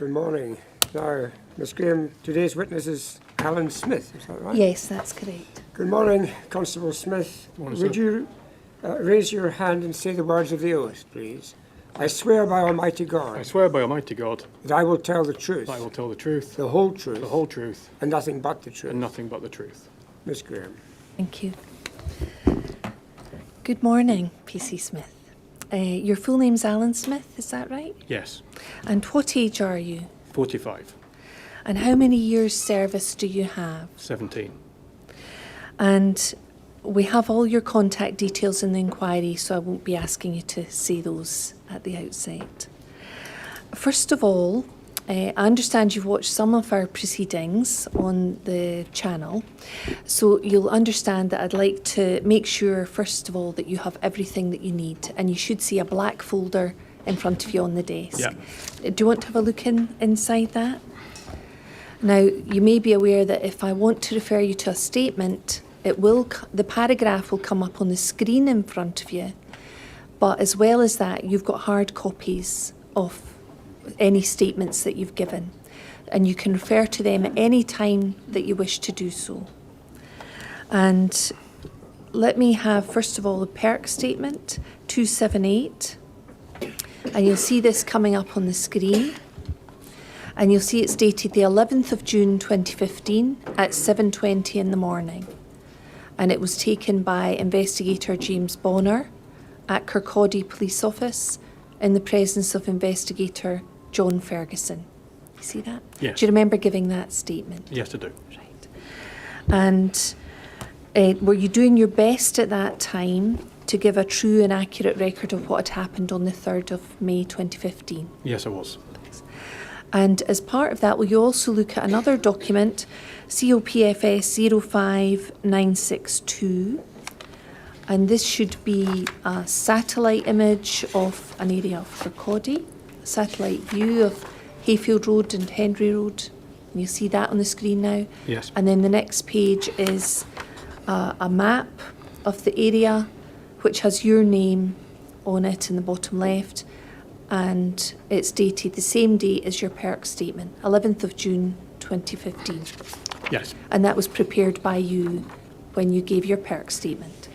Good morning. Now, Ms Graham, today's witness is Alan Smith, is that right? Yes, that's correct. Good morning, Constable Smith. Would you raise your hand and say the words of the oath, please? I swear by Almighty God. I swear by Almighty God. That I will tell the truth. I will tell the truth. The whole truth. The whole truth. And nothing but the truth. And nothing but the truth. Ms Graham. Thank you. Good morning, PC Smith. Your full name's Alan Smith, is that right? Yes. And what age are you? 45. And how many years service do you have? 17. And we have all your contact details in the inquiry, so I won't be asking you to say those at the outset. First of all, I understand you've watched some of our proceedings on the channel, so you'll understand that I'd like to make sure, first of all, that you have everything that you need, and you should see a black folder in front of you on the desk. Yeah. Do you want to have a look inside that? Now, you may be aware that if I want to refer you to a statement, the paragraph will come up on the screen in front of you, but as well as that, you've got hard copies of any statements that you've given, and you can refer to them at any time that you wish to do so. And let me have, first of all, the PERC statement 278, and you'll see this coming up on the screen, and you'll see it's dated the 11th of June 2015 at 7:20 in the morning, and it was taken by Investigator James Bonner at Kirkcaldy Police Office in the presence of Investigator John Ferguson. You see that? Yes. Do you remember giving that statement? Yes, I do. Right. And were you doing your best at that time to give a true and accurate record of what had happened on the 3rd of May 2015? Yes, I was. And as part of that, will you also look at another document, COPFS 05962, and this should be a satellite image of an area of Kirkcaldy, a satellite view of Hayfield Road and Henry Road. And you see that on the screen now? Yes. And then the next page is a map of the area which has your name on it in the bottom left, and it's dated the same date as your PERC statement, 11th of June 2015. Yes. And that was prepared by you when you gave your PERC statement.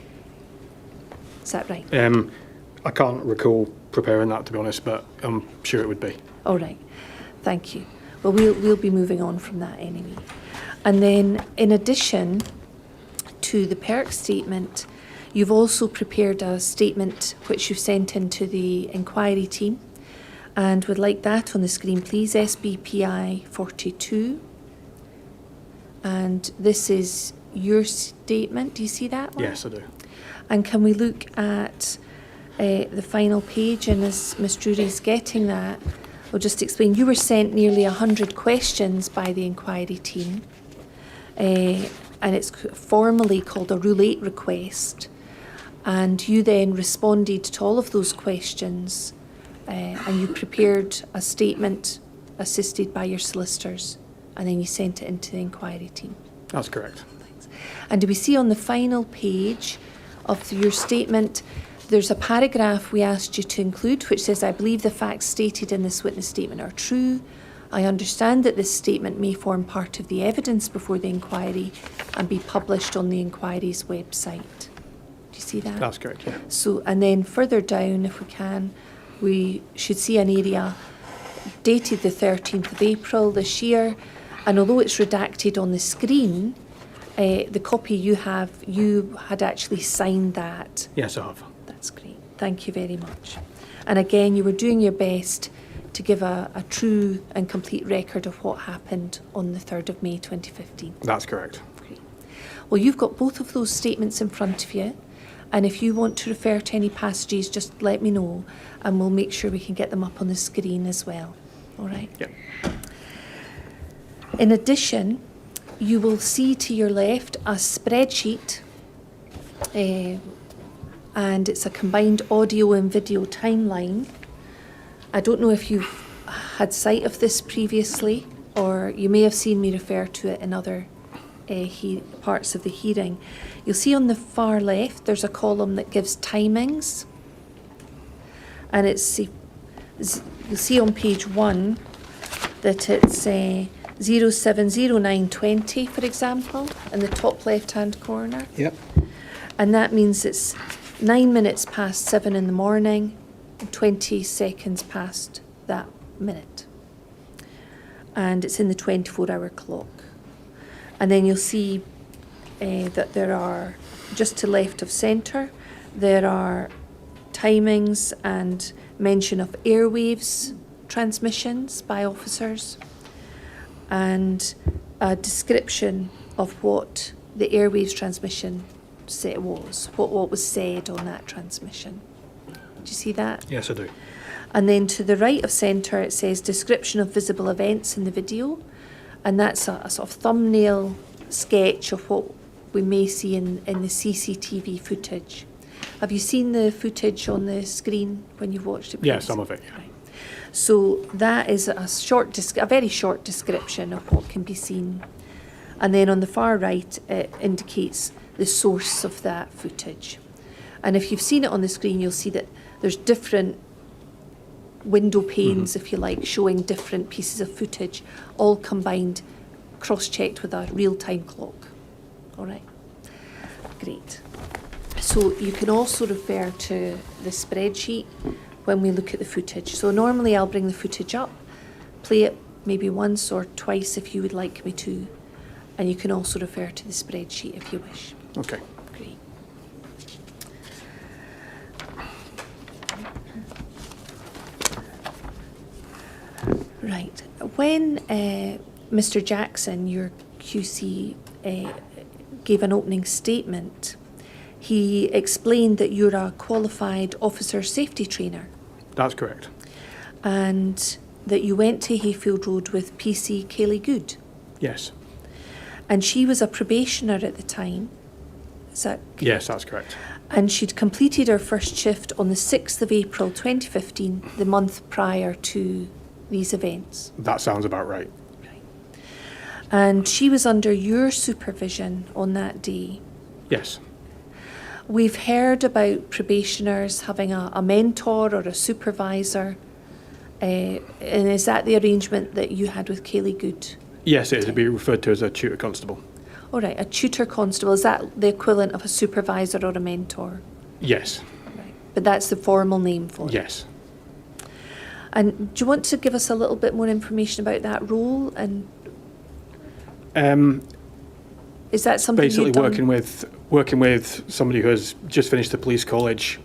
Is that right? I can't recall preparing that, to be honest, but I'm sure it would be. All right. Thank you. Well, we'll be moving on from that anyway. And then, in addition to the PERC statement, you've also prepared a statement which you've sent into the inquiry team, and would like that on the screen, please. SBPI 42. And this is your statement. Do you see that one? Yes, I do. And can we look at the final page? And as Ms Drury's getting that, I'll just explain. You were sent nearly 100 questions by the inquiry team, and it's formally called a Rule 8 request. And you then responded to all of those questions, and you prepared a statement assisted by your solicitors, and then you sent it into the inquiry team. That's correct. Thanks. And do we see on the final page of your statement, there's a paragraph we asked you to include which says, I believe the facts stated in this witness statement are true. I understand that this statement may form part of the evidence before the inquiry and be published on the inquiry's website. Do you see that? That's correct, yeah. So, and then further down, if we can, we should see an area dated the 13th of April this year, and although it's redacted on the screen, the copy you have, you had actually signed that. Yes, I have. That's great. Thank you very much. And again, you were doing your best to give a true and complete record of what happened on the 3rd of May 2015. That's correct. Great. Well, you've got both of those statements in front of you, and if you want to refer to any passages, just let me know, and we'll make sure we can get them up on the screen as well. All right? Yeah. In addition, you will see to your left a spreadsheet, and it's a combined audio and video timeline. I don't know if you've had sight of this previously, or you may have seen me refer to it in other parts of the hearing. You'll see on the far left there's a column that gives timings, and you'll see on page 1 that it's 070920, for example, in the top left-hand corner. Yep. And that means it's 9 minutes past 7 in the morning, and 20 seconds past that minute. And it's in the 24-hour clock. And then you'll see that there are, just to left of centre, there are timings and mention of Airwaves transmissions by officers, and a description of what the Airwaves transmission was, what was said on that transmission. Do you see that? Yes, I do. And then to the right of centre, it says description of visible events in the video, and that's a sort of thumbnail sketch of what we may see in the CCTV footage. Have you seen the footage on the screen when you've watched it? Yeah, please? some of it. Yeah. Right. So that is a very short description of what can be seen. And then on the far right, it indicates the source of that footage. And if you've seen it on the screen, you'll see that there's different window panes, if you like, showing different pieces of footage, all combined, cross-checked with a real-time clock. All right, great. So you can also refer to the spreadsheet when we look at the footage. So normally I'll bring the footage up, play it maybe once or twice if you would like me to, and you can also refer to the spreadsheet if you wish. Okay. Great. Right. When Mr. Jackson, your QC, gave an opening statement, he explained that you're a qualified officer safety trainer That's correct. and that you went to Hayfield Road with PC Kaylee Good. Yes. And she was a probationer at the time. Is that correct? Yes, that's correct. And she'd completed her first shift on the 6th of April 2015, the month prior to these events. That sounds about right. Right. And she was under your supervision on that day. Yes. We've heard about probationers having a mentor or a supervisor. And is that the arrangement that you had with Kaylee Good? Yes, it is. It'd be referred to as a tutor constable. All right, a tutor constable. Is that the equivalent of a supervisor or a mentor? Yes. Right. But that's the formal name for it? Yes. And do you want to give us a little bit more information about that role? And is that something Basically you've done? working with somebody who has just finished the police college.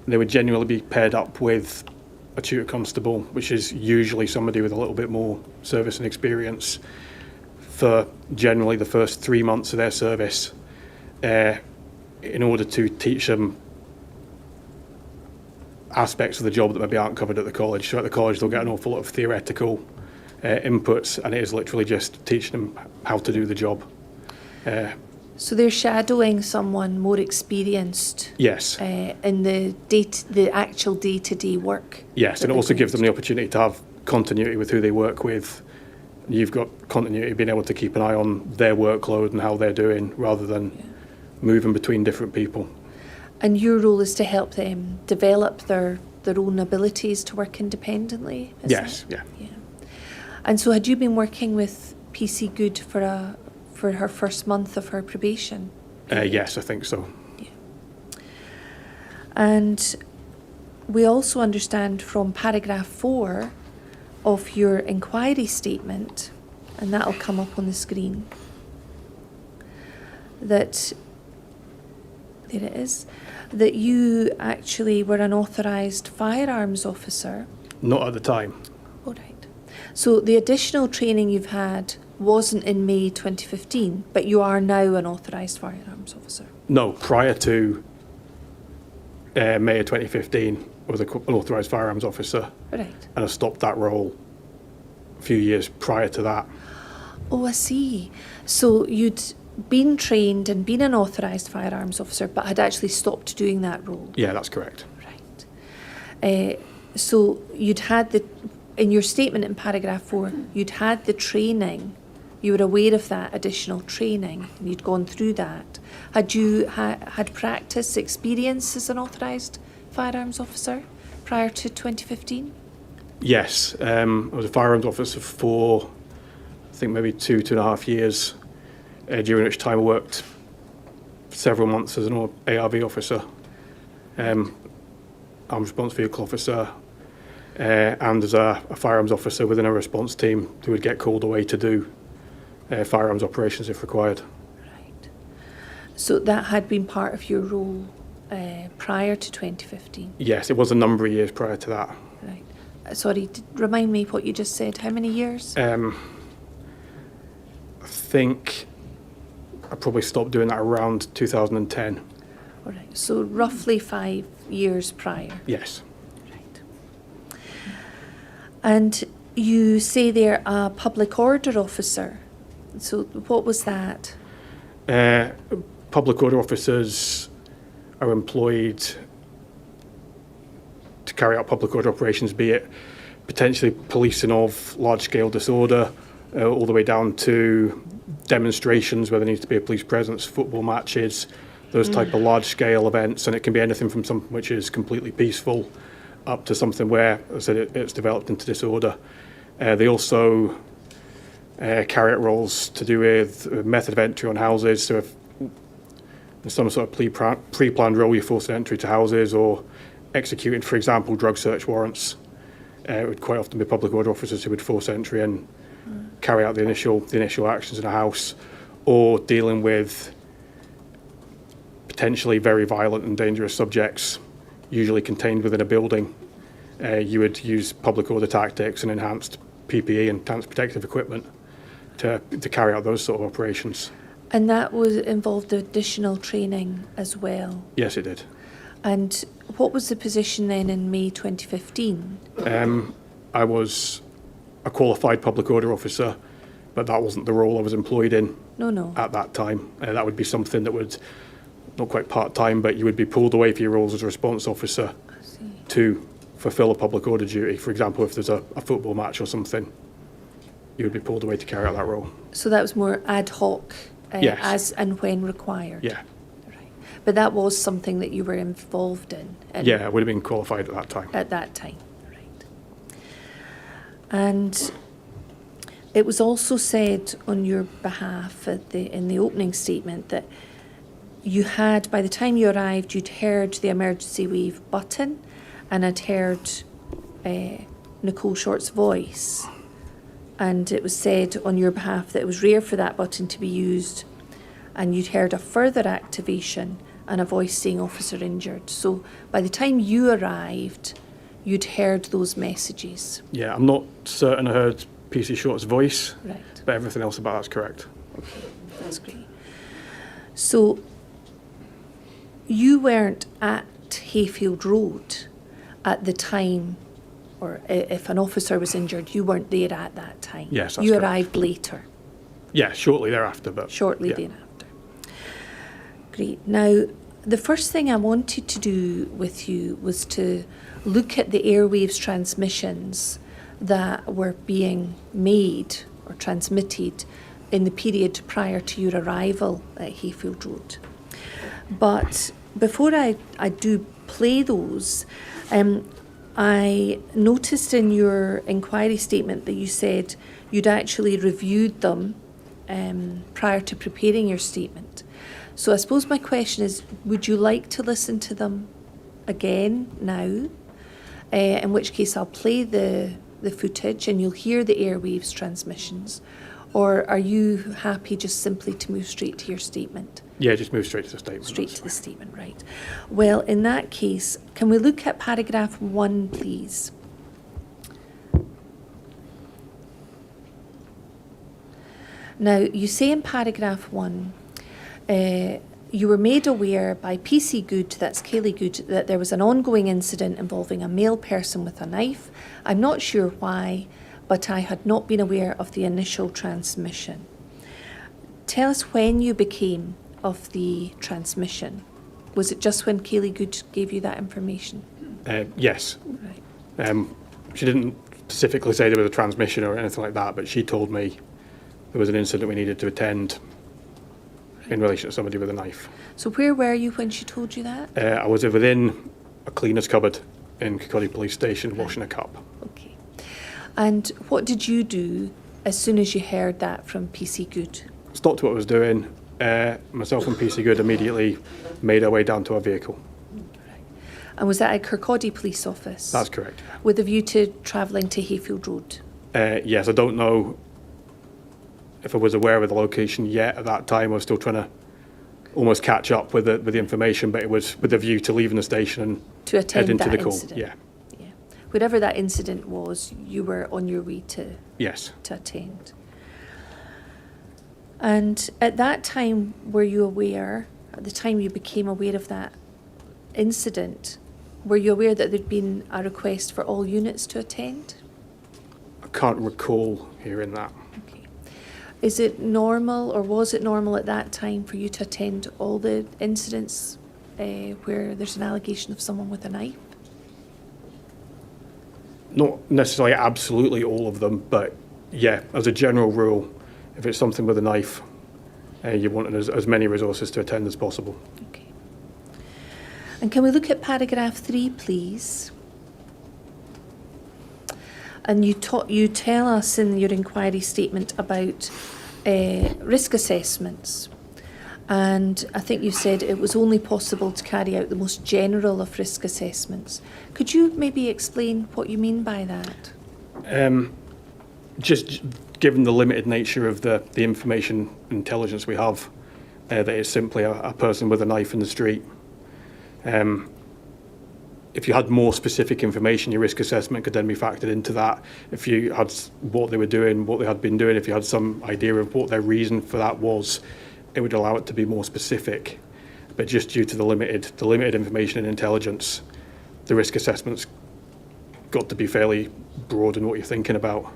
They would genuinely be paired up with a tutor constable, which is usually somebody with a little bit more service and experience, for generally the first 3 months of their service, in order to teach them aspects of the job that maybe aren't covered at the college. So at the college they'll get an awful lot of theoretical inputs, and it is literally just teaching them how to do the job. So they're shadowing someone more experienced Yes. in the actual day-to-day work. Yes, that and it they're also going gives to them the opportunity to have continuity with who they work with. You've got continuity, being able to keep an eye on their workload and how they're doing, rather than moving between different people. And your role is to help them develop their own abilities to work independently? Yes, yeah. And so had you been working with PC Good for her first month of her probation? Yes, I think so. Yeah. And we also understand from paragraph 4 of your inquiry statement, and that'll come up on the screen, that, there it is, that you actually were an authorised firearms officer. Not at the time. All right. So the additional training you've had wasn't in May 2015, but you are now an authorised firearms officer. No, prior to May of 2015, I was an authorised firearms officer, Right. and I stopped that role a few years prior to that. Oh, I see. So you'd been trained and been an authorised firearms officer, but had actually stopped doing that role. Yeah, that's correct. Right. So you'd had in your statement in paragraph 4, you'd had the training. You were aware of that additional training, and you'd gone through that. Had you had practice experience as an authorised firearms officer prior to 2015? Yes, I was a firearms officer for, I think, maybe 2.5 years, during which time I worked several months as an ARV officer, armed response vehicle officer, and as a firearms officer within a response team who would get called away to do firearms operations if required. Right. So that had been part of your role prior to 2015? Yes, it was a number of years prior to that. Right. Sorry, remind me what you just said. How many years? I think I probably stopped doing that around 2010. All right. So roughly 5 years prior. Yes. Right. And you say they're a public order officer. So what was that? Public order officers are employed to carry out public order operations, be it potentially policing of large-scale disorder, all the way down to demonstrations where there needs to be a police presence, football matches, those type of large-scale events, and it can be anything from something which is completely peaceful up to something where, as I said, it's developed into disorder. They also carry out roles to do with method of entry on houses. So if there's some sort of pre-planned role, you're forced entry to houses, or executing, for example, drug search warrants, it would quite often be public order officers who would force entry and carry out the initial actions in a house, or dealing with potentially very violent and dangerous subjects, usually contained within a building. You would use public order tactics and enhanced PPE and enhanced protective equipment to carry out those sort of operations. And that was involved additional training as well? Yes, it did. And what was the position then in May 2015? I was a qualified public order officer, but that wasn't the role I was employed in No. at that time. That would be something that would, not quite part-time, but you would be pulled away for your roles as a response officer to fulfil a public order duty. For example, if there's a football match or something, you would be pulled away to carry out that role. So that was more ad hoc, Yes. as and when required? Yeah. Right. But that was something that you were involved in? Yeah, I would have been qualified at that time. At that time, right. And it was also said on your behalf in the opening statement that you had, by the time you arrived, you'd heard the emergency wave button and had heard Nicole Short's voice. And it was said on your behalf that it was rare for that button to be used, and you'd heard a further activation and a voice saying officer injured. So by the time you arrived, you'd heard those messages. Yeah, I'm not certain I heard PC Short's voice, Right. but everything else about that's correct. Okay, that's great. So you weren't at Hayfield Road at the time, or if an officer was injured, you weren't there at that time? Yes, that's You correct. arrived later? Yeah, shortly thereafter, but Shortly yeah. thereafter. Great. Now, the first thing I wanted to do with you was to look at the Airwaves transmissions that were being made or transmitted in the period prior to your arrival at Hayfield Road. But before I do play those, I noticed in your inquiry statement that you said you'd actually reviewed them prior to preparing your statement. So I suppose my question is, would you like to listen to them again now? In which case I'll play the footage and you'll hear the Airwaves transmissions. Or are you happy just simply to move straight to your statement? Yeah, just move straight to the statement. Straight to the statement, right. Well, in that case, can we look at paragraph 1, please? Now, you say in paragraph 1, you were made aware by PC Good, that's Kaylee Good, that there was an ongoing incident involving a male person with a knife. I'm not sure why, but I had not been aware of the initial transmission. Tell us when you became of the transmission. Was it just when Kaylee Good gave you that information? Yes. Right. She didn't specifically say there was a transmission or anything like that, but she told me there was an incident we needed to attend in relation to somebody with a knife. So where were you when she told you that? I was within a cleaner's cupboard in Kirkcaldy Police Station washing a cup. Okay. And what did you do as soon as you heard that from PC Good? Stopped what I was doing. Myself and PC Good immediately made our way down to our vehicle. And was that at Kirkcaldy Police Office? That's correct. With a view to travelling to Hayfield Road? Yes, I don't know if I was aware of the location yet at that time. I was still trying to almost catch up with the information, but it was with a view to leaving the station and to attend head into that the call. incident. Yeah. Whatever that incident was, you were on your way to Yes. to attend. And at that time, were you aware, at the time you became aware of that incident, were you aware that there'd been a request for all units to attend? I can't recall hearing that. Okay. Is it normal, or was it normal at that time for you to attend all the incidents where there's an allegation of someone with a knife? Not necessarily absolutely all of them, but yeah, as a general rule, if it's something with a knife, you want as many resources to attend as possible. Okay. And can we look at paragraph 3, please? And you tell us in your inquiry statement about risk assessments. And I think you said it was only possible to carry out the most general of risk assessments. Could you maybe explain what you mean by that? Just given the limited nature of the information intelligence we have, that it's simply a person with a knife in the street. If you had more specific information, your risk assessment could then be factored into that. If you had what they were doing, what they had been doing, if you had some idea of what their reason for that was, it would allow it to be more specific. But just due to the limited information and intelligence, the risk assessment's got to be fairly broad in what you're thinking about.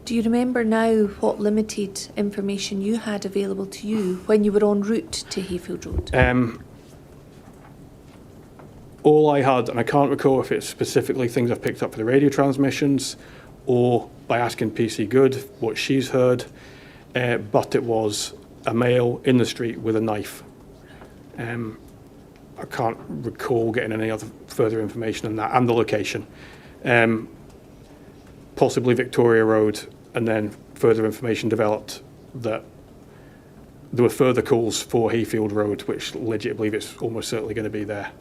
Do you remember now what limited information you had available to you when you were en route to Hayfield Road? All I had, and I can't recall if it's specifically things I've picked up for the radio transmissions or by asking PC Good what she's heard, but it was a male in the street with a knife. I can't recall getting any other further information on that, and the location. Possibly Victoria Road, and then further information developed that there were further calls for Hayfield Road, which led you to believe it's almost certainly going to be there.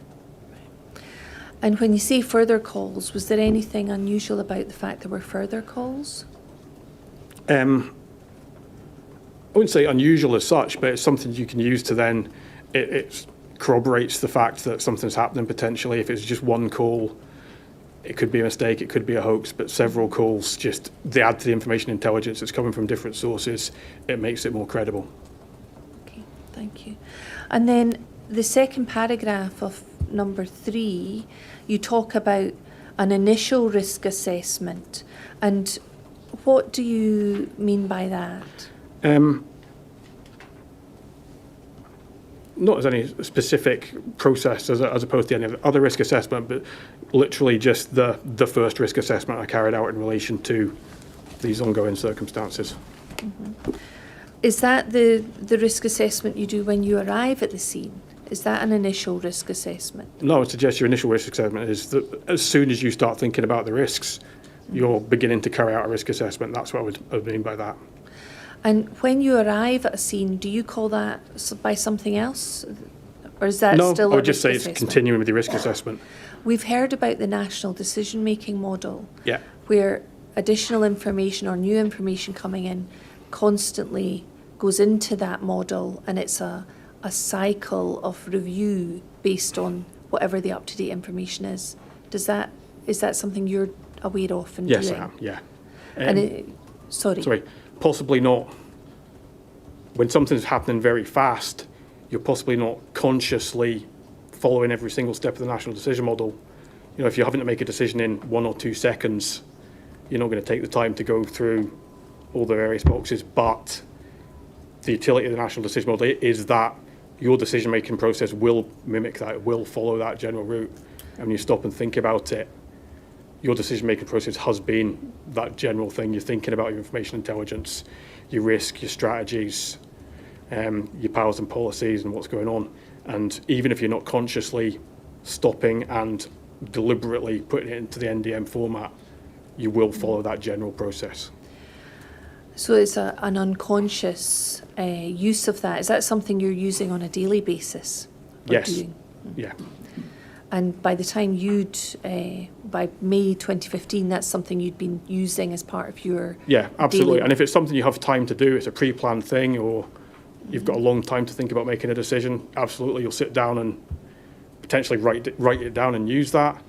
And when you say further calls, was there anything unusual about the fact there were further calls? I wouldn't say unusual as such, but it's something you can use to then, it corroborates the fact that something's happening potentially. If it's just one call, it could be a mistake, it could be a hoax, but several calls, just they add to the information intelligence that's coming from different sources, it makes it more credible. Okay, thank you. And then the second paragraph of number 3, you talk about an initial risk assessment. And what do you mean by that? Not as any specific process as opposed to any other risk assessment, but literally just the first risk assessment I carried out in relation to these ongoing circumstances. Mm-hmm. Is that the risk assessment you do when you arrive at the scene? Is that an initial risk assessment? No, I would suggest your initial risk assessment is that as soon as you start thinking about the risks, you're beginning to carry out a risk assessment. That's what I would mean by that. And when you arrive at a scene, do you call that by something else? Or is that no, still I a would just risk say it's assessment? continuing with the risk assessment. We've heard about the national decision-making model, Yeah. where additional information or new information coming in constantly goes into that model, and it's a cycle of review based on whatever the up-to-date information is. Is that something you're aware of and Yes, doing? I am, yeah. And Sorry, possibly not. When something's happening very fast, you're possibly not consciously following every single step of the national decision model. You know, if you're having to make a decision in 1 or 2 seconds, you're not going to take the time to go through all the various boxes, but the utility of the national decision model is that your decision-making process will mimic that, it will follow that general route. And when you stop and think about it, your decision-making process has been that general thing. You're thinking about your information intelligence, your risk, your strategies, your powers and policies and what's going on. And even if you're not consciously stopping and deliberately putting it into the NDM format, you will follow that general process. So it's an unconscious use of that. Is that something you're using on a daily basis? Or Yes. doing? Yeah. And by the time by May 2015, that's something you'd been using as part of your Yeah, absolutely. daily- And if it's something you have time to do, it's a pre-planned thing, or you've got a long time to think about making a decision, absolutely, you'll sit down and potentially write it down and use that.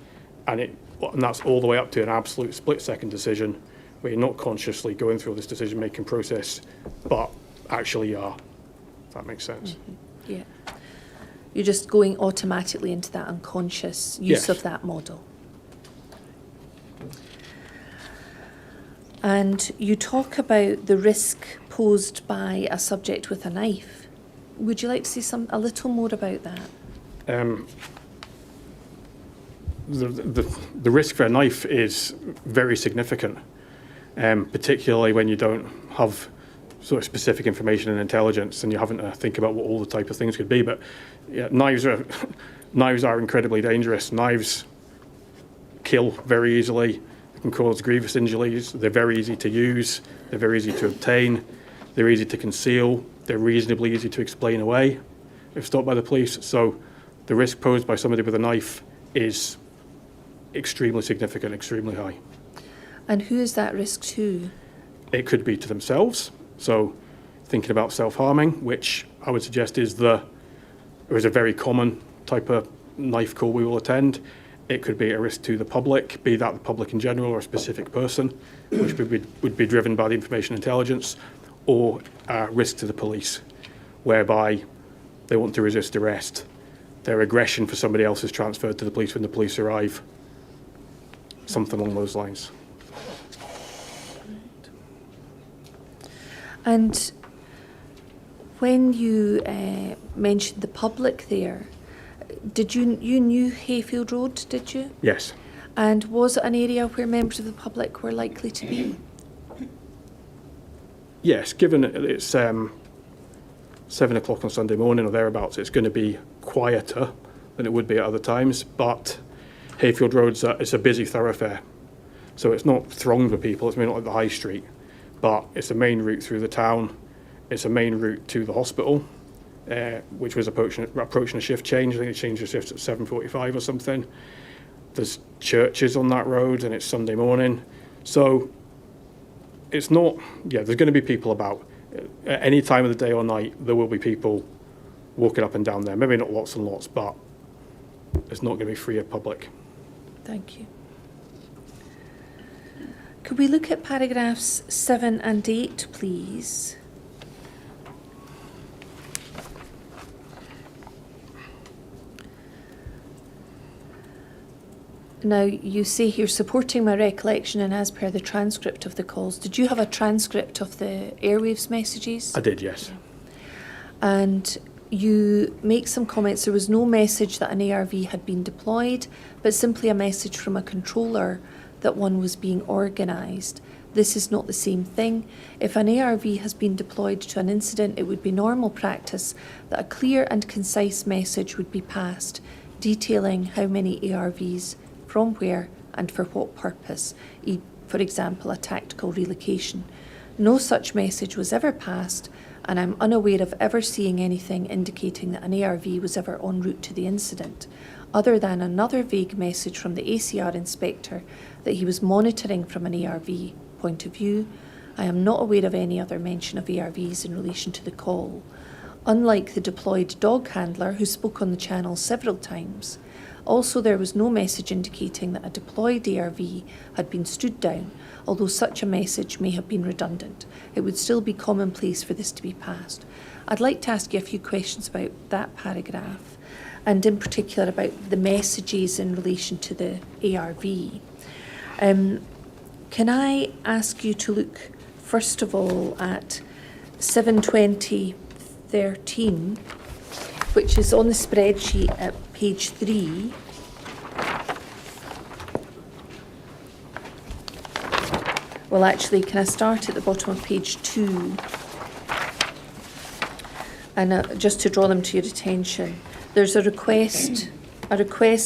And that's all the way up to an absolute split-second decision where you're not consciously going through this decision-making process, but actually are. If that makes sense. Yeah. You're just going automatically into that unconscious use Yes. of that model. And you talk about the risk posed by a subject with a knife. Would you like to say a little more about that? The risk for a knife is very significant, particularly when you don't have sort of specific information and intelligence, and you're having to think about what all the type of things could be. But yeah, knives are incredibly dangerous. Knives kill very easily. They can cause grievous injuries. They're very easy to use. They're very easy to obtain. They're easy to conceal. They're reasonably easy to explain away if stopped by the police. So the risk posed by somebody with a knife is extremely significant, extremely high. And who is that risk to? It could be to themselves. So thinking about self-harming, which I would suggest is a very common type of knife call we will attend. It could be a risk to the public, be that the public in general or a specific person, which would be driven by the information intelligence, or a risk to the police, whereby they want to resist arrest. Their aggression for somebody else is transferred to the police when the police arrive. Something along those lines. And when you mentioned the public there, you knew Hayfield Road, did you? Yes. And was it an area where members of the public were likely to be? Yes, given that it's 7 o'clock on Sunday morning or thereabouts, it's going to be quieter than it would be at other times. But Hayfield Road's it's a busy thoroughfare, so it's not thronged with people. It's maybe not like the high street, but it's a main route through the town. It's a main route to the hospital, which was approaching a shift change. I think it changed the shift at 7:45 or something. There's churches on that road, and it's Sunday morning, so it's not. Yeah, there's going to be people about. At any time of the day or night, there will be people walking up and down there. Maybe not lots and lots, but it's not going to be free of public. Thank you. Could we look at paragraphs 7 and 8, please? Now, you say here, supporting my recollection and as per the transcript of the calls. Did you have a transcript of the Airwaves messages? I did, yes. And you make some comments. There was no message that an ARV had been deployed, but simply a message from a controller that one was being organised. This is not the same thing. If an ARV has been deployed to an incident, it would be normal practice that a clear and concise message would be passed, detailing how many ARVs, from where and for what purpose, for example, a tactical relocation. No such message was ever passed, and I'm unaware of ever seeing anything indicating that an ARV was ever en route to the incident, other than another vague message from the ACR inspector that he was monitoring from an ARV point of view. I am not aware of any other mention of ARVs in relation to the call. Unlike the deployed dog handler who spoke on the channel several times. Also, there was no message indicating that a deployed ARV had been stood down, although such a message may have been redundant. It would still be commonplace for this to be passed. I'd like to ask you a few questions about that paragraph, and in particular about the messages in relation to the ARV. Can I ask you to look, first of all, at 72013, which is on the spreadsheet at page 3. Well, actually, can I start at the bottom of page 2? And just to draw them to your attention, there's a request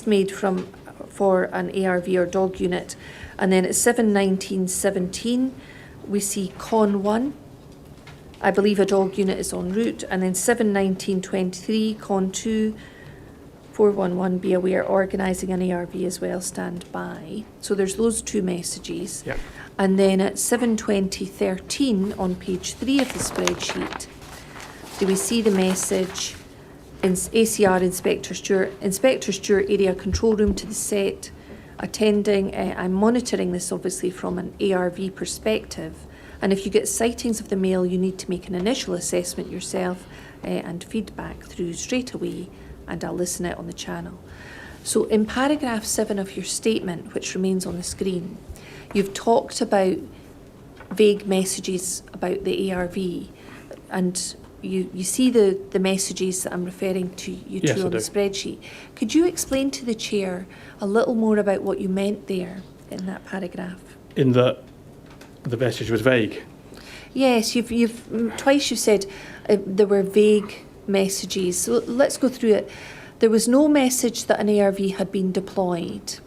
made from for an ARV or dog unit. And then at 7:19:17, we see Con 1. I believe a dog unit is en route. And then 7:19:23, Con 2, 411, be aware, organising an ARV as well, stand by. So there's those two messages. Yeah. And then at 7:20:13 on page 3 of the spreadsheet, do we see the message, ACR Inspector Stewart, area control room to the set, attending, I'm monitoring this obviously from an ARV perspective, and if you get sightings of the male, you need to make an initial assessment yourself and feedback through straight away, and I'll listen it on the channel. So in paragraph 7 of your statement, which remains on the screen, you've talked about vague messages about the ARV, and you see the messages that I'm referring to you Yes, to I on the do. spreadsheet. Could you explain to the Chair a little more about what you meant there in that paragraph? In that the message was vague. Yes, twice you said there were vague messages. So let's go through it. There was no message that an ARV had been deployed,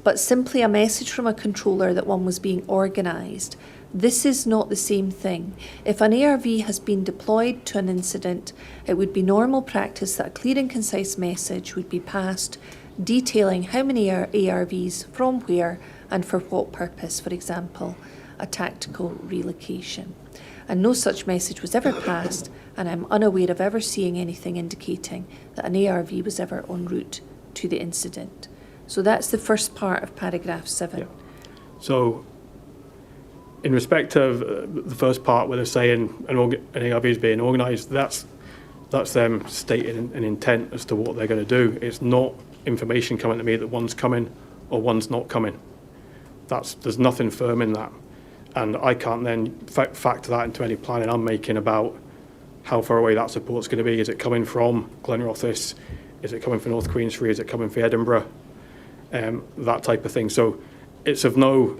but simply a message from a controller that one was being organised. This is not the same thing. If an ARV has been deployed to an incident, it would be normal practice that a clear and concise message would be passed detailing how many ARVs, from where, and for what purpose, for example, a tactical relocation. And no such message was ever passed, and I'm unaware of ever seeing anything indicating that an ARV was ever en route to the incident. So that's the first part of paragraph 7. Yeah. So, in respect of the first part where they're saying an ARV is being organised, that's them stating an intent as to what they're going to do. It's not information coming to me that one's coming or one's not coming. There's nothing firm in that. And I can't then factor that into any planning I'm making about how far away that support's going to be. Is it coming from Glenrothes? Is it coming from North Queensferry? Is it coming from Edinburgh? That type of thing. So it's of no...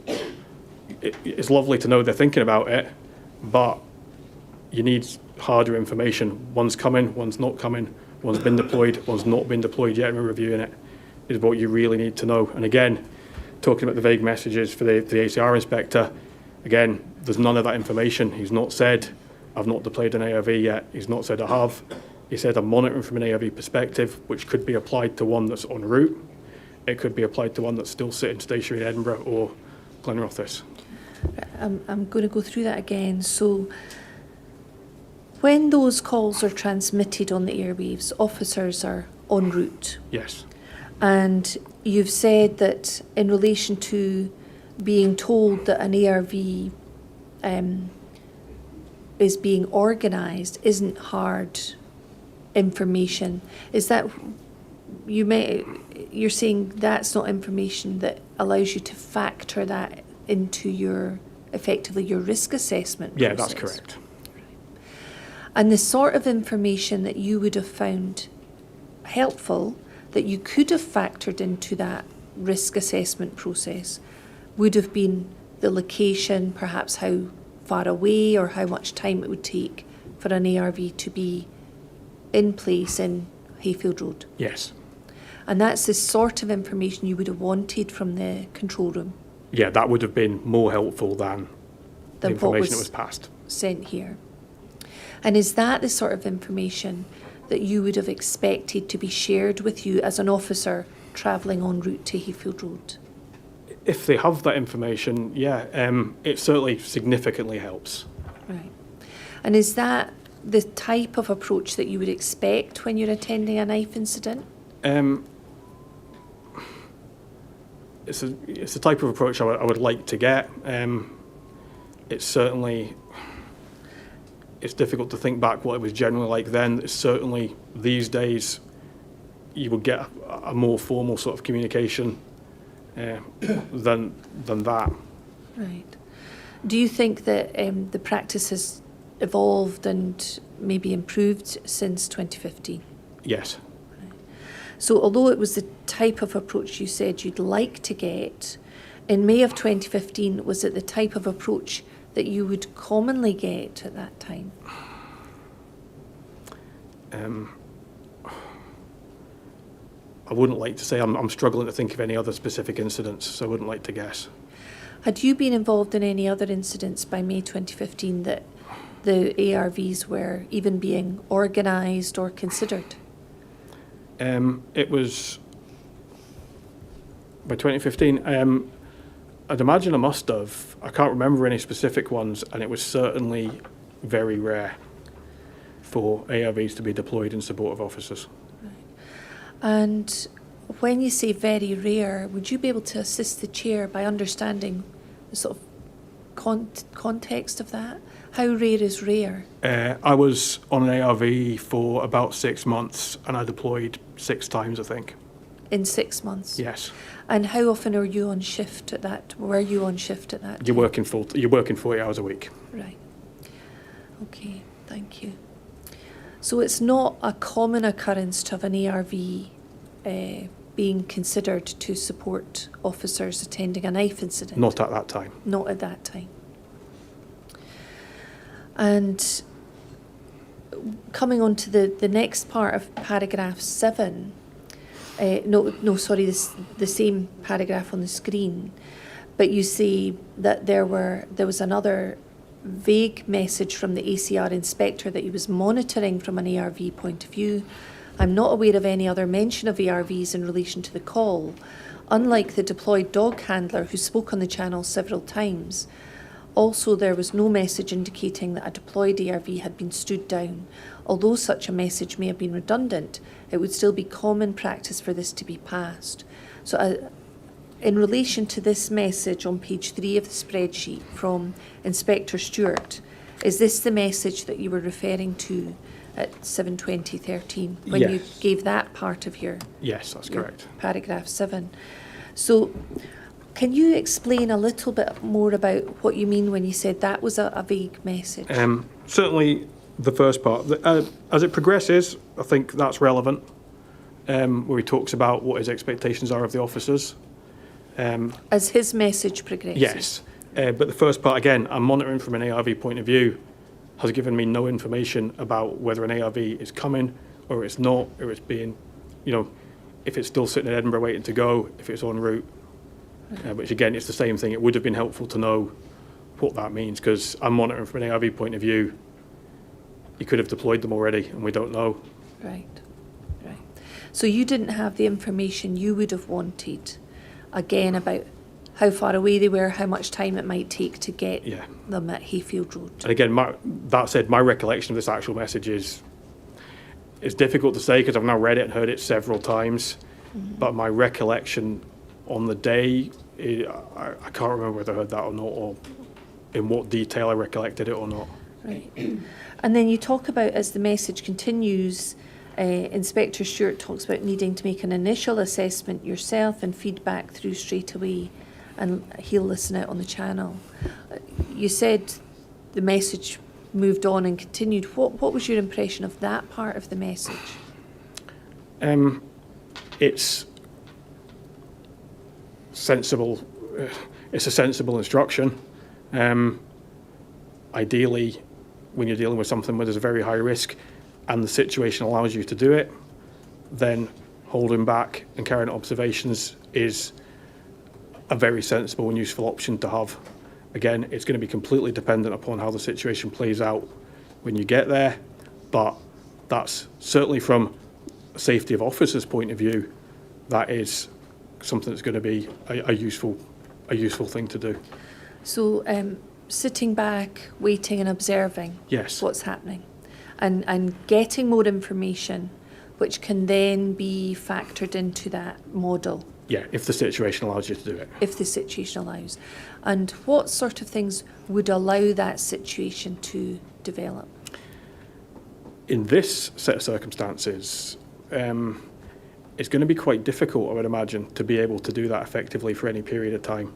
It's lovely to know they're thinking about it, but you need harder information. One's coming, one's not coming, one's been deployed, one's not been deployed yet, and we're reviewing it, is what you really need to know. And again, talking about the vague messages for the ACR inspector, again, there's none of that information. He's not said, I've not deployed an ARV yet. He's not said I have. He said I'm monitoring from an ARV perspective, which could be applied to one that's en route. It could be applied to one that's still sitting stationary in Edinburgh or Glenrothes. I'm going to go through that again. So when those calls are transmitted on the airwaves, officers are en route. Yes. And you've said that in relation to being told that an ARV is being organised isn't hard information. Is that you're saying that's not information that allows you to factor that into your risk assessment process? Yeah, that's correct. And the sort of information that you would have found helpful, that you could have factored into that risk assessment process, would have been the location, perhaps how far away or how much time it would take for an ARV to be in place in Hayfield Road. Yes. And that's the sort of information you would have wanted from the control room. Yeah, that would have been more helpful than the information that was passed. Sent here. And is that the sort of information that you would have expected to be shared with you as an officer travelling en route to Hayfield Road? If they have that information, yeah, it certainly significantly helps. Right. And is that the type of approach that you would expect when you're attending a knife incident? It's the type of approach I would like to get. It's certainly, it's difficult to think back what it was generally like then. It's certainly these days you would get a more formal sort of communication than that. Right. Do you think that the practice has evolved and maybe improved since 2015? Yes. So although it was the type of approach you said you'd like to get, in May of 2015, was it the type of approach that you would commonly get at that time? I wouldn't like to say. I'm struggling to think of any other specific incidents, so I wouldn't like to guess. Had you been involved in any other incidents by May 2015 that the ARVs were even being organised or considered? It was by 2015. I'd imagine I must have. I can't remember any specific ones, and it was certainly very rare for ARVs to be deployed in support of officers. And when you say very rare, would you be able to assist the chair by understanding the sort of context of that? How rare is rare? I was on an ARV for about 6 months, and I deployed 6 times, I think. In 6 months? Yes. And how often are you on shift at that? Were you on shift at that? You're working 40 hours a week. Right. Okay, thank you. So it's not a common occurrence to have an ARV being considered to support officers attending a knife incident? Not at that time. Not at that time. And coming on to the next part of paragraph 7, the same paragraph on the screen, but you say that there was another vague message from the ACR inspector that he was monitoring from an ARV point of view. I'm not aware of any other mention of ARVs in relation to the call, unlike the deployed dog handler who spoke on the channel several times. Also, there was no message indicating that a deployed ARV had been stood down. Although such a message may have been redundant, it would still be common practice for this to be passed. So in relation to this message on page 3 of the spreadsheet from Inspector Stewart, is this the message that you were referring to at 7:20:13 when Yes. you gave that part of your Yes, that's correct. paragraph 7? So can you explain a little bit more about what you mean when you said that was a vague message? Certainly the first part. As it progresses, I think that's relevant, where he talks about what his expectations are of the officers. As his message progresses? Yes. But the first part, again, I'm monitoring from an ARV point of view, has given me no information about whether an ARV is coming or it's not, or it's being, if it's still sitting in Edinburgh waiting to go, if it's en route. Which again, it's the same thing. It would have been helpful to know what that means, because I'm monitoring from an ARV point of view. You could have deployed them already, and we don't know. Right. So you didn't have the information you would have wanted, again, about how far away they were, how much time it might take to get them at Hayfield Road. And again, that said, my recollection of this actual message is difficult to say because I've now read it and heard it several times. Mm-hmm. But my recollection on the day, I can't remember whether I heard that or not, or in what detail I recollected it or not. Right. And then you talk about, as the message continues, Inspector Stewart talks about needing to make an initial assessment yourself and feedback through straight away, and he'll listen out on the channel. You said the message moved on and continued. What was your impression of that part of the message? It's sensible. It's a sensible instruction. Ideally, when you're dealing with something where there's a very high risk and the situation allows you to do it, then holding back and carrying out observations is a very sensible and useful option to have. Again, it's going to be completely dependent upon how the situation plays out when you get there, but that's certainly from a safety of officers' point of view, that is something that's going to be a useful thing to do. So sitting back, waiting and observing what's happening, and getting more information, which can then be factored into that model. Yeah, if the situation allows you to do it. If the situation allows. And what sort of things would allow that situation to develop? In this set of circumstances, it's going to be quite difficult, I would imagine, to be able to do that effectively for any period of time.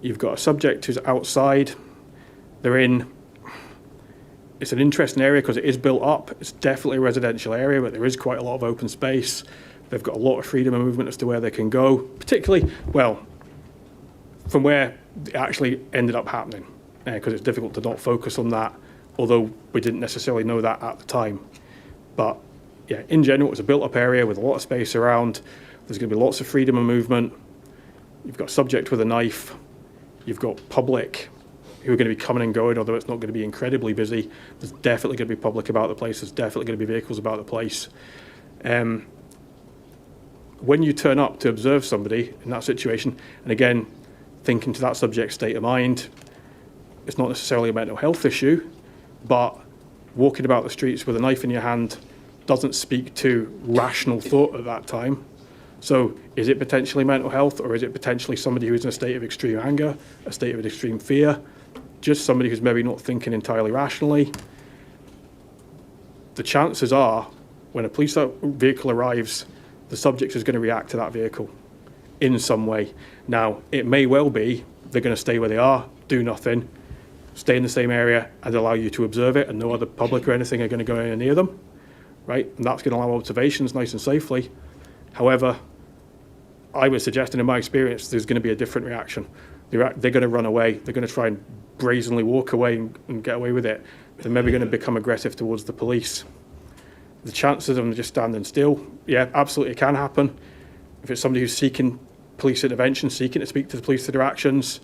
You've got a subject who's outside. It's an interesting area because it is built up. It's definitely a residential area, but there is quite a lot of open space. They've got a lot of freedom of movement as to where they can go, particularly, from where it actually ended up happening, because it's difficult to not focus on that, although we didn't necessarily know that at the time. But yeah, in general, it's a built-up area with a lot of space around. There's going to be lots of freedom of movement. You've got a subject with a knife. You've got public who are going to be coming and going, although it's not going to be incredibly busy. There's definitely going to be public about the place. There's definitely going to be vehicles about the place. When you turn up to observe somebody in that situation, and again, thinking to that subject's state of mind, it's not necessarily a mental health issue, but walking about the streets with a knife in your hand doesn't speak to rational thought at that time. So is it potentially mental health, or is it potentially somebody who's in a state of extreme anger, a state of extreme fear, just somebody who's maybe not thinking entirely rationally? The chances are, when a police vehicle arrives, the subject is going to react to that vehicle in some way. Now, it may well be they're going to stay where they are, do nothing, stay in the same area and allow you to observe it, and no other public or anything are going to go anywhere near them, right? And that's going to allow observations nice and safely. However, I would suggest, and in my experience, there's going to be a different reaction. They're going to run away. They're going to try and brazenly walk away and get away with it. They're maybe going to become aggressive towards the police. The chances of them just standing still, yeah, absolutely can happen. If it's somebody who's seeking police intervention, seeking to speak to the police to their actions,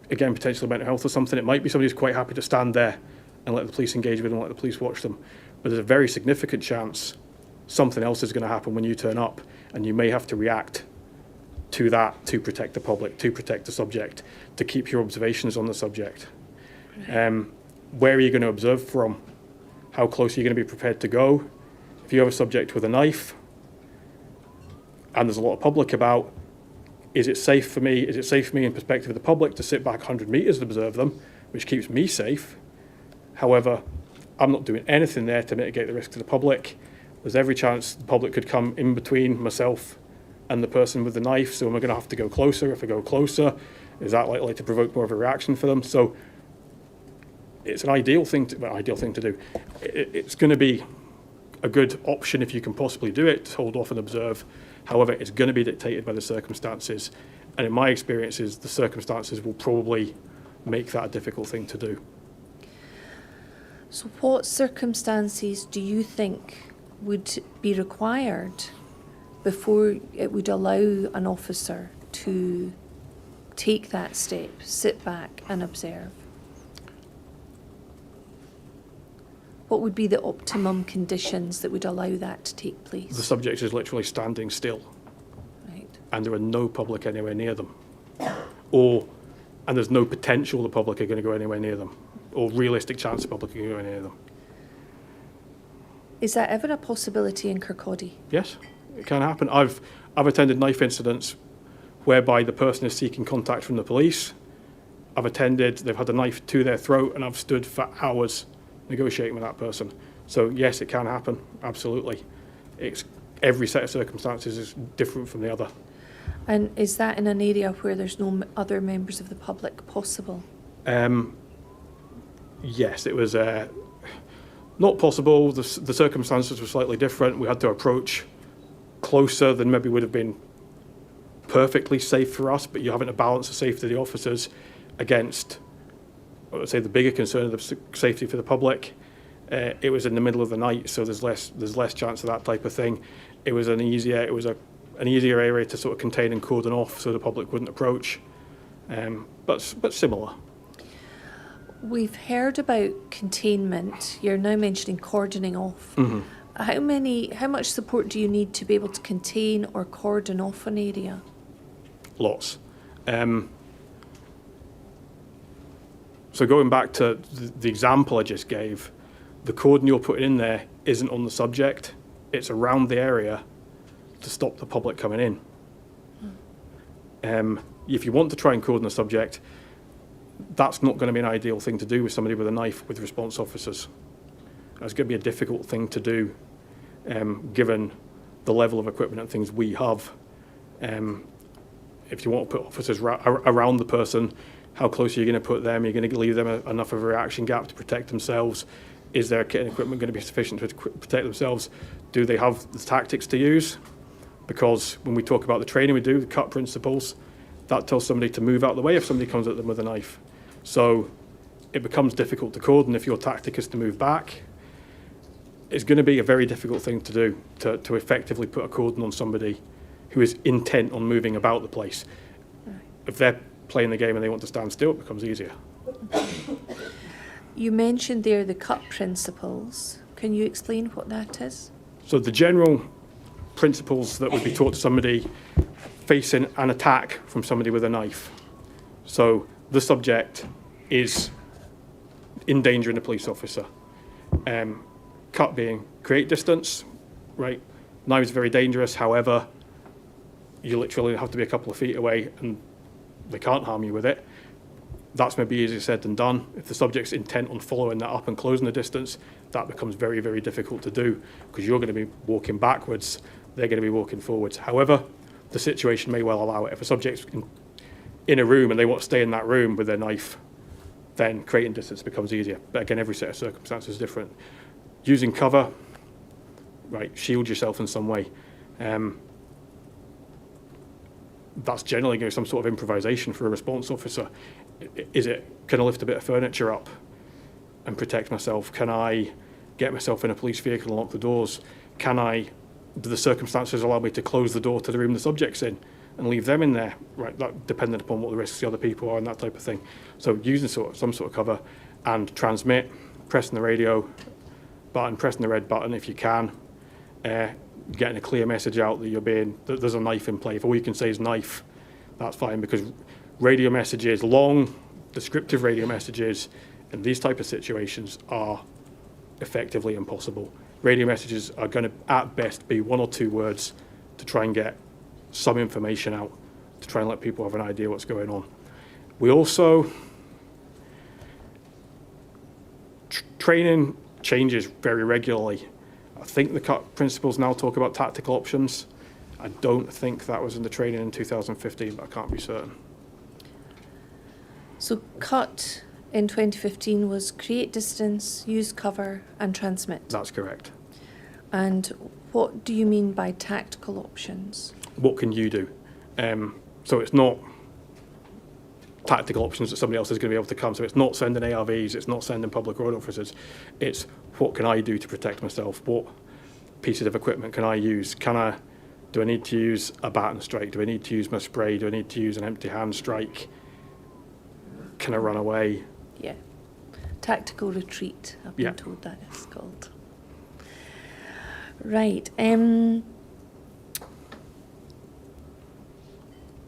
again, potentially mental health or something, it might be somebody who's quite happy to stand there and let the police engage with them, let the police watch them. But there's a very significant chance something else is going to happen when you turn up, and you may have to react to that to protect the public, to protect the subject, to keep your observations on the subject. Where are you going to observe from? How close are you going to be prepared to go? If you have a subject with a knife and there's a lot of public about, is it safe for me? Is it safe for me in perspective of the public to sit back 100 metres and observe them, which keeps me safe? However, I'm not doing anything there to mitigate the risk to the public. There's every chance the public could come in between myself and the person with the knife, so am I going to have to go closer? If I go closer, is that likely to provoke more of a reaction for them? So it's an ideal thing to do. It's going to be a good option if you can possibly do it, to hold off and observe. However, it's going to be dictated by the circumstances. And in my experiences, the circumstances will probably make that a difficult thing to do. So what circumstances do you think would be required before it would allow an officer to take that step, sit back and observe? What would be the optimum conditions that would allow that to take place? The subject is literally standing still. Right. And there are no public anywhere near them. And there's no potential the public are going to go anywhere near them, or realistic chance the public are going to go near them. Is that ever a possibility in Kirkcaldy? Yes, it can happen. I've attended knife incidents whereby the person is seeking contact from the police. They've had a knife to their throat, and I've stood for hours negotiating with that person. So yes, it can happen, absolutely. Every set of circumstances is different from the other. And is that in an area where there's no other members of the public possible? Yes, it was not possible. The circumstances were slightly different. We had to approach closer than maybe would have been perfectly safe for us, but you're having to balance the safety of the officers against, I would say, the bigger concern of the safety for the public. It was in the middle of the night, so there's less chance of that type of thing. It was an easier area to sort of contain and cordon off, so the public wouldn't approach. But similar. We've heard about containment. You're now mentioning cordoning off. Mm-hmm. How much support do you need to be able to contain or cordon off an area? Lots. So going back to the example I just gave, the cordon you're putting in there isn't on the subject. It's around the area to stop the public coming in. If you want to try and cordon a subject, that's not going to be an ideal thing to do with somebody with a knife with response officers. It's going to be a difficult thing to do, given the level of equipment and things we have. If you want to put officers around the person, how close are you going to put them? Are you going to leave them enough of a reaction gap to protect themselves? Is their kit and equipment going to be sufficient to protect themselves? Do they have the tactics to use? Because when we talk about the training we do, the cut principles, that tells somebody to move out of the way if somebody comes at them with a knife. So it becomes difficult to cordon if your tactic is to move back. it's going to be a very difficult thing to do, to effectively put a cordon on somebody who is intent on moving about the place. Right. If they're playing the game and they want to stand still, it becomes easier. You mentioned there the cut principles. Can you explain what that is? So the general principles that would be taught to somebody facing an attack from somebody with a knife. So the subject is endangering a police officer. Cut being create distance, right? Knives very dangerous, however, you literally have to be a couple of feet away and they can't harm you with it. That's maybe easier said than done. If the subject's intent on following that up and closing the distance, that becomes very, very difficult to do because you're going to be walking backwards, they're going to be walking forwards. However, the situation may well allow it. If a subject's in a room and they want to stay in that room with their knife, then creating distance becomes easier. But again, every set of circumstances is different. Using cover, right, shield yourself in some way. That's generally going to be some sort of improvisation for a response officer. Is it, can I lift a bit of furniture up and protect myself? Can I get myself in a police vehicle and lock the doors? Do the circumstances allow me to close the door to the room the subject's in and leave them in there? Right, that dependent upon what the risks the other people are and that type of thing. So using some sort of cover and transmit, pressing the radio button, pressing the red button if you can, getting a clear message out that there's a knife in play. If all you can say is knife, that's fine, because radio messages, long, descriptive radio messages, in these type of situations are effectively impossible. Radio messages are going to, at best, be 1 or 2 words to try and get some information out, to try and let people have an idea what's going on. We also, training changes very regularly. I think the cut principles now talk about tactical options. I don't think that was in the training in 2015, but I can't be certain. So cut in 2015 was create distance, use cover and transmit. That's correct. And what do you mean by tactical options? What can you do? So it's not tactical options that somebody else is going to be able to come. So it's not sending ARVs, it's not sending public order officers. It's what can I do to protect myself? What pieces of equipment can I use? Do I need to use a baton strike? Do I need to use my spray? Do I need to use an empty hand strike? Can I run away? Yeah. Tactical retreat, I've been Yeah. told that is called. Right.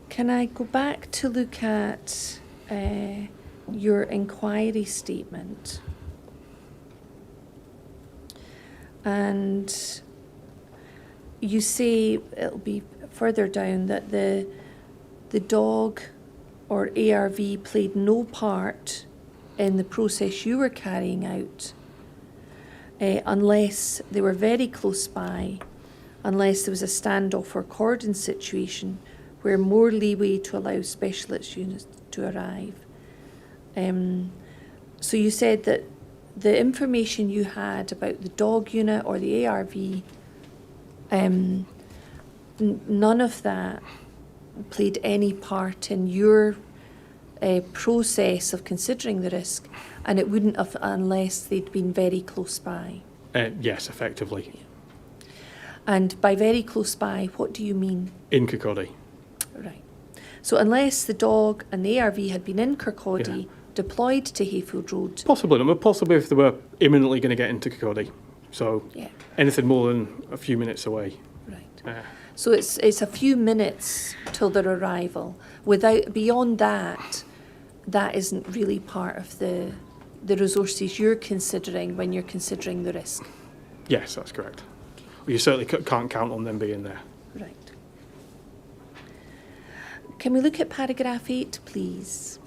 Can I go back to look at your inquiry statement? And you say, it'll be further down, that the dog or ARV played no part in the process you were carrying out unless they were very close by, unless there was a standoff or cordon situation where more leeway to allow specialist units to arrive. So you said that the information you had about the dog unit or the ARV, none of that played any part in your process of considering the risk, and it wouldn't have unless they'd been very close by. Yes, effectively. Yeah. And by very close by, what do you mean? In Kirkcaldy. Right. So unless the dog and the ARV had been in Kirkcaldy, Yeah. deployed to Hayfield Road. Possibly if they were imminently going to get into Kirkcaldy. So Yeah. anything more than a few minutes away. Right. So it's a few minutes till their arrival. Beyond that, that isn't really part of the resources you're considering when you're considering the risk. Yes, that's correct. You certainly can't count on them being there. Right. Can we look at paragraph 8, please?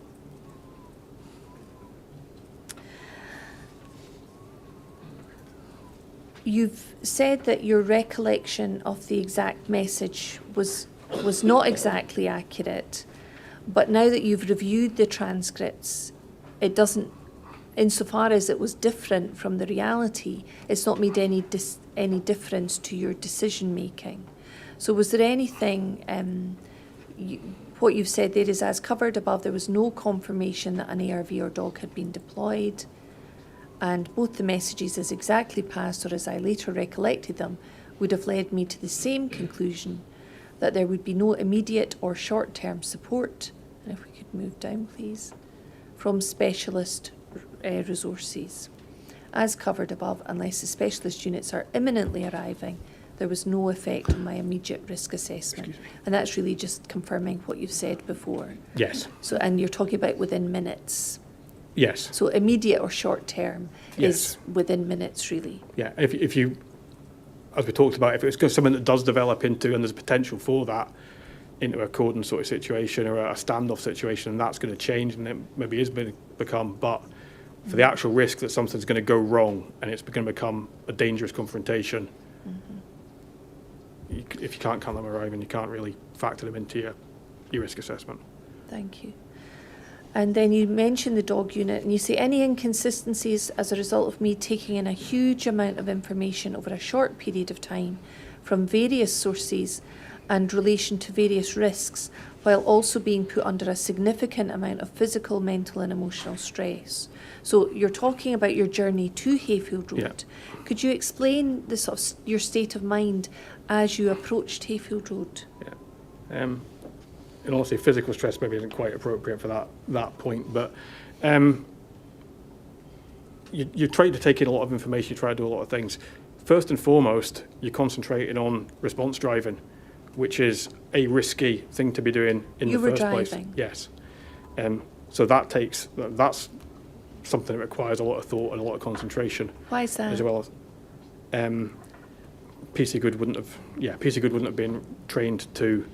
You've said that your recollection of the exact message was not exactly accurate, but now that you've reviewed the transcripts, it doesn't, insofar as it was different from the reality, it's not made any difference to your decision making. So was there anything, what you've said there is as covered above, there was no confirmation that an ARV or dog had been deployed. and both the messages as exactly passed or as I later recollected them would have led me to the same conclusion, that there would be no immediate or short-term support, and if we could move down please, from specialist resources. As covered above, unless the specialist units are imminently arriving, there was no effect on my immediate risk assessment. And that's really just confirming what you've said before. Yes. So, and you're talking about within minutes. Yes. So immediate or short term Yes. is within minutes, really. Yeah. If you, as we talked about, if it's something that does develop into, and there's potential for that, into a cordon sort of situation or a standoff situation, and that's going to change, and it maybe is going to become, but for the actual risk that something's going to go wrong and it's going to become a dangerous confrontation, if you can't count them arriving, you can't really factor them into your risk assessment. Thank you. And then you mention the dog unit, and you say any inconsistencies as a result of me taking in a huge amount of information over a short period of time from various sources and relation to various risks, while also being put under a significant amount of physical, mental and emotional stress. So you're talking about your journey to Hayfield Road. Yeah. Could you explain the sort of your state of mind as you approached Hayfield Road? Yeah. And honestly, physical stress maybe isn't quite appropriate for that point, but you try to take in a lot of information, you try to do a lot of things. First and foremost, you're concentrating on response driving, which is a risky thing to be doing in the first place. Yes. So that's something that requires a lot of thought and a lot of concentration. Why is that? As well as PC Good wouldn't have been trained to,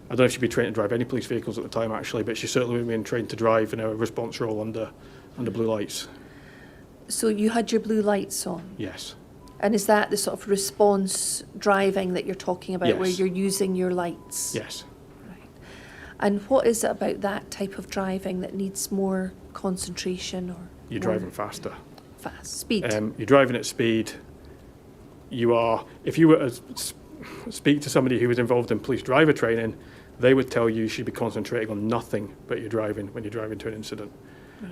I don't know if she'd be trained to drive any police vehicles at the time actually, but she certainly would have been trained to drive in a response role under blue lights. So you had your blue lights on? Yes. And is that the sort of response driving that you're talking about, Yes. where you're using your lights? Yes. Right. And what is it about that type of driving that needs more concentration or? You're driving faster. Fast. Speed. You're driving at speed. If you were to speak to somebody who was involved in police driver training, they would tell you should be concentrating on nothing but your driving when you're driving to an incident.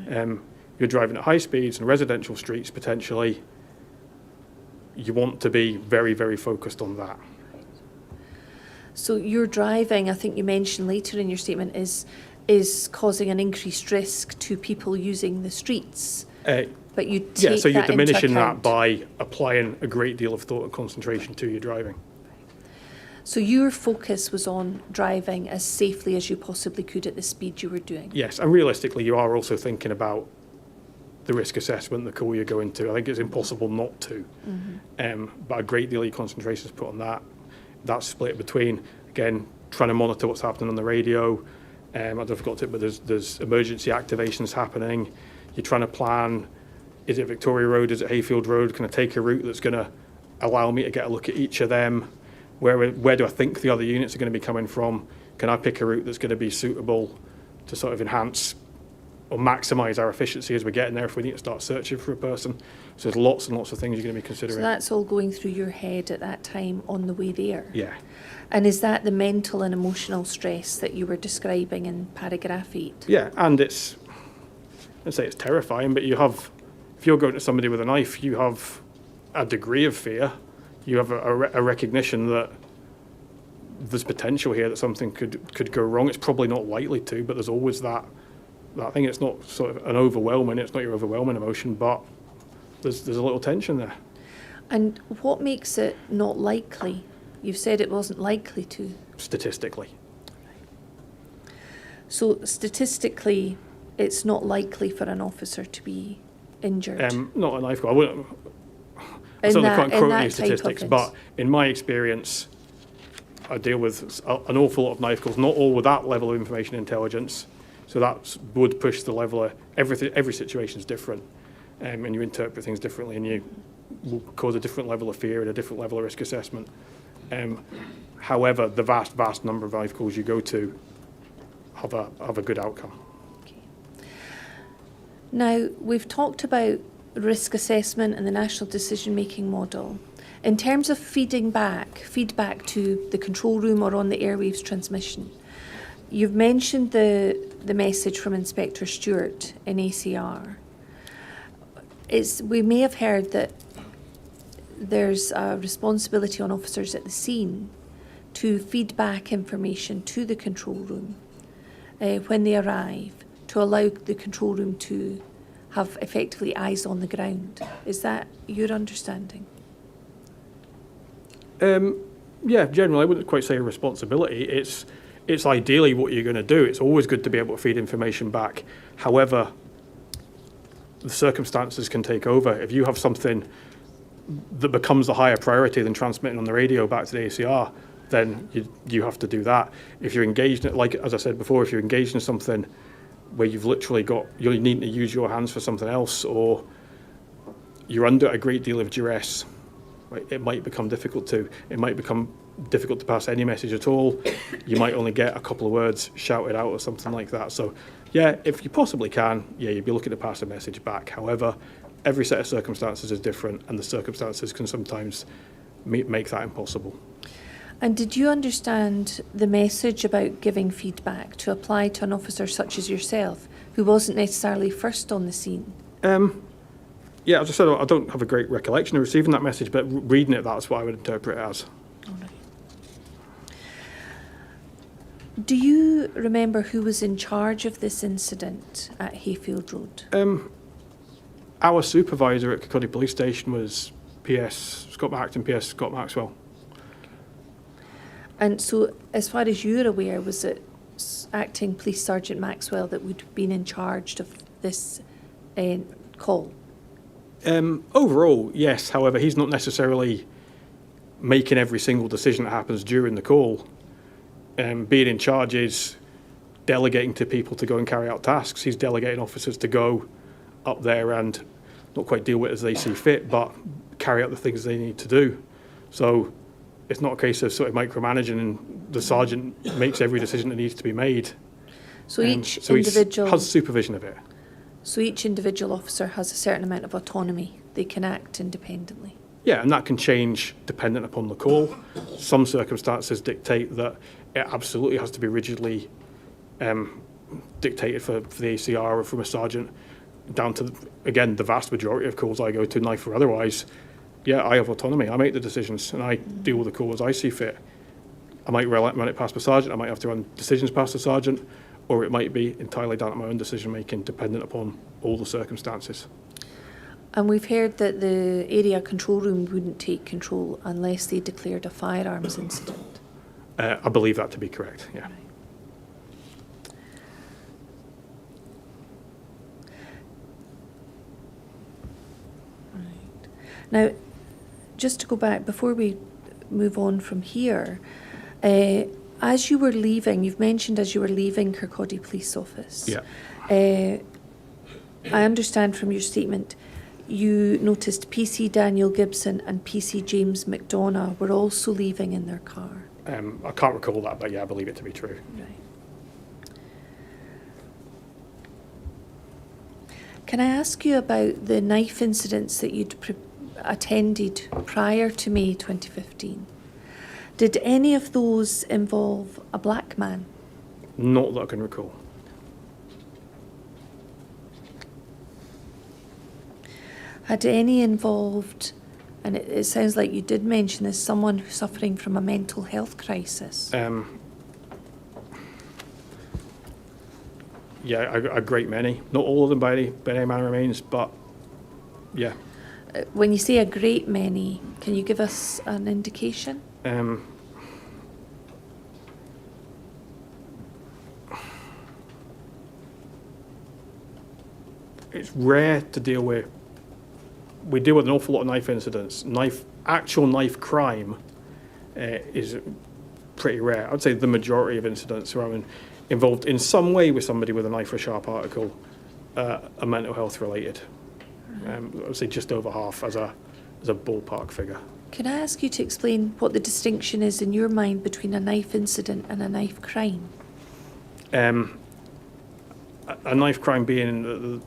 Right. You're driving at high speeds and residential streets potentially. You want to be very, very focused on that. So your driving, I think you mentioned later in your statement, is causing an increased risk to people using the streets. But you take so you're that diminishing into that account. by applying a great deal of thought and concentration to your driving. So your focus was on driving as safely as you possibly could at the speed you were doing? Yes, and realistically, you are also thinking about the risk assessment, the call you're going to. I think it's impossible not to. But a great deal of your concentration is put on that. That's split between, again, trying to monitor what's happening on the radio. I don't forgot it, but there's emergency activations happening. You're trying to plan, is it Victoria Road, is it Hayfield Road? Can I take a route that's going to allow me to get a look at each of them? Where do I think the other units are going to be coming from? Can I pick a route that's going to be suitable to sort of enhance or maximise our efficiency as we're getting there if we need to start searching for a person? So there's lots and lots of things you're going to be considering. So that's all going through your head at that time on the way there? Yeah. And is that the mental and emotional stress that you were describing in paragraph 8? Yeah, and it's terrifying, but if you're going to somebody with a knife, you have a degree of fear. You have a recognition that there's potential here that something could go wrong. It's probably not likely to, but there's always that thing. It's not sort of it's not your overwhelming emotion, but there's a little tension there. And what makes it not likely? You've said it wasn't likely to. Statistically. So statistically, it's not likely for an officer to be injured? Not a knife call. I certainly can't quote any statistics, but in my experience, I deal with an awful lot of knife calls, not all with that level of information intelligence. So that would push the level of everything. Every situation is different, and you interpret things differently, and you will cause a different level of fear and a different level of risk assessment. However, the vast number of knife calls you go to have a good outcome. Okay. Now, we've talked about risk assessment and the national decision-making model. In terms of feedback to the control room or on the Airwaves transmission, you've mentioned the message from Inspector Stewart in ACR. we may have heard that there's a responsibility on officers at the scene to feed back information to the control room when they arrive, to allow the control room to have effectively eyes on the ground. Is that your understanding? Yeah, generally, I wouldn't quite say a responsibility. It's ideally what you're going to do. It's always good to be able to feed information back. However, the circumstances can take over. If you have something that becomes a higher priority than transmitting on the radio back to the ACR, then you have to do that. If you're engaged, like as I said before, if you're engaged in something where you've literally you're needing to use your hands for something else, or you're under a great deal of duress, right, it might become difficult to. It might become difficult to pass any message at all. You might only get a couple of words shouted out or something like that. So, yeah, if you possibly can, yeah, you'd be looking to pass a message back. However, every set of circumstances is different, and the circumstances can sometimes make that impossible. And did you understand the message about giving feedback to apply to an officer such as yourself, who wasn't necessarily first on the scene? Yeah, as I said, I don't have a great recollection of receiving that message, but reading it, that's what I would interpret it as. All right. Do you remember who was in charge of this incident at Hayfield Road? Our supervisor at Kirkcaldy Police Station was PS Scott Acting PS Scott Maxwell. And so, as far as you're aware, was it Acting Police Sergeant Maxwell that would have been in charge of this call? Overall, yes. However, he's not necessarily making every single decision that happens during the call. Being in charge is delegating to people to go and carry out tasks. He's delegating officers to go up there and not quite deal with it as they see fit, but carry out the things they need to do. So it's not a case of sort of micromanaging and the sergeant makes every decision that needs to be made. So each so individual he has supervision of it. So each individual officer has a certain amount of autonomy. They can act independently. Yeah, and that can change dependent upon the call. Some circumstances dictate that it absolutely has to be rigidly dictated for the ACR or from a sergeant, down to, again, the vast majority of calls I go to, knife or otherwise. Yeah, I have autonomy. I make the decisions and I deal with the call as I see fit. I might run it past the sergeant. I might have to run decisions past the sergeant, or it might be entirely down to my own decision making, dependent upon all the circumstances. And we've heard that the area control room wouldn't take control unless they declared a firearms incident. I believe that to be correct, yeah. Right. Now, just to go back, before we move on from here, as you were leaving, you've mentioned as you were leaving Kirkcaldy Police Office. Yeah. I understand from your statement you noticed PC Daniel Gibson and PC James McDonough were also leaving in their car. I can't recall that, but yeah, I believe it to be true. Right. Can I ask you about the knife incidents that you'd attended prior to May 2015? Did any of those involve a black man? Not that I can recall. Had any involved, and it sounds like you did mention this, someone who's suffering from a mental health crisis? Yeah, a great many. Not all of them by any manner of means, but yeah. When you say a great many, can you give us an indication? It's rare to deal with. We deal with an awful lot of knife incidents. Actual knife crime is pretty rare. I'd say the majority of incidents are involved in some way with somebody with a knife or sharp article, are mental health related. I would say just over half as a ballpark figure. Can I ask you to explain what the distinction is in your mind between a knife incident and a knife crime? A knife crime being,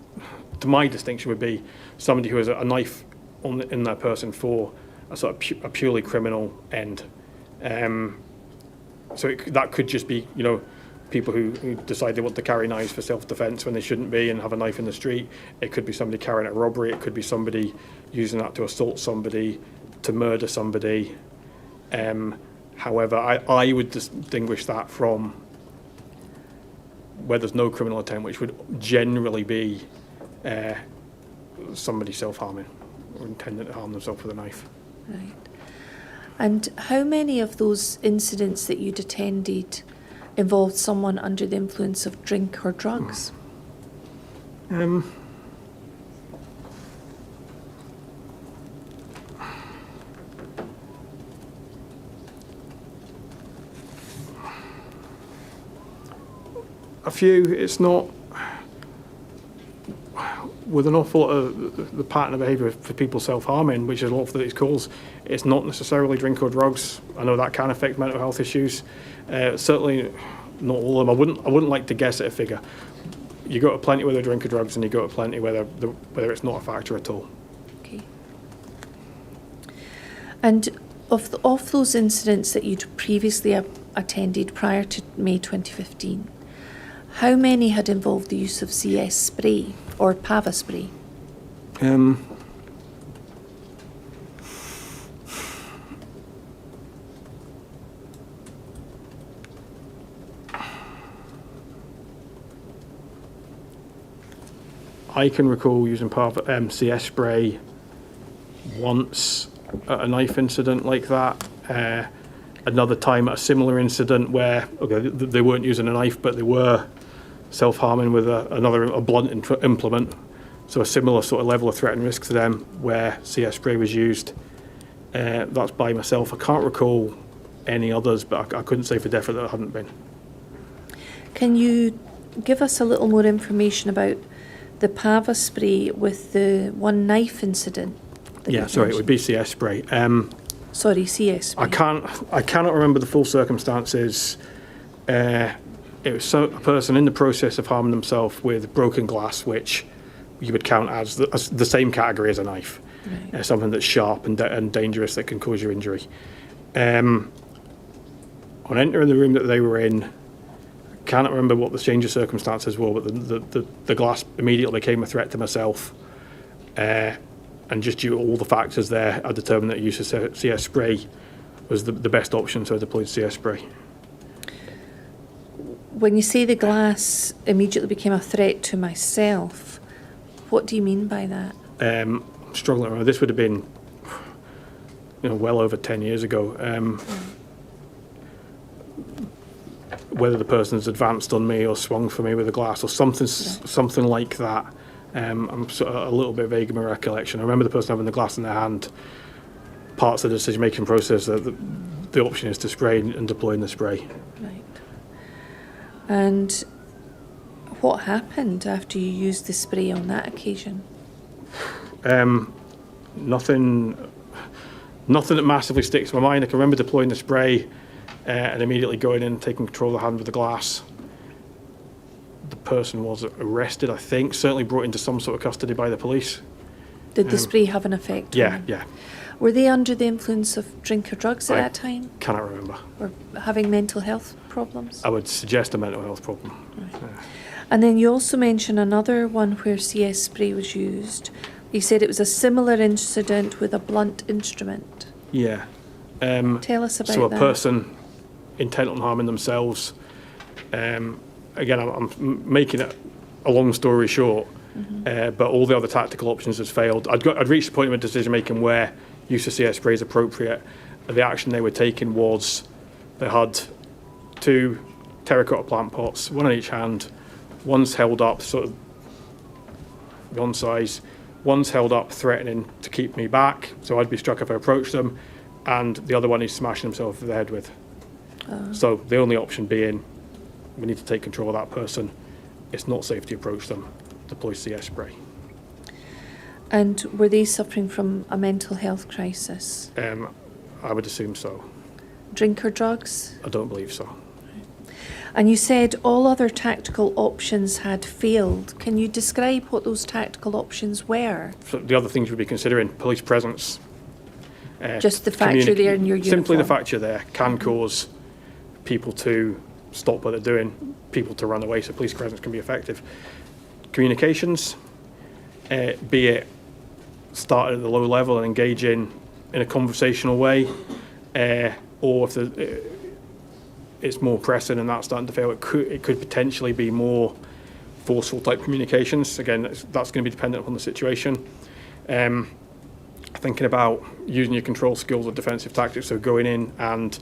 to my distinction, would be somebody who has a knife in their person for a sort of a purely criminal end. So that could just be, people who decide they want to carry knives for self-defence when they shouldn't be and have a knife in the street. It could be somebody carrying a robbery. It could be somebody using that to assault somebody, to murder somebody. However, I would distinguish that from where there's no criminal intent, which would generally be somebody self-harming or intending to harm themselves with a knife. Right. And how many of those incidents that you'd attended involved someone under the influence of drink or drugs? A few. It's not with an awful lot of the pattern of behaviour for people self-harming, which is a lot of these calls. It's not necessarily drink or drugs. I know that can affect mental health issues. Certainly not all of them. I wouldn't like to guess at a figure. You go to plenty where they drink or drugs, and you go to plenty whether it's not a factor at all. Okay. And of those incidents that you'd previously attended prior to May 2015, how many had involved the use of CS spray or Pava spray? I can recall using CS spray once at a knife incident like that. Another time at a similar incident where they weren't using a knife, but they were self-harming with a blunt implement. So a similar sort of level of threat and risk to them where CS spray was used. That's by myself. I can't recall any others, but I couldn't say for definite that it hadn't been. Can you give us a little more information about the Pava spray with the one knife incident? Yeah, sorry, it would be CS spray. Sorry, CS spray. I cannot remember the full circumstances. It was a person in the process of harming themselves with broken glass, which you would count as the same category as a knife. Right. Something that's sharp and dangerous that can cause you injury. On entering the room that they were in, I cannot remember what the change of circumstances were, but the glass immediately became a threat to myself. And just due to all the factors there, I determined that use of CS spray was the best option, so I deployed CS spray. When you say the glass immediately became a threat to myself, what do you mean by that? I'm struggling to remember. This would have been, well over 10 years ago. Whether the person's advanced on me or swung for me with a glass or something like that. I'm sort of a little bit vague in my recollection. I remember the person having the glass in their hand. Parts of the decision-making process, the option is to spray and deploy in the spray. Right. And what happened after you used the spray on that occasion? Nothing that massively sticks to my mind. I can remember deploying the spray and immediately going in and taking control of the hand with the glass. The person was arrested, I think, certainly brought into some sort of custody by the police. Did the spray have an effect on them? Yeah. Were they under the influence of drink or drugs at that time? Cannot remember. Or having mental health problems? I would suggest a mental health problem. Right. And then you also mentioned another one where CS spray was used. You said it was a similar incident with a blunt instrument. Yeah. Tell us about that. So a person intent on harming themselves. Again, I'm making it a long story short, but all the other tactical options has failed. I'd reached the point of my decision making where use of CS spray is appropriate. The action they were taking was they had 2 terracotta plant pots, one on each hand. One's held up, sort of one size. One's held up, threatening to keep me back, so I'd be struck if I approached them. And the other one he's smashing himself over the head with. So the only option being, we need to take control of that person. It's not safe to approach them. Deploy CS spray. And were they suffering from a mental health crisis? I would assume so. Drink or drugs? I don't believe so. And you said all other tactical options had failed. Can you describe what those tactical options were? So the other things we'd be considering, police presence. Just the fact you're there in your uniform? Simply the fact you're there can cause people to stop what they're doing, people to run away, so police presence can be effective. Communications, be it start at the low level and engage in a conversational way, or if it's more pressing and that's starting to fail, it could potentially be more forceful type communications. Again, that's going to be dependent upon the situation. Thinking about using your control skills or defensive tactics, so going in and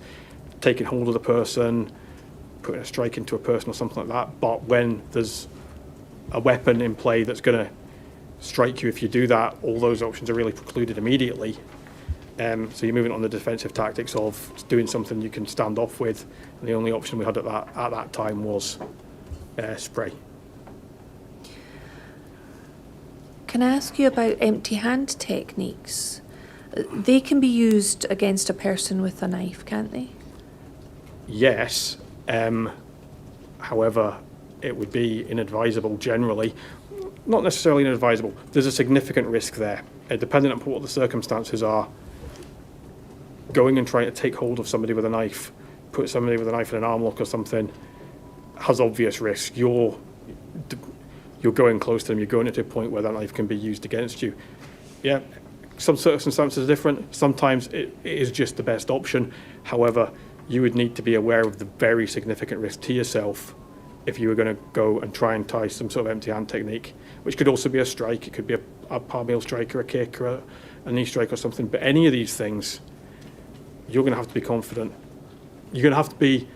taking hold of the person, putting a strike into a person or something like that. But when there's a weapon in play that's going to strike you if you do that, all those options are really precluded immediately. So you're moving on the defensive tactics of doing something you can stand off with, and the only option we had at that time was spray. Can I ask you about empty hand techniques? They can be used against a person with a knife, can't they? Yes. However, it would be inadvisable generally. Not necessarily inadvisable. There's a significant risk there. Depending on what the circumstances are, going and trying to take hold of somebody with a knife, put somebody with a knife in an arm lock or something, has obvious risk. You're going close to them, you're going into a point where that knife can be used against you. Yeah, some circumstances are different. Sometimes it is just the best option. However, you would need to be aware of the very significant risk to yourself if you were going to go and try and tie some sort of empty hand technique, which could also be a strike. It could be a palm heel strike or a kick or a knee strike or something. But any of these things, you're going to have to be confident. You're going to have to be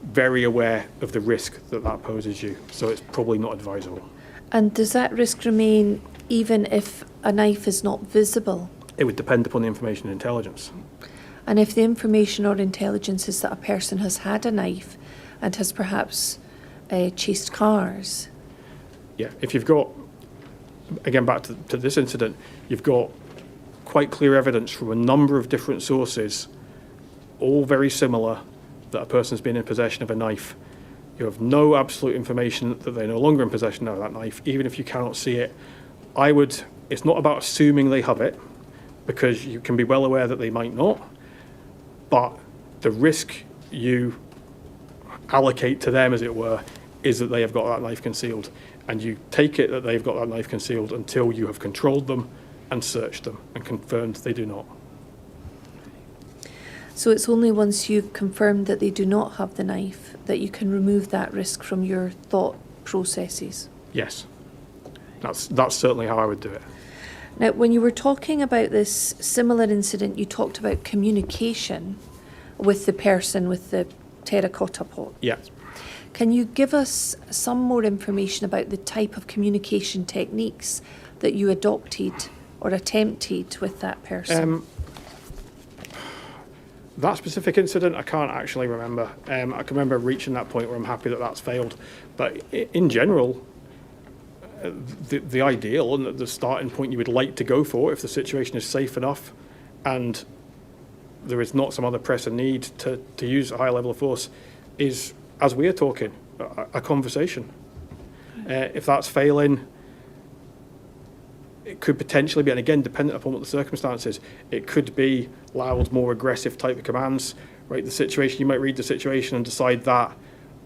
very aware of the risk that poses you. So it's probably not advisable. And does that risk remain even if a knife is not visible? It would depend upon the information and intelligence. And if the information or intelligence is that a person has had a knife and has perhaps chased cars? Yeah, if you've got, again back to this incident, you've got quite clear evidence from a number of different sources, all very similar, that a person's been in possession of a knife. You have no absolute information that they're no longer in possession of that knife, even if you cannot see it. It's not about assuming they have it, because you can be well aware that they might not, but the risk you allocate to them, as it were, is that they have got that knife concealed. And you take it that they've got that knife concealed until you have controlled them and searched them and confirmed they do not. So it's only once you've confirmed that they do not have the knife that you can remove that risk from your thought processes? Yes. That's certainly how I would do it. Now, when you were talking about this similar incident, you talked about communication with the person with the terracotta pot. Yeah. Can you give us some more information about the type of communication techniques that you adopted or attempted with that person? That specific incident, I can't actually remember. I can remember reaching that point where I'm happy that that's failed. But in general, the ideal and the starting point you would like to go for, if the situation is safe enough and there is not some other pressing need to use a high level of force, is, as we are talking, a conversation. If that's failing, it could potentially be, and again, dependent upon what the circumstances, it could be loud, more aggressive type of commands, right? The situation, you might read the situation and decide that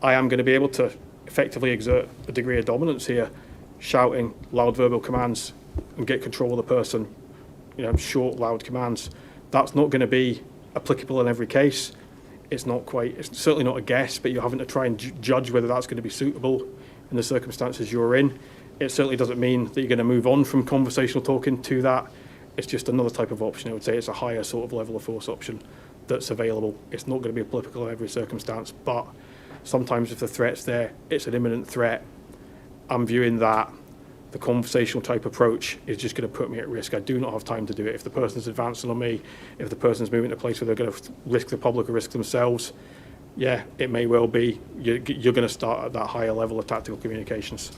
I am going to be able to effectively exert a degree of dominance here, shouting loud verbal commands and get control of the person, short, loud commands. That's not going to be applicable in every case. It's certainly not a guess, but you're having to try and judge whether that's going to be suitable in the circumstances you're in. It certainly doesn't mean that you're going to move on from conversational talking to that. It's just another type of option. I would say it's a higher sort of level of force option that's available. It's not going to be applicable in every circumstance, but sometimes if the threat's there, it's an imminent threat. I'm viewing that the conversational type approach is just going to put me at risk. I do not have time to do it. If the person's advancing on me, if the person's moving to a place where they're going to risk the public or risk themselves, yeah, it may well be you're going to start at that higher level of tactical communications.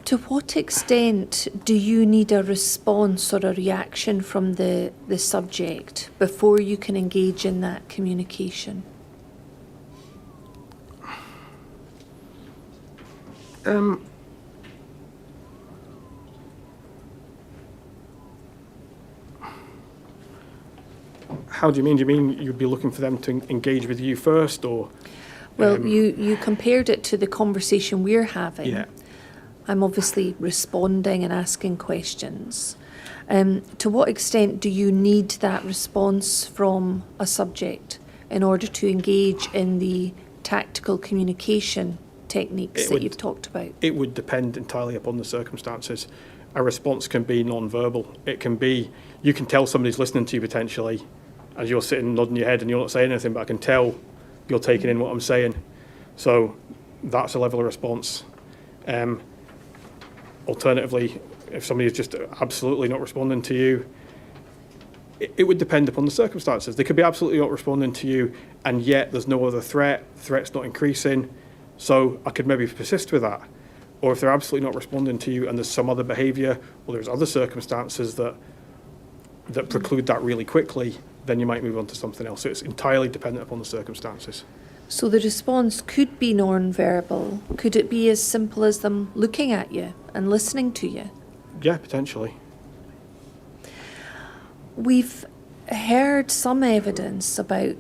To what extent do you need a response or a reaction from the subject before you can engage in that communication? How do you mean? Do you mean you'd be looking for them to engage with you first, or? Well, you compared it to the conversation we're having. Yeah. I'm obviously responding and asking questions. To what extent do you need that response from a subject in order to engage in the tactical communication techniques that you've talked about? It would depend entirely upon the circumstances. A response can be non-verbal. It can be, you can tell somebody's listening to you potentially as you're sitting nodding your head and you're not saying anything, but I can tell you're taking in what I'm saying. So that's a level of response. Alternatively, if somebody is just absolutely not responding to you, it would depend upon the circumstances. They could be absolutely not responding to you, and yet there's no other threat's not increasing, so I could maybe persist with that. Or if they're absolutely not responding to you and there's some other behaviour, or there's other circumstances that preclude that really quickly, then you might move on to something else. So it's entirely dependent upon the circumstances. So the response could be non-verbal. Could it be as simple as them looking at you and listening to you? Yeah, potentially. We've heard some evidence about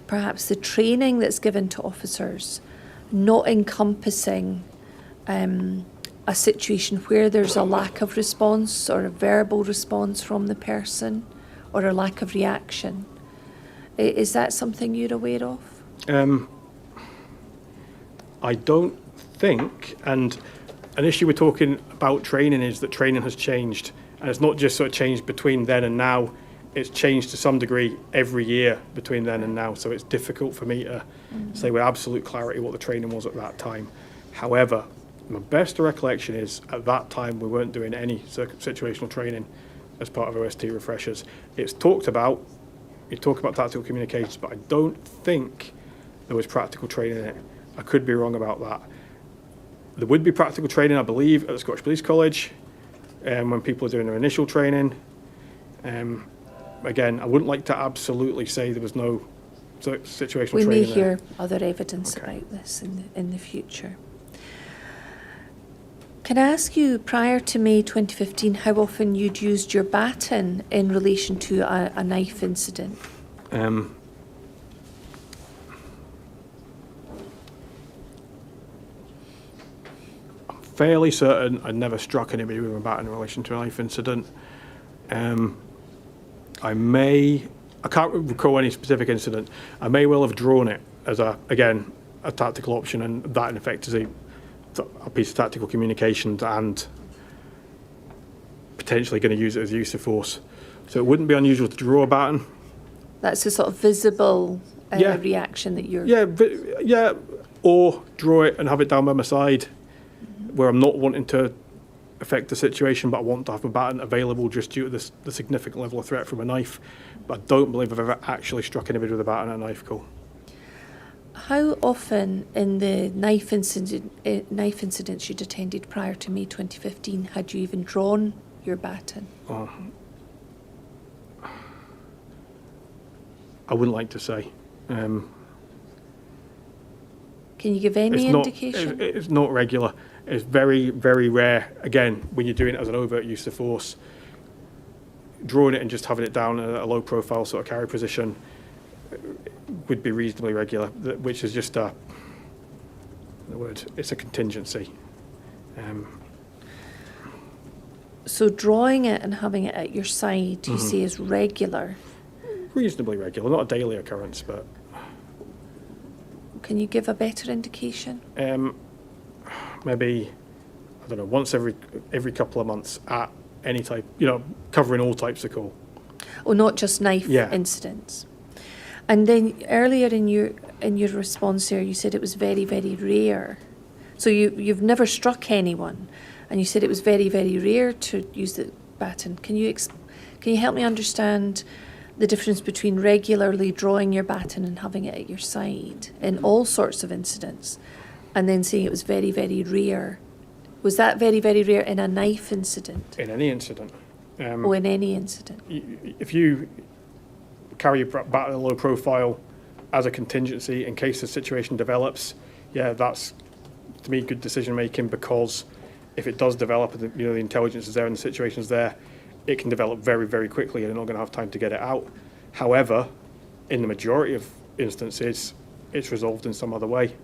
perhaps the training that's given to officers not encompassing a situation where there's a lack of response or a verbal response from the person or a lack of reaction. Is that something you're aware of? I don't think, and an issue we're talking about training is that training has changed, and it's not just sort of changed between then and now, it's changed to some degree every year between then and now, so it's difficult for me to say with absolute clarity what the training was at that time. However, my best recollection is at that time we weren't doing any situational training as part of OST refreshers. It's talked about, you talk about tactical communications, but I don't think there was practical training in it. I could be wrong about that. There would be practical training, I believe, at the Scottish Police College when people are doing their initial training. Again, I wouldn't like to absolutely say there was no situational training. We may hear other evidence about this in the future. Can I ask you, prior to May 2015, how often you'd used your baton in relation to a knife incident? I'm fairly certain I'd never struck anybody with a baton in relation to a knife incident. I can't recall any specific incident. I may well have drawn it as a tactical option, and that in effect is a piece of tactical communications and potentially going to use it as use of force. So it wouldn't be unusual to draw a baton. That's a sort of visible reaction that you're... Or draw it and have it down by my side where I'm not wanting to affect the situation, but I want to have a baton available just due to the significant level of threat from a knife. But I don't believe I've ever actually struck anybody with a baton at a knife call. How often in the knife incidents you'd attended prior to May 2015 had you even drawn your baton? I wouldn't like to say. Can you give any indication? It's not regular. It's very, very rare. Again, when you're doing it as an overt use of force, drawing it and just having it down at a low profile sort of carry position would be reasonably regular, which is just it's a contingency. So drawing it and having it at your side, you say is regular? Reasonably regular, not a daily occurrence, but... Can you give a better indication? Maybe, I don't know, once every couple of months at any type, covering all types of call. Oh, not just knife incidents. And then earlier in your response there, you said it was very, very rare. So you've never struck anyone, and you said it was very, very rare to use the baton. Can you help me understand the difference between regularly drawing your baton and having it at your side in all sorts of incidents, and then saying it was very, very rare? Was that very, very rare in a knife incident? In any incident. In any incident? If you carry your baton at a low profile as a contingency in case the situation develops, that's, to me, good decision making, because if it does develop, the intelligence is there and the situation is there, it can develop very, very quickly and you're not going to have time to get it out. However, in the majority of instances, it's resolved in some other way.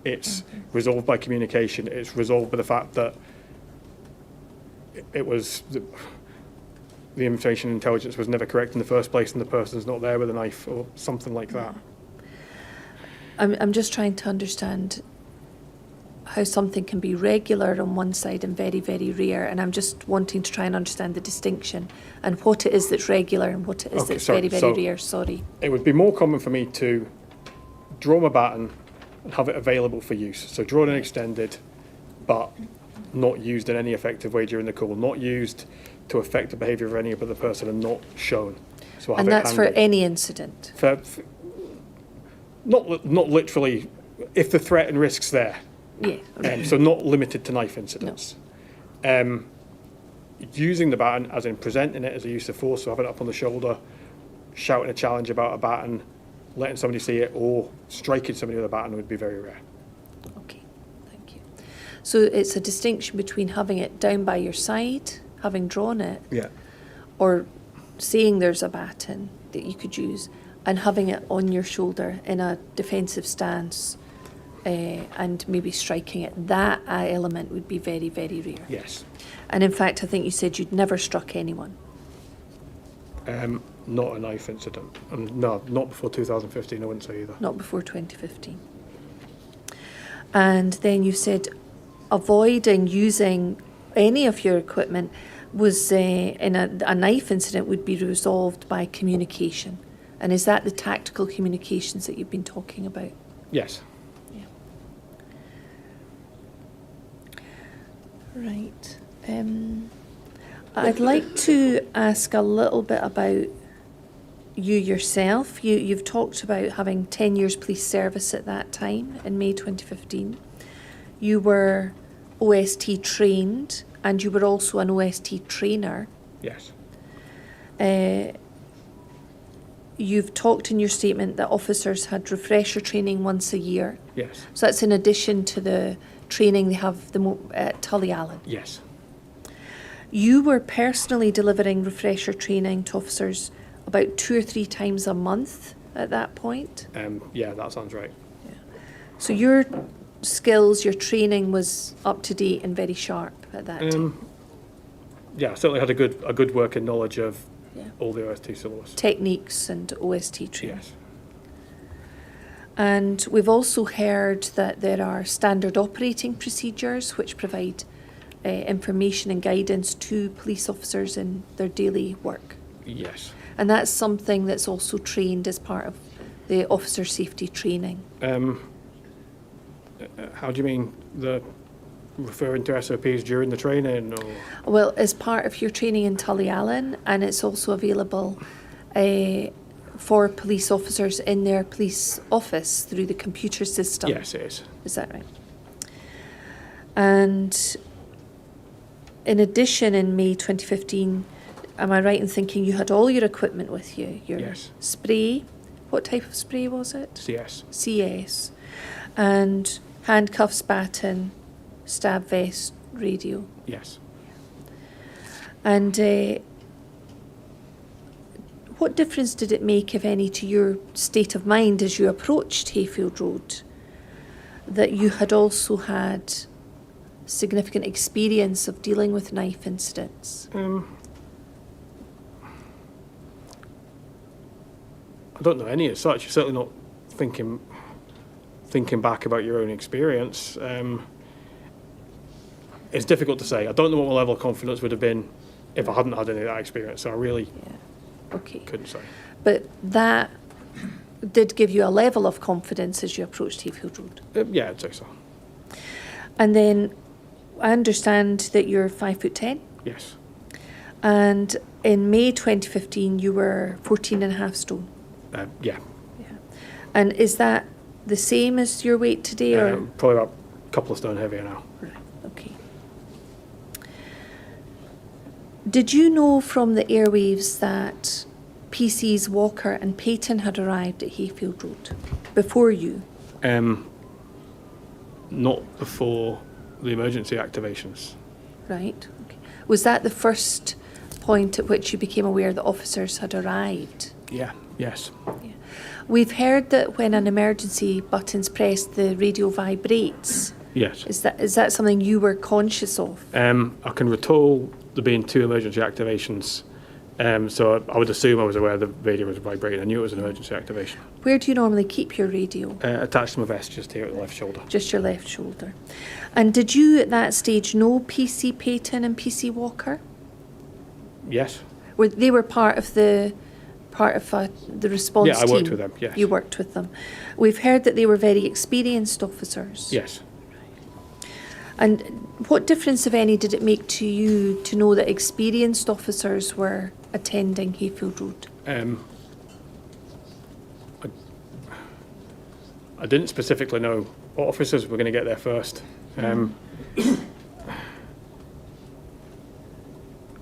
It's resolved by communication. It's resolved by the fact that it was the information intelligence was never correct in the first place, and the person's not there with a knife or something like that. I'm just trying to understand how something can be regular on one side and very, very rare, and I'm just wanting to try and understand the distinction and what it is that's regular and what it is Okay, that's sorry. very, very So rare. Sorry. It would be more common for me to draw my baton and have it available for use. So drawn and extended, but not used in any effective way during the call, not used to affect the behaviour of any other person, and not shown. So I'll have And it that's for handy. any incident. Not literally, if the threat and risk's there. Yeah. So not limited to knife incidents. Using the baton, as in presenting it as a use of force, so having it up on the shoulder, shouting a challenge about a baton, letting somebody see it, or striking somebody with a baton would be very rare. Okay, thank you. So it's a distinction between having it down by your side, having drawn it, Yeah. or seeing there's a baton that you could use, and having it on your shoulder in a defensive stance, and maybe striking it. That element would be very, very rare. Yes. And in fact, I think you said you'd never struck anyone. Not a knife incident. No, not before 2015, I wouldn't say either. Not before 2015. And then you said avoiding using any of your equipment was in a knife incident would be resolved by communication. And is that the tactical communications that you've been talking about? Yes. Yeah. Right. I'd like to ask a little bit about you yourself. You've talked about having 10 years police service at that time in May 2015. You were OST trained, and you were also an OST trainer. Yes. You've talked in your statement that officers had refresher training once a year. Yes. So that's in addition to the training they have at Tully Allen. Yes. You were personally delivering refresher training to officers about 2 or 3 times a month at that point. Yeah, that sounds right. So your skills, your training was up to date and very sharp at that time. Yeah, I certainly had a good working knowledge of Yeah. all the OST syllabus. Techniques and OST training. Yes. And we've also heard that there are standard operating procedures which provide information and guidance to police officers in their daily work. Yes. And that's something that's also trained as part of the officer safety training. How do you mean, referring to SOPs during the training, or? Well, as part of your training in Tully Allen, and it's also available for police officers in their police office through the computer system. Yes, it is. Is that right? And in addition, in May 2015, am I right in thinking you had all your equipment with you? Your Yes. spray, what type of spray was it? CS. CS. And handcuffs, baton, stab vest, radio. Yes. And what difference did it make, if any, to your state of mind as you approached Hayfield Road, that you had also had significant experience of dealing with knife incidents? I don't know any as such. You're certainly not thinking back about your own experience. It's difficult to say. I don't know what my level of confidence would have been if I hadn't had any of that experience. So I really couldn't say. But that did give you a level of confidence as you approached Hayfield Road. Yeah, I'd say so. And then I understand that you're 5'10". Yes. And in May 2015, you were 14.5 stone. Yeah. And is that the same as your weight today, or? Probably about a couple of stone heavier now. Right, okay. Did you know from the Airwaves that PCs Walker and Payton had arrived at Hayfield Road before you? Not before the emergency activations. Right, okay. Was that the first point at which you became aware that officers had arrived? Yeah. Yes. Yeah. We've heard that when an emergency button's pressed, the radio vibrates. Yes. Is that something you were conscious of? I can recall there being 2 emergency activations, so I would assume I was aware the radio was vibrating. I knew it was an emergency activation. Where do you normally keep your radio? Attached to my vest, just here at the left shoulder. Just your left shoulder. And did you at that stage know PC Peyton and PC Walker? Yes. They were part of the response team? Yeah, I worked with them, yes. You worked with them. We've heard that they were very experienced officers. Yes. And what difference, if any, did it make to you to know that experienced officers were attending Hayfield Road? I didn't specifically know what officers were going to get there first.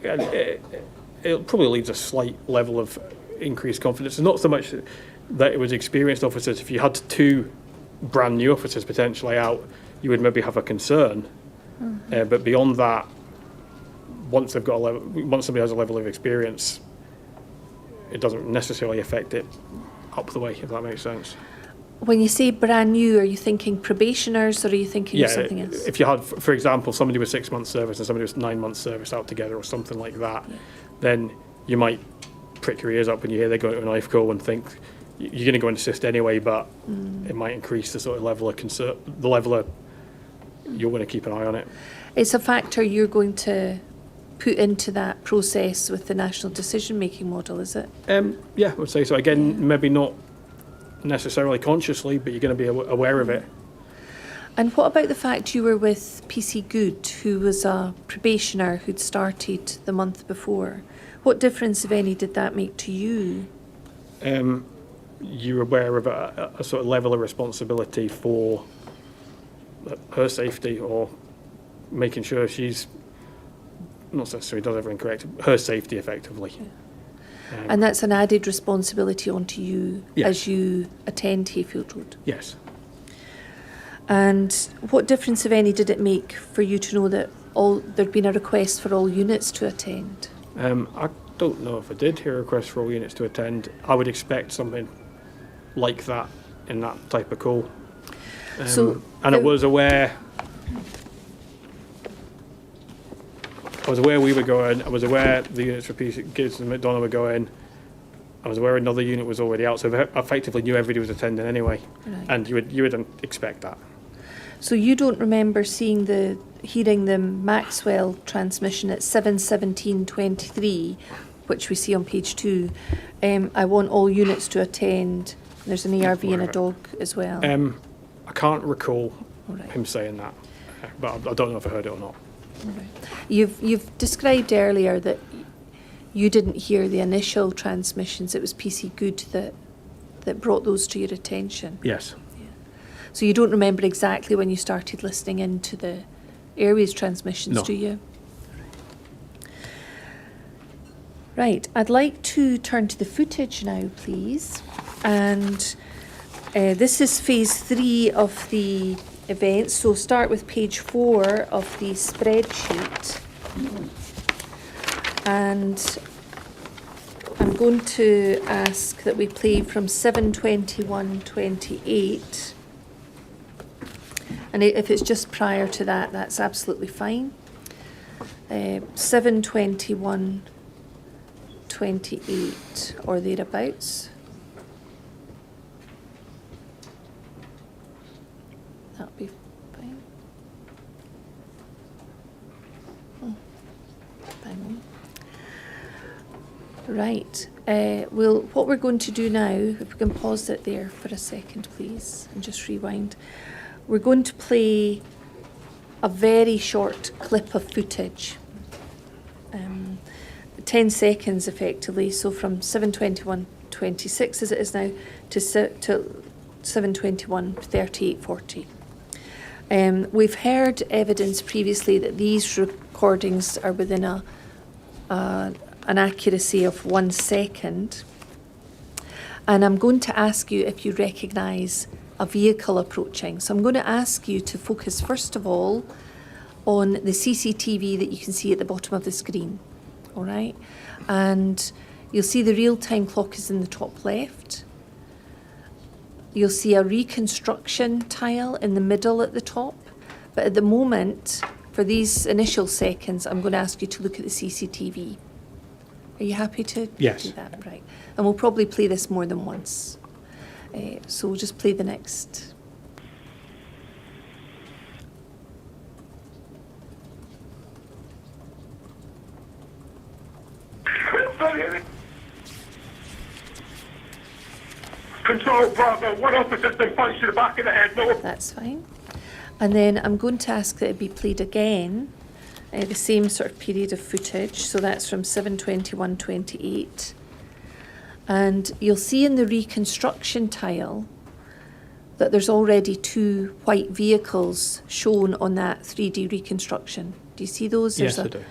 It probably leaves a slight level of increased confidence. It's not so much that it was experienced officers. If you had 2 brand new officers potentially out, you would maybe have a concern. But beyond that, once somebody has a level of experience, it doesn't necessarily affect it up the way, if that makes sense. When you say brand new, are you thinking probationers or are you thinking of something else? If you had, for example, somebody with 6 months service and somebody with 9 months service out together or something like that, then you might prick your ears up when you hear they're going to a knife call and think you're going to go and assist anyway, but it might increase the sort of level of concern, the level of you're going to keep an eye on it. It's a factor you're going to put into that process with the national decision-making model, is it? Yeah, I would say so. Again, maybe not necessarily consciously, but you're going to be aware of it. And what about the fact you were with PC Good, who was a probationer who'd started the month before? What difference, if any, did that make to you? You're aware of a sort of level of responsibility for her safety, or making sure she's not necessarily does everything correct, her safety effectively. And that's an added responsibility onto you Yes. as you attend Hayfield Road. Yes. And what difference, if any, did it make for you to know that there'd been a request for all units to attend? I don't know if I did hear a request for all units to attend. I would expect something like that in that type of call. And I was aware we were going. I was aware the units for PC Gibbs and McDonough were going. I was aware another unit was already out, so I effectively knew everybody was attending anyway. Right. And you would expect that. So you don't remember hearing the Maxwell transmission at 7:17:23, which we see on page 2. I want all units to attend. There's an ARV and a dog as well. I can't recall Right. him saying that, but I don't know if I heard it or not. Right. You've described earlier that you didn't hear the initial transmissions. It was PC Good that brought those to your attention. Yes. So you don't remember exactly when you started listening into the Airwaves transmissions, No. do you? Right, I'd like to turn to the footage now, please. And this is phase 3 of the event. So start with page 4 of the spreadsheet. And I'm going to ask that we play from 7:21:28. And if it's just prior to that, that's absolutely fine. 7:21:28 or thereabouts. That'll be fine. Hang on. Right. What we're going to do now, if we can pause it there for a second, please, and just rewind. We're going to play a very short clip of footage, 10 seconds effectively, so from 7:21:26 as it is now to 7:21:38:40. We've heard evidence previously that these recordings are within an accuracy of 1 second, and I'm going to ask you if you recognise a vehicle approaching. So I'm going to ask you to focus first of all on the CCTV that you can see at the bottom of the screen, all right? And you'll see the real-time clock is in the top left. you'll see a reconstruction tile in the middle at the top. But at the moment, for these initial seconds, I'm going to ask you to look at the CCTV. Are you happy to Yes. do that? Right. And we'll probably play this more than once. So we'll just play the next. Control Bravo, one officer's been punched in the back of the head. No. That's fine. And then I'm going to ask that it be played again, the same sort of period of footage. So that's from 7:21:28. And you'll see in the reconstruction tile that there's already 2 white vehicles shown on that 3D reconstruction. Do you see those? Yes, I do.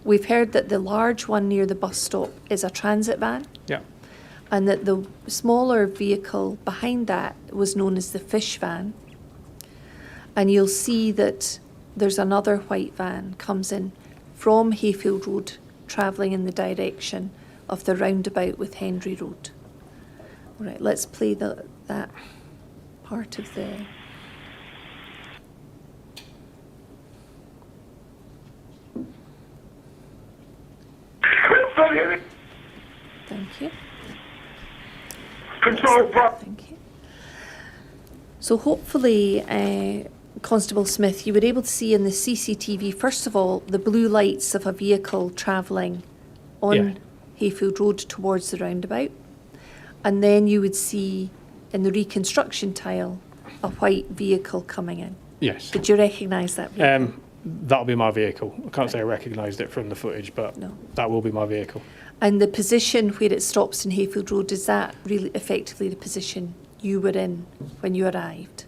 We've heard that the large one near the bus stop is a transit van, Yeah. and that the smaller vehicle behind that was known as the fish van. And you'll see that there's another white van comes in from Hayfield Road, travelling in the direction of the roundabout with Henry Road. All right, let's play that part of the... Thank you. Control Bravo. Thank you. So hopefully, Constable Smith, you were able to see in the CCTV, first of all, the blue lights of a vehicle travelling on Yeah. Hayfield Road towards the roundabout. And then you would see in the reconstruction tile a white vehicle coming in. Yes. Did you recognise that vehicle? That'll be my vehicle. I can't say I recognised it from the footage, but No. that will be my vehicle. And the position where it stops in Hayfield Road, is that really effectively the position you were in when you arrived?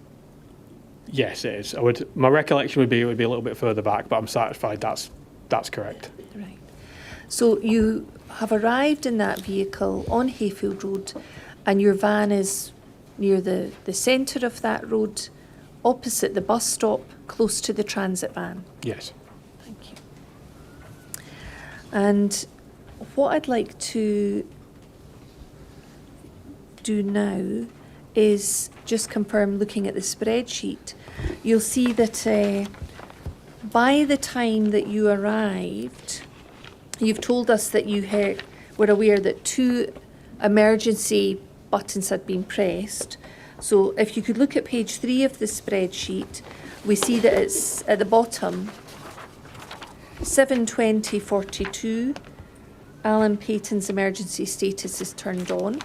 Yes, it is. My recollection would be it would be a little bit further back, but I'm satisfied that's correct. Right. So you have arrived in that vehicle on Hayfield Road, and your van is near the centre of that road, opposite the bus stop, close to the transit van. Yes. Thank you. And what I'd like to do now is just confirm, looking at the spreadsheet, you'll see that by the time that you arrived, you've told us that you were aware that 2 emergency buttons had been pressed. So if you could look at page 3 of the spreadsheet, we see that it's at the bottom, 7:20:42, Alan Payton's emergency status is turned on.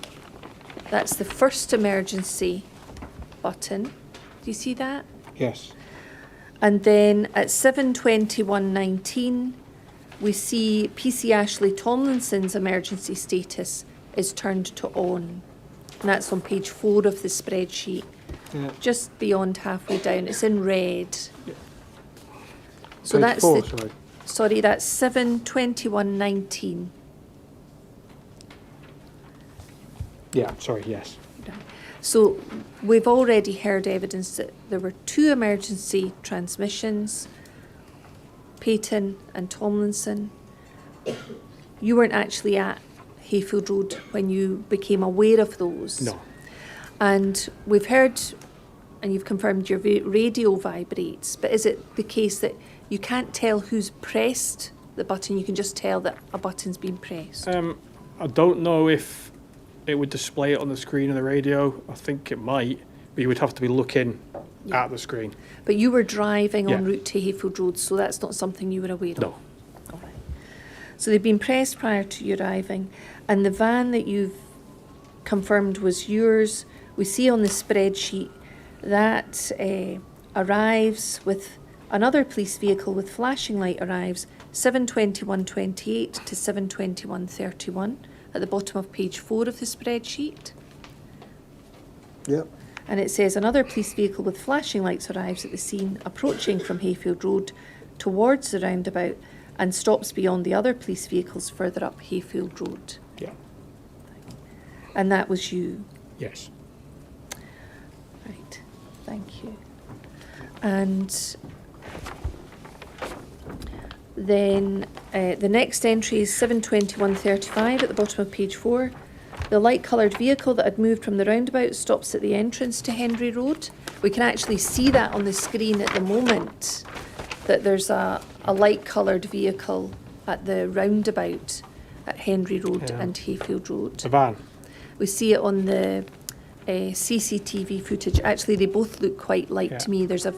That's the first emergency button. Do you see that? Yes. And then at 7:21:19, we see PC Ashley Tomlinson's emergency status is turned to on. And that's on page 4 of the spreadsheet, just beyond halfway down. It's in red. So Page that's 4, the... Sorry, that's 7:21:19. Yeah, sorry, yes. So we've already heard evidence that there were 2 emergency transmissions, Payton and Tomlinson. You weren't actually at Hayfield Road when you became aware of those. No. And we've heard, and you've confirmed your radio vibrates, but is it the case that you can't tell who's pressed the button, you can just tell that a button's been pressed? I don't know if it would display it on the screen of the radio. I think it might, but you would have to be looking at the screen. But you were driving en Yeah. route to Hayfield Road, so that's not something you were aware of? No. All right. So they've been pressed prior to you arriving, and the van that you've confirmed was yours, we see on the spreadsheet that arrives with another police vehicle with flashing light arrives 7:21:28 to 7:21:31 at the bottom of page 4 of the spreadsheet. Yep. And it says another police vehicle with flashing lights arrives at the scene, approaching from Hayfield Road towards the roundabout, and stops beyond the other police vehicles further up Hayfield Road. Yeah. And that was you. Yes. Right, thank you. And then the next entry is 7:21:35 at the bottom of page 4. The light-coloured vehicle that had moved from the roundabout stops at the entrance to Henry Road. We can actually see that on the screen at the moment, that there's a light-coloured vehicle at the roundabout at Henry Road and Hayfield Road. A van. We see it on the CCTV footage. Actually, they both look quite like to me. There's a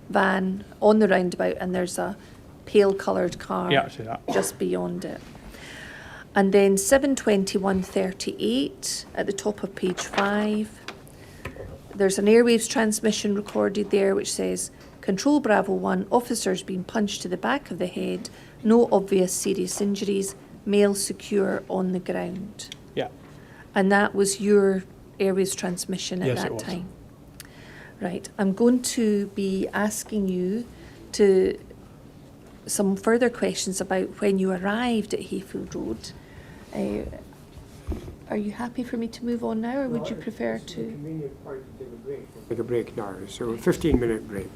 van on the roundabout and there's a pale coloured car Yeah, I see that. just beyond it. And then 7:21:38 at the top of page 5. There's an Airwaves transmission recorded there which says, Control Bravo 1, officers being punched to the back of the head, no obvious serious injuries, male secure on the ground. Yeah. And that was your Airwaves transmission at Yes, that it was. time. Right. I'm going to be asking you to some further questions about when you arrived at Hayfield Road. Are you happy for me to move on now, or would you prefer to? Convenient point to take a break. Take a break now, so a 15-minute break.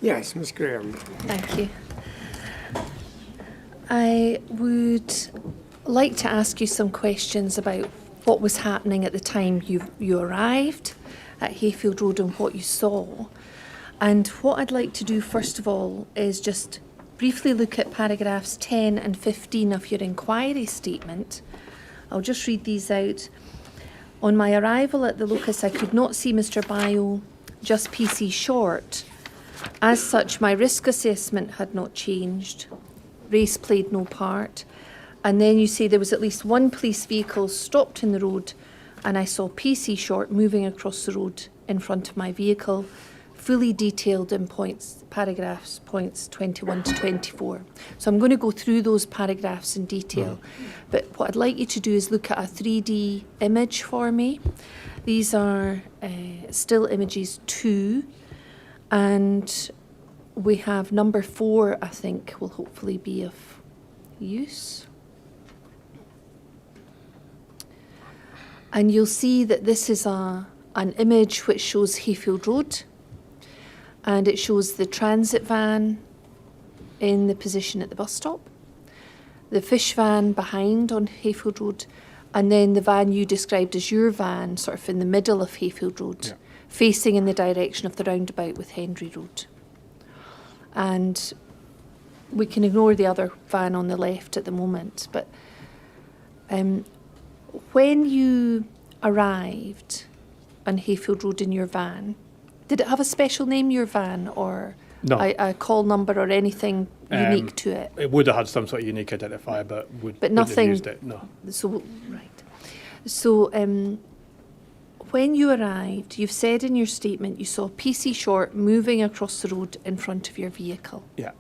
Yes, Miss Graham. Thank you. I would like to ask you some questions about what was happening at the time you arrived at Hayfield Road and what you saw. And what I'd like to do first of all is just briefly look at paragraphs 10 and 15 of your inquiry statement. I'll just read these out. On my arrival at the locus, I could not see Mr. Bio, just PC Short. As such, my risk assessment had not changed. Race played no part. And then you say there was at least one police vehicle stopped in the road and I saw PC Short moving across the road in front of my vehicle, fully detailed in paragraphs points 21 to 24. So I'm going to go through those paragraphs in detail. But what I'd like you to do is look at a 3D image for me. These are still images 2. And we have number 4, I think, will hopefully be of use. And you'll see that this is an image which shows Hayfield Road. And it shows the transit van in the position at the bus stop, the fish van behind on Hayfield Road, and then the van you described as your van, sort of in the middle of Hayfield Road, facing in the direction of the roundabout with Henry Road. And we can ignore the other van on the left at the moment, but when you arrived on Hayfield Road in your van, did it have a special name, your van, or No. a call number or anything unique to it? It would have had some sort of unique identifier, but wouldn't nothing. have used it. No. So, right. So, when you arrived, you've said in your statement you saw PC Short moving across the road in front of your vehicle. Yeah.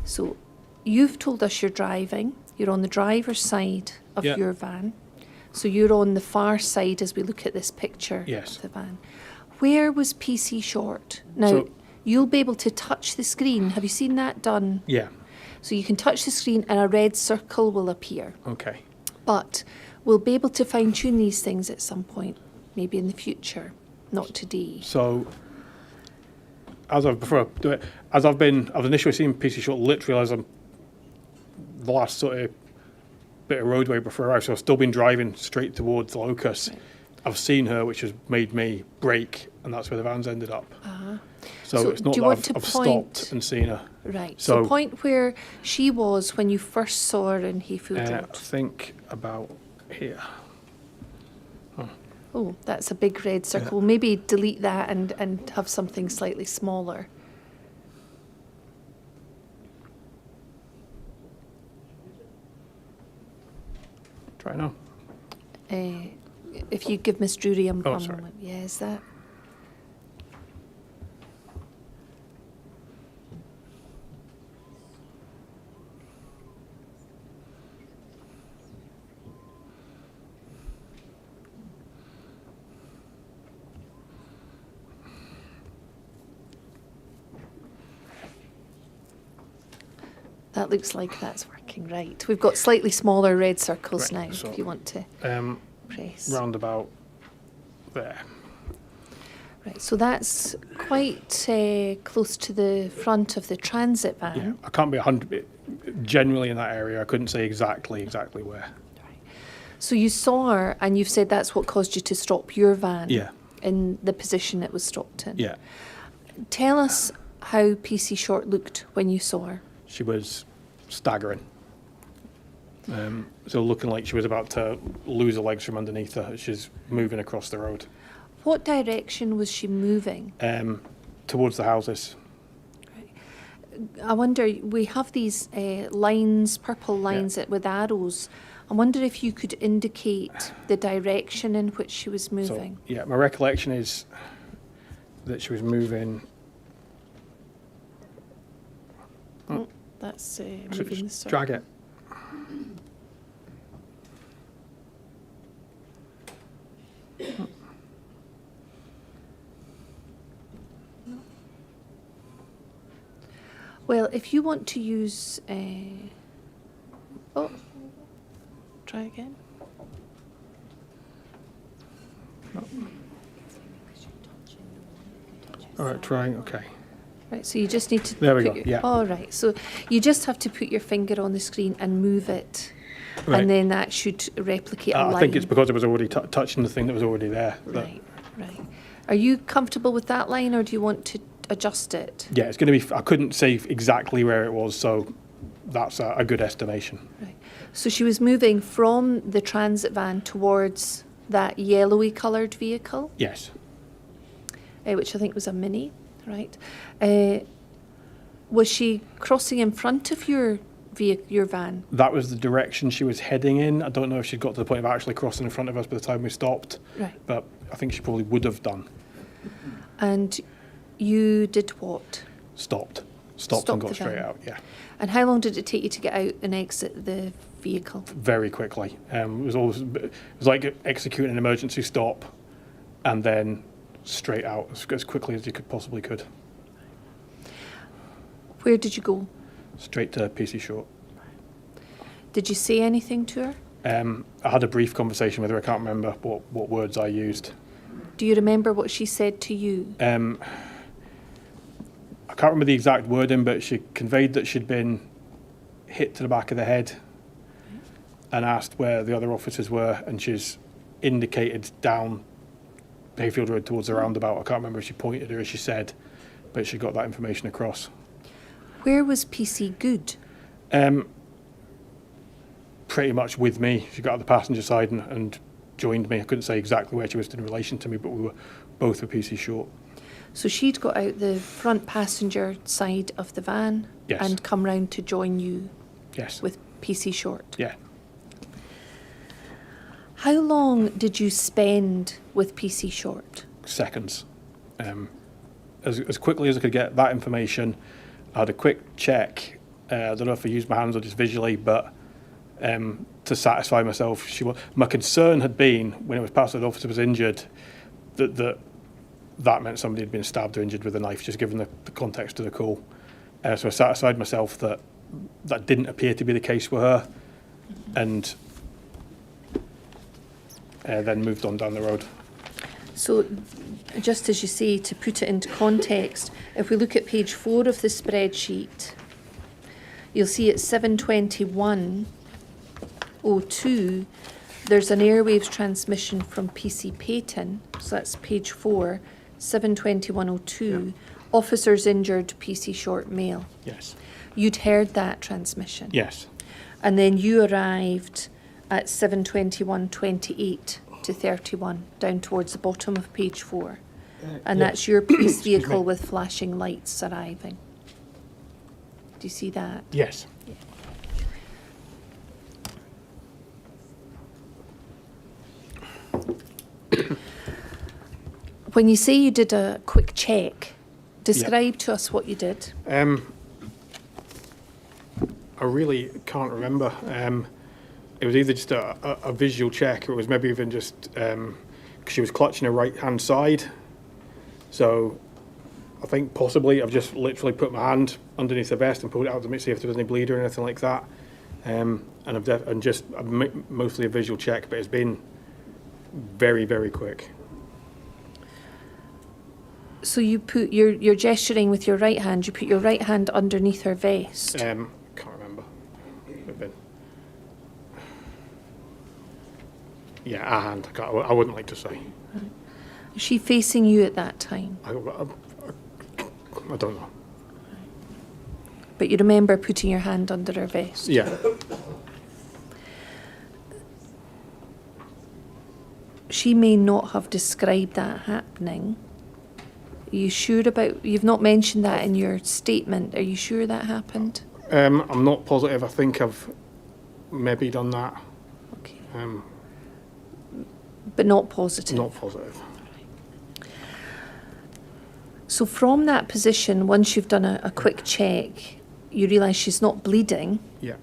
So, you've told us you're driving. You're on the driver's side of Yeah. your van. So, you're on the far side as we look at this picture Yes. of the van. Where was PC Short? Now, So- you'll be able to touch the screen. Have you seen that done? Yeah. So, you can touch the screen and a red circle will appear. Okay. But we'll be able to fine-tune these things at some point, maybe in the future, not today. So, I've initially seen PC Short literally as the last sort of bit of roadway before I arrived, so I've still been driving straight towards the locus. Right. I've seen her, which has made me brake, and that's where the van's ended up. So it's do not you that want to I've point- stopped and seen her. Right. So, So- point where she was when you first saw her in Hayfield I Road. think about here. Oh, that's a big red circle. Maybe delete that and have something slightly smaller. Try now. If you give Miss Drury a sorry. moment. Yeah, is that? That looks like that's working right. We've got slightly smaller red circles Right, now, so, if you want to press. Round about there. Right, so that's quite close to the front of the transit van. Yeah, I can't be 100. Generally in that area, I couldn't say exactly where. So you saw her, and you've said that's what caused you to stop your van. Yeah. In the position it was stopped in. Yeah, Tell us how PC Short looked when you saw her. she was staggering. So looking like she was about to lose her legs from underneath her. She's moving across the road. What direction was she moving? Towards the houses. I wonder, we have these lines, purple lines with arrows. I wonder if you could indicate the direction in which she was moving. So, yeah, my recollection is that she was moving. That's So moving the just circle. drag it. Well, if you want to use... oh, try again. All right, trying. Okay. Right, so you just need to. There we put go, your- yeah. All right, so you just have to put your finger on the screen and move it, Right. and then that should replicate a line. I think it's because it was already touching the thing that was already there. Right, right. Are you comfortable with that line, or do you want to adjust it? Yeah, it's going to be. I couldn't say exactly where it was, so that's a good estimation. Right. So she was moving from the transit van towards that yellowy coloured vehicle, Yes. which I think was a Mini, right? Was she crossing in front of your van? That was the direction she was heading in. I don't know if she'd got to the point of actually crossing in front of us by the time we stopped. Right. But I think she probably would have done. And you did what? Stopped Stopped and got the straight van. out, yeah. And how long did it take you to get out and exit the vehicle? Very quickly. It was like executing an emergency stop and then straight out as quickly as you possibly could. Where did you go? Straight to PC Short. Did you say anything to her? I had a brief conversation with her. I can't remember what words I used. Do you remember what she said to you? I can't remember the exact wording, but she conveyed that she'd been hit to the back of the head and asked where the other officers were, and she's indicated down Hayfield Road towards the roundabout. I can't remember if she pointed or as she said, but she got that information across. Where was PC Good? Pretty much with me. She got on the passenger side and joined me. I couldn't say exactly where she was in relation to me, but we were both with PC Short. So she'd got out the front passenger side of the van Yes. and come round to join you Yes. with PC Short. Yeah. How long did you spend with PC Short? Seconds. As quickly as I could get that information, I had a quick check. I don't know if I used my hands or just visually, but to satisfy myself, my concern had been when it was passed that the officer was injured, that meant somebody had been stabbed or injured with a knife, just given the context of the call. So I satisfied myself that didn't appear to be the case with her, and then moved on down the road. So, just as you say, to put it into context, if we look at page 4 of the spreadsheet, you'll see at 7:21:02, there's an Airwaves transmission from PC Peyton, so that's page 4, 7:21:02, officers injured, PC Short male. Yes. You'd heard that transmission. Yes. And then you arrived at 7:21:28 to 31, down towards the bottom of page 4. And that's your police vehicle with flashing lights arriving. Do you see that? Yes. When you say you did a quick check, describe to us what you did. I really can't remember. It was either just a visual check, or it was maybe even just because she was clutching her right-hand side. So I think possibly I've just literally put my hand underneath the vest and pulled it out to see if there was any bleed or anything like that. And mostly a visual check, but it's been very, very quick. So you put you're gesturing with your right hand. You put your right hand underneath her vest. Can't remember. It'd been. Yeah, a hand. I wouldn't like to say. Is she facing you at that time? I don't know. But you remember putting your hand under her vest? Yeah. She may not have described that happening. Are you sure you've not mentioned that in your statement. Are you sure that happened? I'm not positive. I think I've maybe done that. Okay. But not positive? Not positive. So from that position, once you've done a quick check, you realise she's not bleeding. Yeah.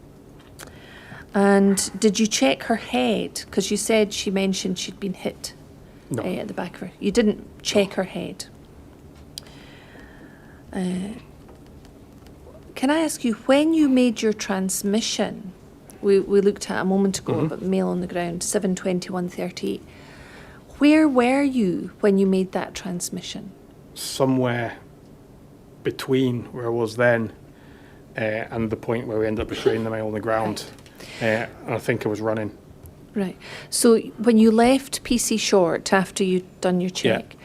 And did you check her head? Because you said she mentioned she'd been hit No. at the back of her. You didn't check her head. Can I ask you, when you made your transmission, we looked at a moment ago, but male on the ground, 7:21:38. Where were you when you made that transmission? Somewhere between where I was then and the point where we ended up restraining the male on the ground. And I think I was running. Right. So when you left PC Short after you'd done your check,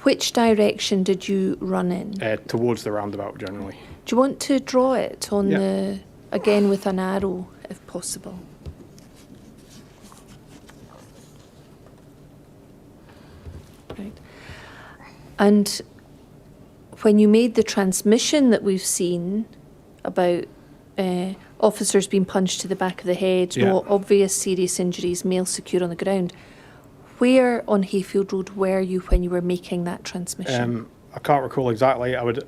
which direction did you run in? Towards the roundabout, generally. Do you want to draw it on the, again with an arrow, if possible? Right. And when you made the transmission that we've seen about officers being punched to the back of the head, no obvious serious injuries, male secure on the ground, where on Hayfield Road were you when you were making that transmission? I can't recall exactly. The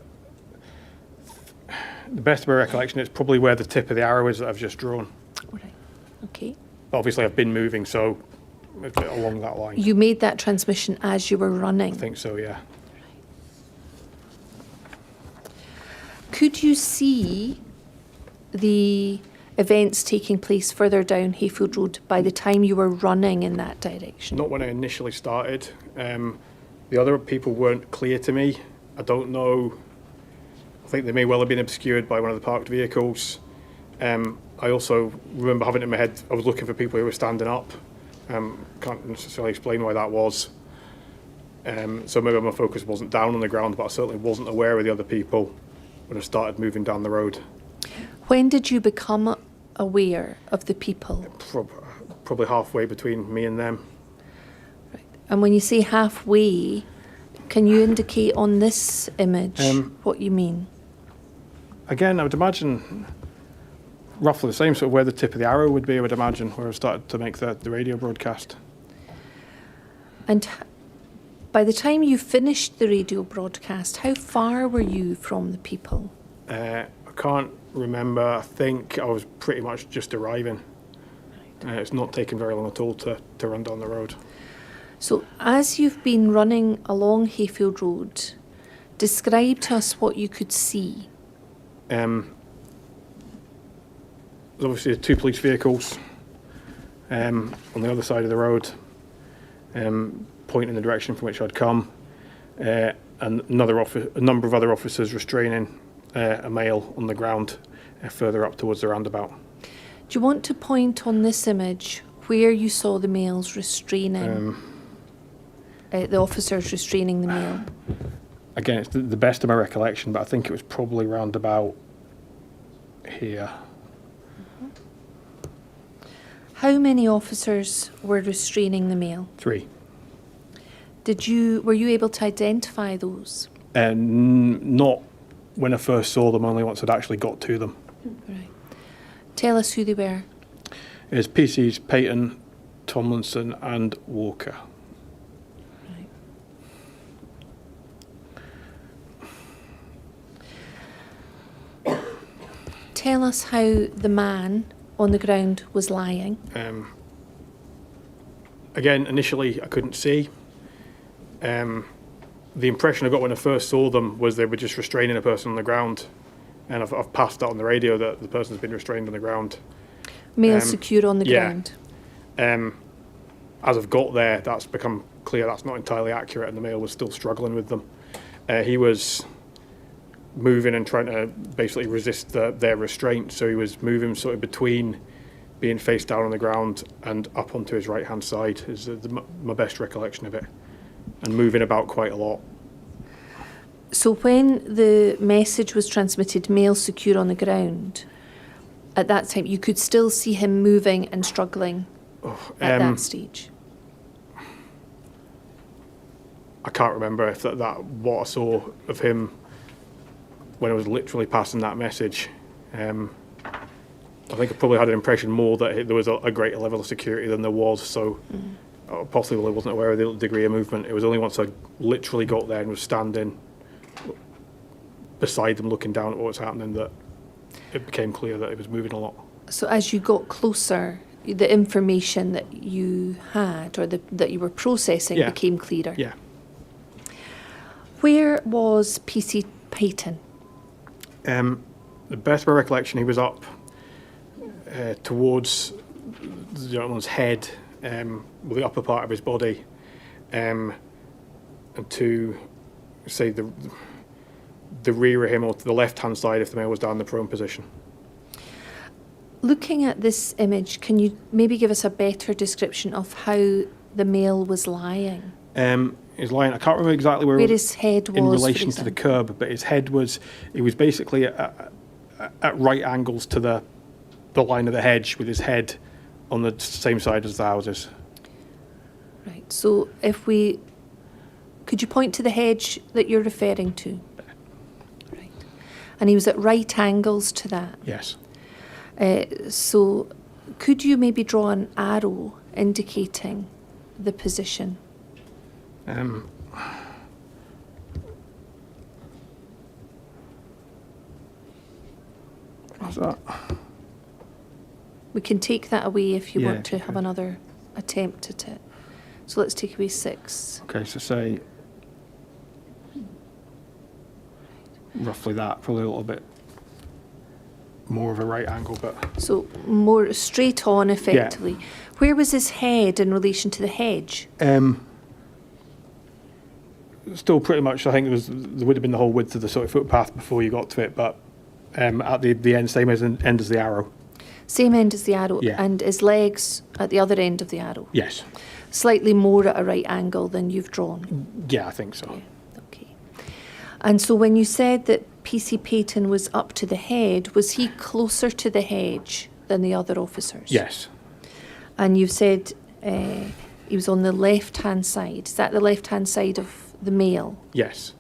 best of my recollection, it's probably where the tip of the arrow is that I've just drawn. Right. Okay. Obviously, I've been moving, so along that line. You made that transmission as you were running? I think so, yeah. Could you see the events taking place further down Hayfield Road by the time you were running in that direction? Not when I initially started. The other people weren't clear to me. I don't know. I think they may well have been obscured by one of the parked vehicles. I also remember having it in my head, I was looking for people who were standing up. Can't necessarily explain why that was. So maybe my focus wasn't down on the ground, but I certainly wasn't aware of the other people when I started moving down the road. When did you become aware of the people? Probably halfway between me and them. Right. And when you say halfway, can you indicate on this image what you mean? Again, I would imagine roughly the same, sort of where the tip of the arrow would be, I would imagine, where I started to make the radio broadcast. And by the time you finished the radio broadcast, how far were you from the people? I can't remember. I think I was pretty much just arriving. It's not taken very long at all to run down the road. So as you've been running along Hayfield Road, describe to us what you could see. There's obviously 2 police vehicles on the other side of the road, pointing in the direction from which I'd come, and a number of other officers restraining a male on the ground further up towards the roundabout. Do you want to point on this image where you saw the males restraining, the officers restraining the male? Again, it's the best of my recollection, but I think it was probably round about here. How many officers were restraining the male? 3. Were you able to identify those? Not when I first saw them, only once I'd actually got to them. Right. Tell us who they were. It's PC's Peyton, Tomlinson and Walker. Right. Tell us how the man on the ground was lying. Again, initially I couldn't see. The impression I got when I first saw them was they were just restraining a person on the ground, and I've passed that on the radio that the person's been restrained on the ground. Male secure on the ground. As I've got there, that's become clear that's not entirely accurate, and the male was still struggling with them. He was moving and trying to basically resist their restraint, so he was moving sort of between being face down on the ground and up onto his right hand side is my best recollection of it, and moving about quite a lot. So when the message was transmitted, male secure on the ground, at that time you could still see him moving and struggling at that stage? I can't remember if that what I saw of him when I was literally passing that message. I think I probably had an impression more that there was a greater level of security than there was, so possibly I wasn't aware of the degree of movement. It was only once I literally got there and was standing beside them looking down at what was happening that it became clear that it was moving a lot. So as you got closer, the information that you had or that you were processing became clearer? Yeah. Where was PC Peyton? The best of my recollection, he was up towards the gentleman's head, with the upper part of his body, and to say the rear of him or to the left-hand side if the male was down in the prone position. Looking at this image, can you maybe give us a better description of how the male was lying? He's lying, I can't remember exactly where His head was, in for relation to the example. curb, but his head was, he was basically at right angles to the line of the hedge, with his head on the same side as the houses. Right, so could you point to the hedge that you're referring to? Right. And he was at right angles to that. Yes. So could you maybe draw an arrow indicating the position? What's that? We can take that away if you Yeah, want to have another attempt at it. So let's take away 6. Okay, so say roughly that, probably a little bit more of a right angle, but So more straight on, effectively. Where was his head in relation to the hedge? still pretty much, I think there would have been the whole width of the sort of footpath before you got to it, but at the end, same as end as the arrow. Same end as the arrow, Yeah. and his legs at the other end of the arrow. Yes. Slightly more at a right angle than you've drawn. Yeah, I think so. Yeah, okay. And so when you said that PC Payton was up to the head, was he closer to the hedge than the other officers? Yes. And you said he was on the left-hand side. Is that the left-hand side of the male? Yes.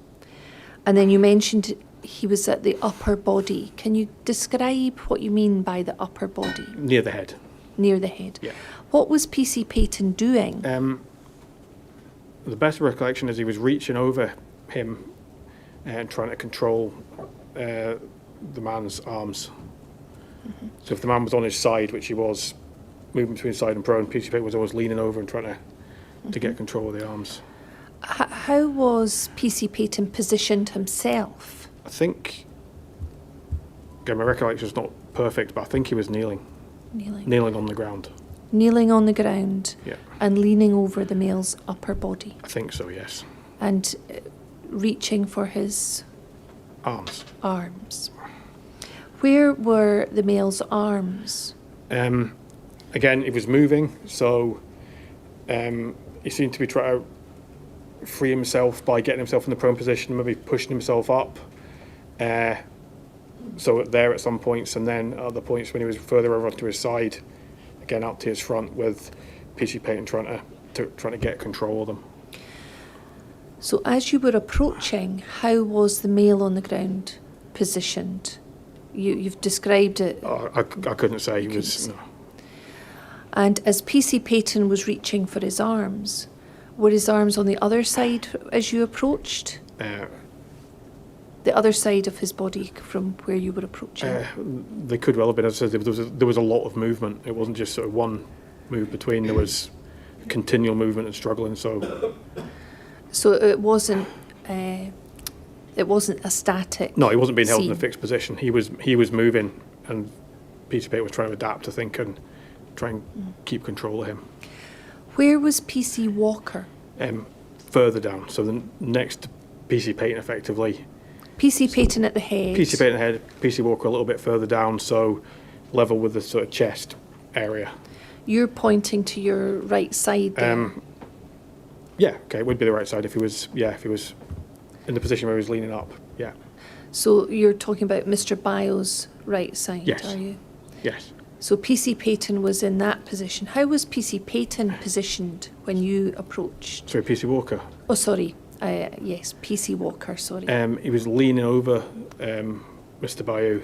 And then you mentioned he was at the upper body. Can you describe what you mean by the upper body? Near the head. Near the head. Yeah. What was PC Payton doing? The best recollection is he was reaching over him and trying to control the man's arms. Mm-hmm. So if the man was on his side, which he was, moving between side and prone, PC Payton was always leaning over and trying to Mm-hmm. get control of the arms. How was PC Payton positioned himself? I think, again, my recollection is not perfect, but I think he was kneeling on the ground. Kneeling on the ground Yeah, and leaning over the male's upper body I think so, yes. and reaching for his Arms. arms. Where were the male's arms? Again, he was moving, so he seemed to be trying to free himself by getting himself in the prone position, maybe pushing himself up. So there at some points, and then at other points when he was further over to his side, again up to his front with PC Payton trying to get control of them. So as you were approaching, how was the male on the ground positioned? You've described it. I couldn't say. He couldn't was. say. No. And as PC Payton was reaching for his arms, were his arms on the other side as you approached? The other side of his body from where you were approaching? They could well have been. As I said, there was a lot of movement. It wasn't just sort of one move between. There was continual movement and struggling. So it wasn't a static. no, he wasn't being held in a scene. fixed position. He was moving, and PC Payton was trying to adapt, I think, and try and keep control of him. Where was PC Walker? Further down, so the next to PC Payton, effectively. PC Payton at the head. PC Payton head, PC Walker a little bit further down, so level with the sort of chest area. You're pointing to your right side there. Yeah, okay, it would be the right side if he was in the position where he was leaning up. Yeah. So you're talking about Mr. Bio's right side, Yes. are you? Yes. So PC Payton was in that position. How was PC Payton positioned when you approached? Sorry, PC Walker. Oh, sorry. Yes, PC Walker, sorry. He was leaning over Mr. Bayou.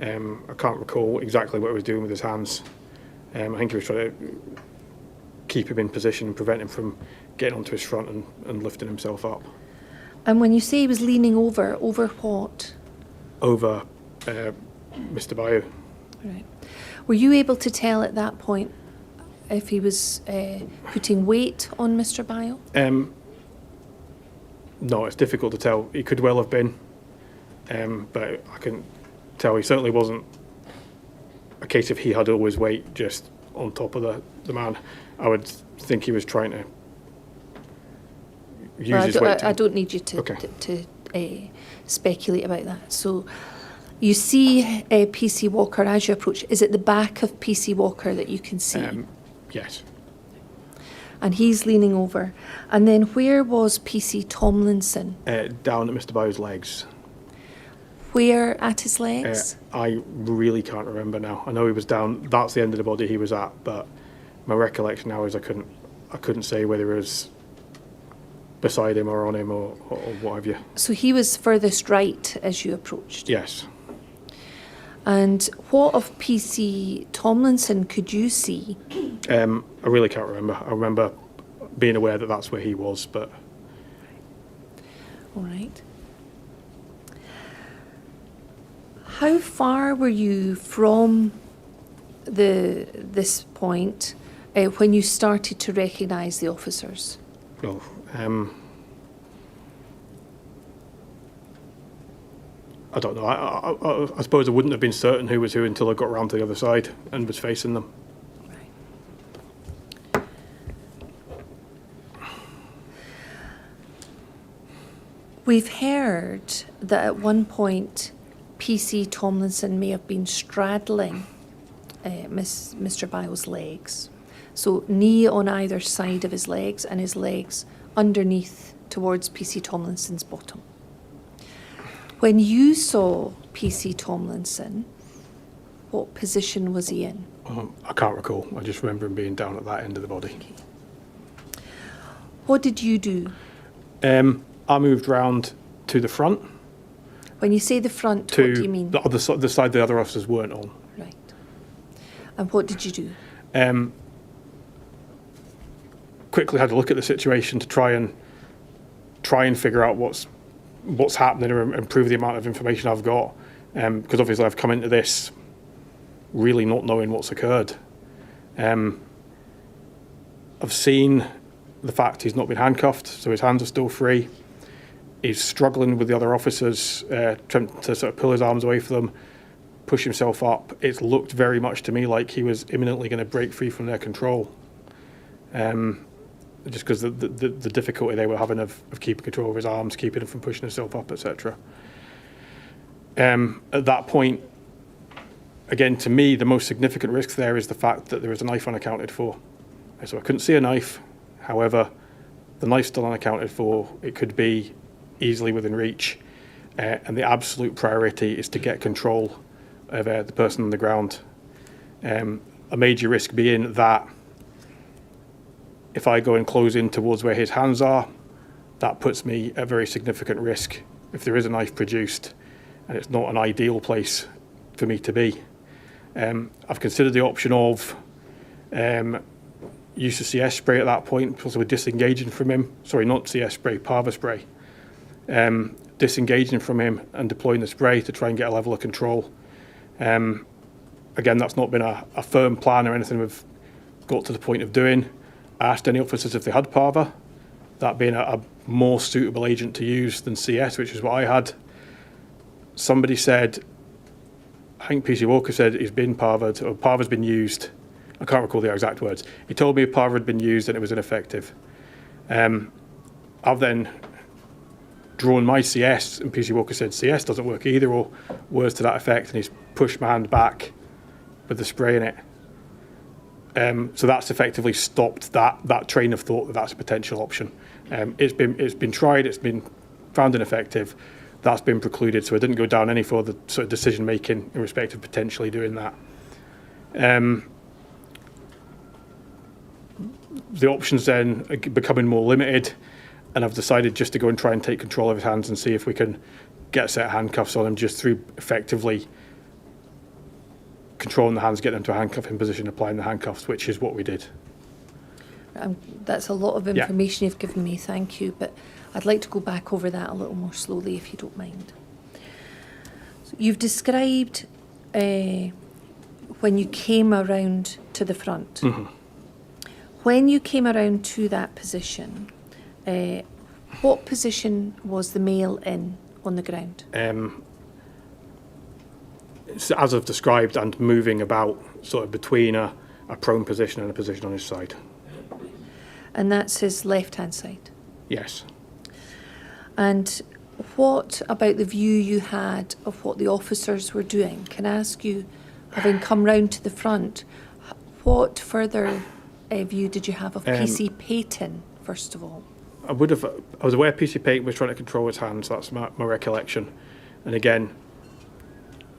I can't recall exactly what he was doing with his hands. I think he was trying to keep him in position and prevent him from getting onto his front and lifting himself up. And when you say he was leaning over what? Over Mr. Bayou. Right. Were you able to tell at that point if he was putting weight on Mr. Bio? No, it's difficult to tell. He could well have been, but I couldn't tell. He certainly wasn't a case of he had all his weight just on top of the man. I would think he was trying to use his weight. I don't need you to, Okay. to speculate about that. So you see PC Walker as you approach. Is it the back of PC Walker that you can see? Yes. And he's leaning over. And then where was PC Tomlinson? Down at Mr. Bowes' legs. Where at his legs? I really can't remember now. I know he was down. That's the end of the body he was at, but my recollection now is I couldn't say whether it was beside him or on him or what have you. So he was furthest right as you approached? Yes. And what of PC Tomlinson could you see? I really can't remember. I remember being aware that that's where he was, but... All right. How far were you from this point when you started to recognise the officers? Well, I don't know. I suppose I wouldn't have been certain who was who until I got around to the other side and was facing them. Right. We've heard that at one point PC Tomlinson may have been straddling Mr. Byles' legs. So knee on either side of his legs and his legs underneath towards PC Tomlinson's bottom. When you saw PC Tomlinson, what position was he in? I can't recall. I just remember him being down at that end of the body. Okay. What did you do? I moved round to the front. When you say the front, To what do you mean? the side the other officers weren't on. Right. And what did you do? Quickly had a look at the situation to try and figure out what's happening or improve the amount of information I've got, because obviously I've come into this really not knowing what's occurred. I've seen the fact he's not been handcuffed, so his hands are still free. He's struggling with the other officers, trying to sort of pull his arms away from them, push himself up. It's looked very much to me like he was imminently going to break free from their control. Just because the difficulty they were having of keeping control of his arms, keeping him from pushing himself up, etc. At that point, again, to me, the most significant risk there is the fact that there is a knife unaccounted for. So I couldn't see a knife. However, the knife's still unaccounted for. It could be easily within reach. And the absolute priority is to get control of the person on the ground. A major risk being that if I go and close in towards where his hands are, that puts me at very significant risk if there is a knife produced, and it's not an ideal place for me to be. I've considered the option of use of CS spray at that point, possibly disengaging from him. Sorry, not CS spray, Parva spray. Disengaging from him and deploying the spray to try and get a level of control. Again, that's not been a firm plan or anything we've got to the point of doing. I asked any officers if they had Parva, that being a more suitable agent to use than CS, which is what I had. Somebody said, I think PC Walker said he's been Parva'd, or Parva's been used. I can't recall the exact words. He told me if Parva had been used and it was ineffective. I've then drawn my CS, and PC Walker said CS doesn't work either, or words to that effect, and he's pushed my hand back with the spray in it. So that's effectively stopped that train of thought that that's a potential option. It's been tried, it's been found ineffective, that's been precluded, so I didn't go down any further sort of decision making in respect of potentially doing that. The options then are becoming more limited, and I've decided just to go and try and take control of his hands and see if we can get a set of handcuffs on him just through effectively controlling the hands, get them to a handcuffing position, applying the handcuffs, which is what we did. That's a lot of information you've given me, thank you, but I'd like to go back over that a little more slowly if you don't mind. So you've described when you came around to the front. Mm-hmm. When you came around to that position, what position was the male in on the ground? As I've described, and moving about sort of between a prone position and a position on his side. And that's his left-hand side? Yes. And What about the view you had of what the officers were doing? Can I ask you, having come round to the front, what further view did you have of PC Payton, first of all? I was aware PC Payton was trying to control his hands. That's my recollection. And again,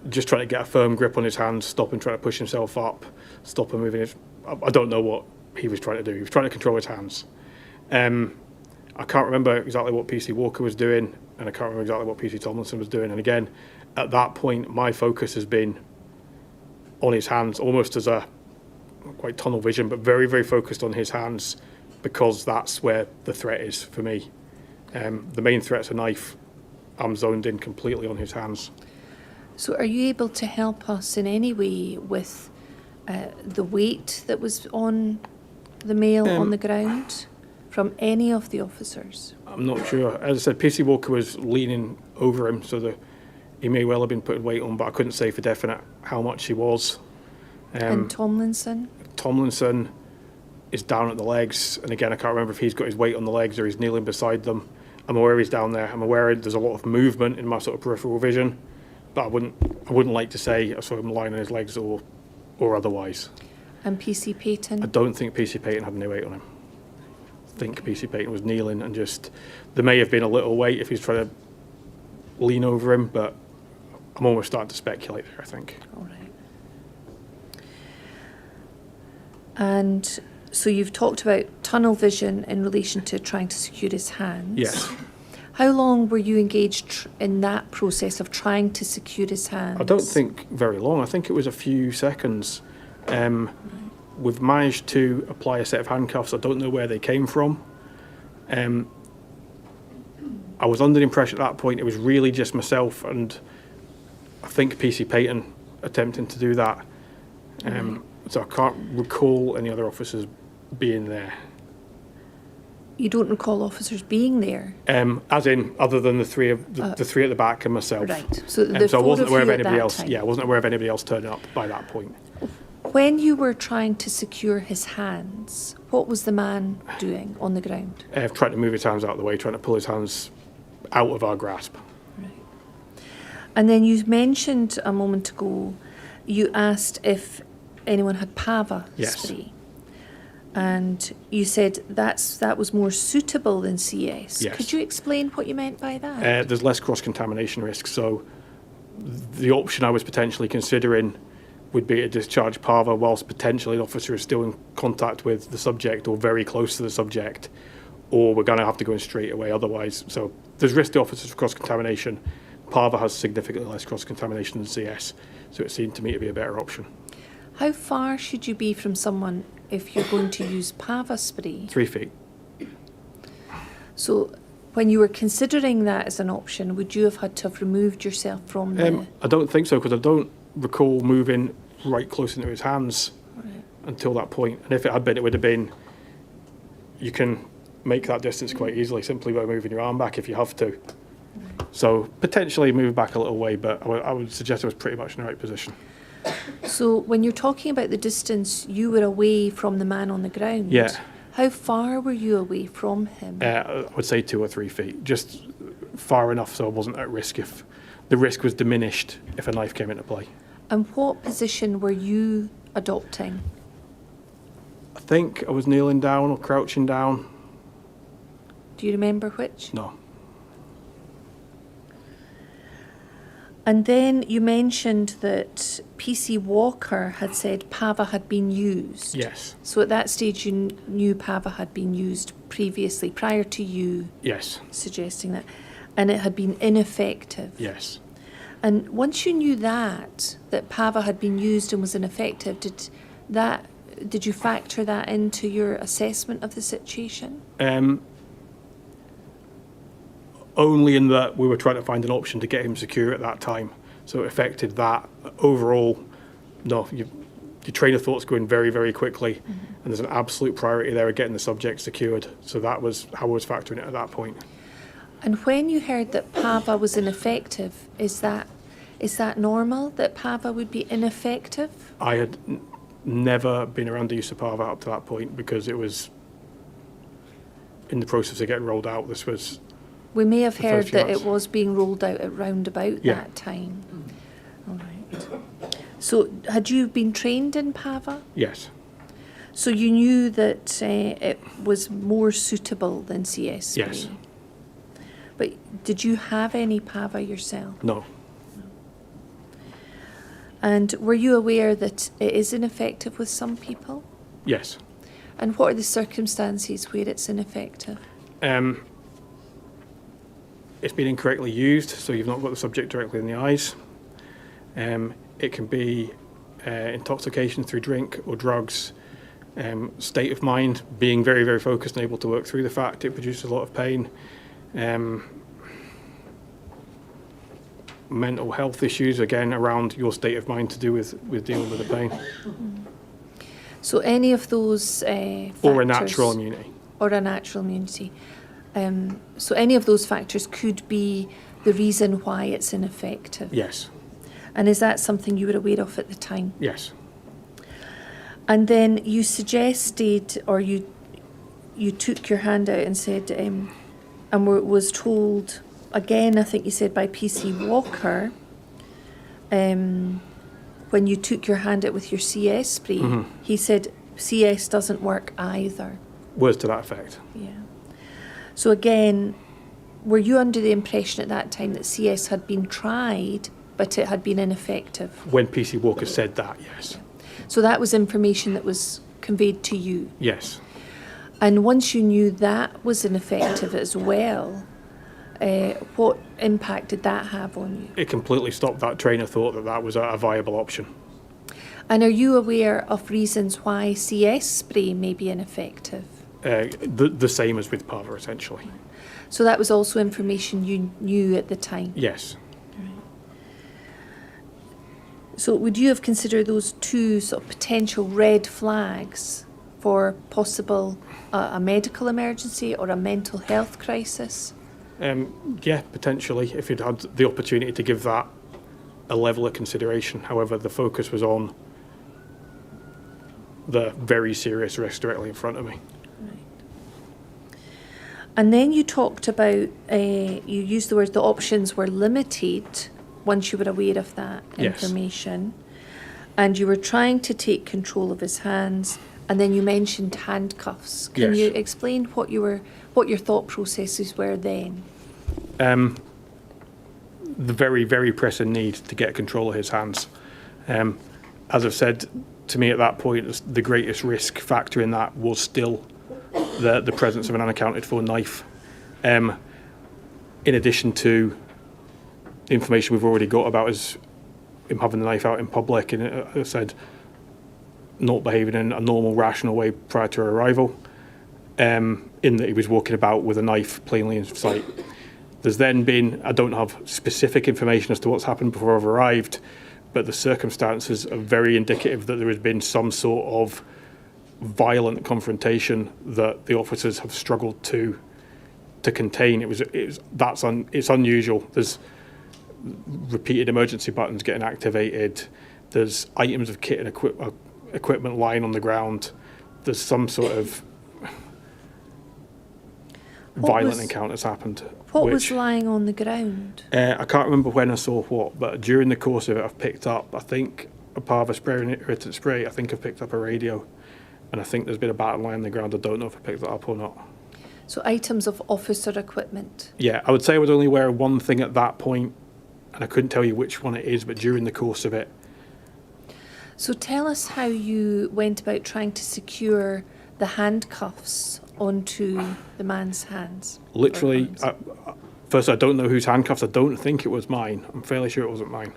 just trying to get a firm grip on his hands, stop him trying to push himself up, stop him moving. I don't know what he was trying to do. He was trying to control his hands. I can't remember exactly what PC Walker was doing, and I can't remember exactly what PC Tomlinson was doing. And again, at that point, my focus has been on his hands, almost as a quite tunnel vision, but very, very focused on his hands, because that's where the threat is for me. The main threat's a knife. I'm zoned in completely on his hands. So are you able to help us in any way with the weight that was on the male on the ground from any of the officers? I'm not sure. As I said, PC Walker was leaning over him, so he may well have been putting weight on, but I couldn't say for definite how much he was. And Tomlinson? Tomlinson is down at the legs, and again, I can't remember if he's got his weight on the legs or he's kneeling beside them. I'm aware he's down there. I'm aware there's a lot of movement in my sort of peripheral vision, but I wouldn't like to say I saw him lying on his legs or otherwise. And PC Payton? I don't think PC Payton had any weight on him. I think PC Payton was kneeling, and there may have been a little weight if he's trying to lean over him, but I'm almost starting to speculate there, I think. All right. And so you've talked about tunnel vision in relation to trying to secure his hands. Yes. How long were you engaged in that process of trying to secure his hands? I don't think very long. I think it was a few seconds. We've managed to apply a set of handcuffs. I don't know where they came from. I was under the impression at that point it was really just myself and I think PC Payton attempting to do that. So I can't recall any other officers being there. You don't recall officers being there? As in, other than the three at the back and myself. Right. So So I wasn't aware of at anybody that else. time. Yeah, I wasn't aware of anybody else turning up by that point. When you were trying to secure his hands, what was the man doing on the ground? Trying to move his hands out of the way, trying to pull his hands out of our grasp. Right. And then you mentioned a moment ago, you asked if anyone had Pava Yes. spray. And you said that was more suitable than CS. Yes. Could you explain what you meant by that? There's less cross-contamination risk, so the option I was potentially considering would be to discharge Pava whilst potentially an officer is still in contact with the subject or very close to the subject, or we're going to have to go in straight away otherwise. So there's risk to officers for cross-contamination. Pava has significantly less cross-contamination than CS, so it seemed to me to be a better option. How far should you be from someone if you're going to use Pava spray? 3 feet. So when you were considering that as an option, would you have had to have removed yourself from the... I don't think so, because I don't recall moving right close into his hands Right. until that point. And if it had been, it would have been, you can make that distance quite easily simply by moving your arm back if you have to. So potentially move back a little way, but I would suggest it was pretty much in the right position. So when you're talking about the distance, you were away from the man on the ground. Yeah. How far were you away from him? I would say 2 or 3 feet, just far enough so I wasn't at risk if the risk was diminished if a knife came into play. And what position were you adopting? I think I was kneeling down or crouching down. Do you remember which? No. And then you mentioned that PC Walker had said Pava had been used. Yes. So at that stage you knew Pava had been used previously, prior to you Yes. suggesting that, and it had been ineffective. Yes. And once you knew that Pava had been used and was ineffective, did you factor that into your assessment of the situation? Only in that we were trying to find an option to get him secure at that time. So it affected that. Overall, no, your train of thought's going very, very quickly, and there's an absolute priority there of getting the subject secured. So that was how I was factoring it at that point. And when you heard that Pava was ineffective, is that normal, that Pava would be ineffective? I had never been around the use of Pava up to that point because it was in the process of getting rolled out. This was We may have the first heard few that months. it was being rolled out at round about Yeah. that time. All right. So had you been trained in PAVA? Yes. So you knew that it was more suitable than CS spray? Yes. But did you have any PAVA yourself? No. And were you aware that it is ineffective with some people? Yes. And what are the circumstances where it's ineffective? It's been incorrectly used, so you've not got the subject directly in the eyes. It can be intoxication through drink or drugs, state of mind, being very, very focused and able to work through the fact it produces a lot of pain, mental health issues, again, around your state of mind to do with dealing with the pain. So any of those factors... Or a natural immunity. Or a natural immunity. So any of those factors could be the reason why it's ineffective. Yes. And is that something you were aware of at the time? Yes. And then you suggested, or you took your hand out and said, was told, again, I think you said by PC Walker, when you took your hand out with your CS spray, he said CS doesn't work either. Words to that effect. Yeah. So again, were you under the impression at that time that CS had been tried, but it had been ineffective? When PC Walker said that, yes. So that was information that was conveyed to you? Yes. And once you knew that was ineffective as well, what impact did that have on you? It completely stopped that train of thought that that was a viable option. And are you aware of reasons why CS spray may be ineffective? The same as with PAVA, essentially. So that was also information you knew at the time? Yes. So would you have considered those two sort of potential red flags for possible a medical emergency or a mental health crisis? Yeah, potentially, if you'd had the opportunity to give that a level of consideration. However, the focus was on the very serious risk directly in front of me. And then you talked about, you used the word the options were limited once you were aware of that Yes. information. And you were trying to take control of his hands, and then you mentioned handcuffs. Can Yes. you explain what your thought processes were then? The very, very pressing need to get control of his hands. As I've said, to me at that point, the greatest risk factor in that was still the presence of an unaccounted for knife. In addition to the information we've already got about him having the knife out in public, and as I said, not behaving in a normal, rational way prior to our arrival, in that he was walking about with a knife plainly in sight. There's then been, I don't have specific information as to what's happened before I've arrived, but the circumstances are very indicative that there has been some sort of violent confrontation that the officers have struggled to contain. It's unusual. There's repeated emergency buttons getting activated. There's items of kit and equipment lying on the ground. There's some sort of violent encounters happened. What was lying on the ground? I can't remember when I saw what, but during the course of it, I've picked up, I think, a PAVA spray and irritant spray. I think I've picked up a radio, and I think there's been a baton lying on the ground. I don't know if I picked that up or not. So items of officer equipment. Yeah, I would say I would only wear one thing at that point, and I couldn't tell you which one it is, but during the course of it. So tell us how you went about trying to secure the handcuffs onto the man's hands. Literally, first, I don't know whose handcuffs. I don't think it was mine. I'm fairly sure it wasn't mine.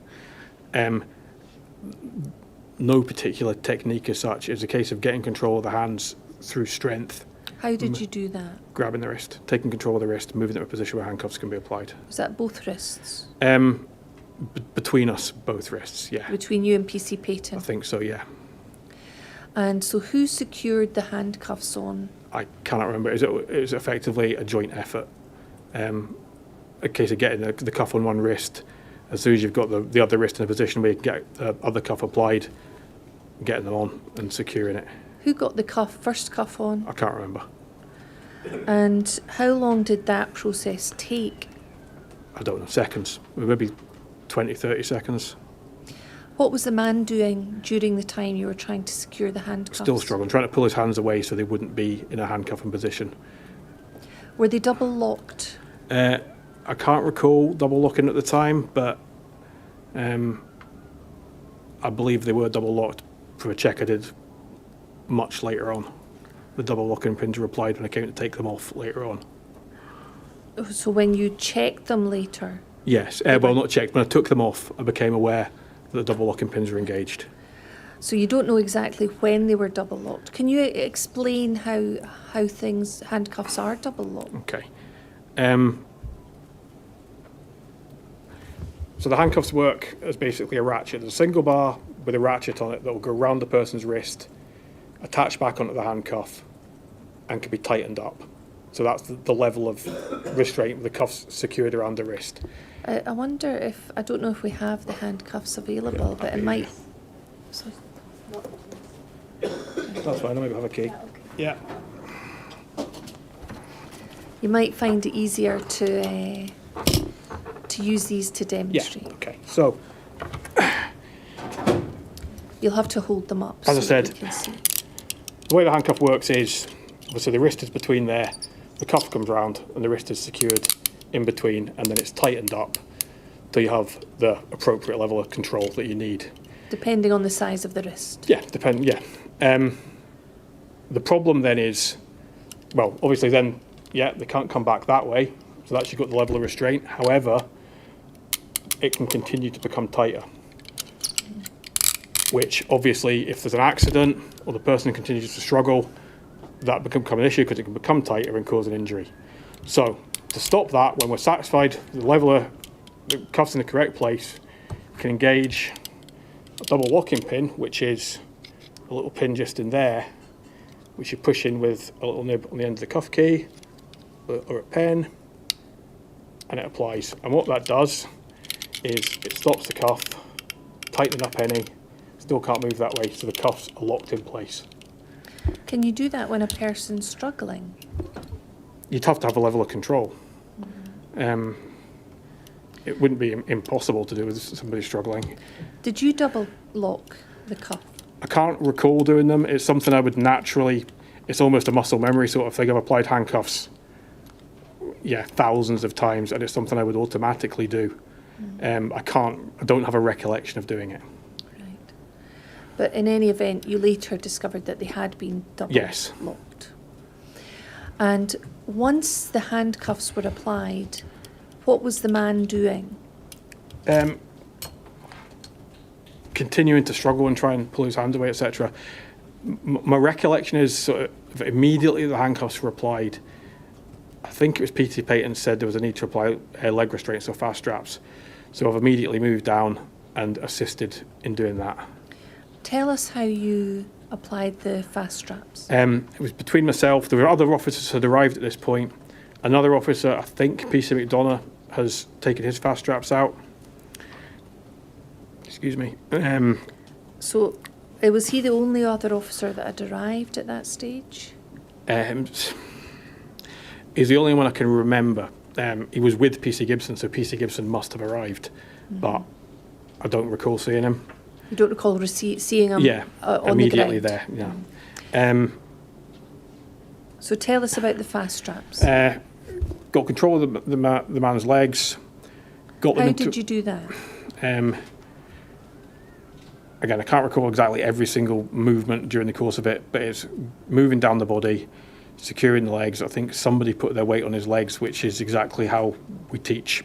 No particular technique as such. It's a case of getting control of the hands through strength. How did you do that? Grabbing the wrist, taking control of the wrist, moving it to a position where handcuffs can be applied. Was that both wrists? Between us, both wrists, yeah. Between you and PC Payton? I think so, yeah. And so who secured the handcuffs on? I cannot remember. It was effectively a joint effort. A case of getting the cuff on one wrist. As soon as you've got the other wrist in a position where you can get the other cuff applied, getting them on and securing it. Who got the first cuff on? I can't remember. And how long did that process take? I don't know, seconds, maybe 20, 30 seconds. What was the man doing during the time you were trying to secure the handcuffs? Still struggling, trying to pull his hands away so they wouldn't be in a handcuffing position. Were they double locked? I can't recall double locking at the time, but I believe they were double locked for a check I did much later on. The double locking pins were applied when I came to take them off later on. So when you checked them later? Yes, well, not checked. When I took them off, I became aware that the double locking pins were engaged. So you don't know exactly when they were double locked. Can you explain how handcuffs are double locked? Okay. So the handcuffs work as basically a ratchet. There's a single bar with a ratchet on it that will go around the person's wrist, attach back onto the handcuff, and can be tightened up. So that's the level of restraint with the cuffs secured around the wrist. I wonder if, I don't know if we have the handcuffs available, but it might... So, That's fine, I maybe have a key. Yeah. you might find it easier to use these to Yeah, demonstrate. okay. So, You'll have to hold them up As I so that said, we can see. the way the handcuff works is, obviously the wrist is between there, the cuff comes round and the wrist is secured in between, and then it's tightened up till you have the appropriate level of control that you need. Depending on the size of the wrist. Yeah, the problem then is, well, obviously then, yeah, they can't come back that way, so that's you've got the level of restraint. However, it can continue to become tighter, which obviously if there's an accident or the person continues to struggle, that can become an issue because it can become tighter and cause an injury. So to stop that, when we're satisfied the level of the cuff's in the correct place, we can engage a double locking pin, which is a little pin just in there, which you push in with a little nib on the end of the cuff key or a pen, and it applies. And what that does is it stops the cuff, tightening up any, still can't move that way, so the cuffs are locked in place. Can you do that when a person's struggling? You'd have to have a level of control. It wouldn't be impossible to do with somebody struggling. Did you double lock the cuff? I can't recall doing them. It's something I would naturally, it's almost a muscle memory sort of thing. I've applied handcuffs, yeah, thousands of times, and it's something I would automatically do. I don't have a recollection of doing it. Right. But in any event, you later discovered that they had been double Yes. locked. And once the handcuffs were applied, what was the man doing? Continuing to struggle and try and pull his hands away, etc. My recollection is sort of immediately the handcuffs were applied, I think it was PT Payton said there was a need to apply leg restraints or fast straps. So I've immediately moved down and assisted in doing that. Tell us how you applied the fast straps. It was between myself. There were other officers who had arrived at this point. Another officer, I think PC McDonough, has taken his fast straps out. Excuse me. So, was he the only other officer that had arrived at that stage? He's the only one I can remember. He was with PC Gibson, so PC Gibson must have arrived, but I don't recall seeing him. You don't recall seeing him on immediately the ground? there, yeah. So tell us about the fast straps. Got control of the man's legs. Got them How into, did you do that? Again, I can't recall exactly every single movement during the course of it, but it's moving down the body, securing the legs. I think somebody put their weight on his legs, which is exactly how we teach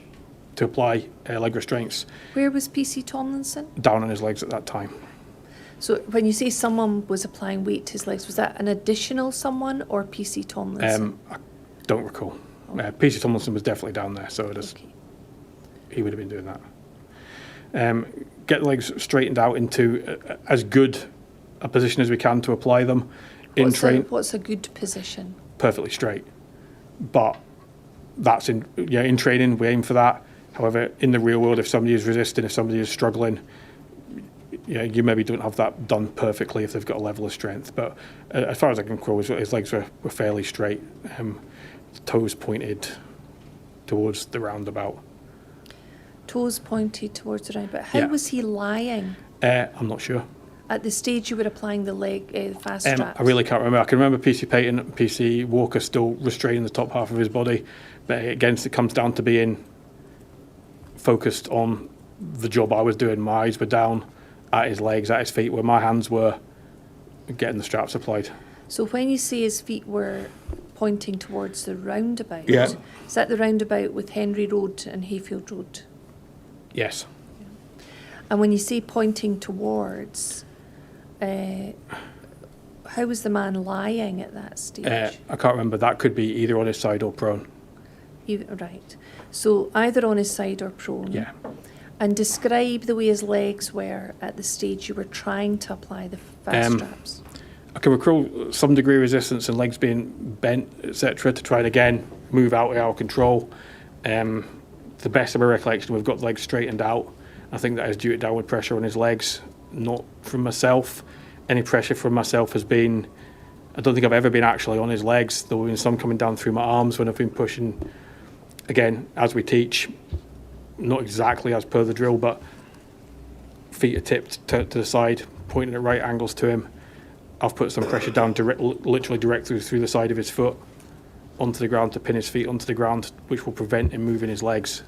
to apply leg restraints. Where was PC Tomlinson? Down on his legs at that time. So when you say someone was applying weight to his legs, was that an additional someone or PC Tomlinson? I don't recall. PC Tomlinson was definitely down there, so he would have been doing that. Get the legs straightened out into as good a position as we can to apply them. What's a good position? Perfectly straight. But that's in training, we aim for that. However, in the real world, if somebody is resisting, if somebody is struggling, you maybe don't have that done perfectly if they've got a level of strength. But as far as I can recall, his legs were fairly straight, toes pointed towards the roundabout. Toes pointed towards the roundabout. How Yeah. was he lying I'm not sure. at the stage you were applying the fast straps? I really can't remember. I can remember PC Payton and PC Walker still restraining the top half of his body. But again, it comes down to being focused on the job I was doing. My eyes were down at his legs, at his feet, where my hands were getting the straps applied. So when you say his feet were pointing towards the roundabout, Yeah. is that the roundabout with Henry Road and Hayfield Road? Yes. And when you say pointing towards, how was the man lying at that stage? I can't remember. That could be either on his side or prone. Right. So either on his side or prone. Yeah. And describe the way his legs were at the stage you were trying to apply the fast straps. I can recall some degree of resistance and legs being bent, etc., to try and again move out of our control. The best of my recollection, we've got the legs straightened out. I think that is due to downward pressure on his legs, not from myself. Any pressure from myself has been, I don't think I've ever been actually on his legs. There have been some coming down through my arms when I've been pushing. Again, as we teach, not exactly as per the drill, but feet are tipped to the side, pointing at right angles to him. I've put some pressure down literally directly through the side of his foot onto the ground to pin his feet onto the ground, which will prevent him moving his legs.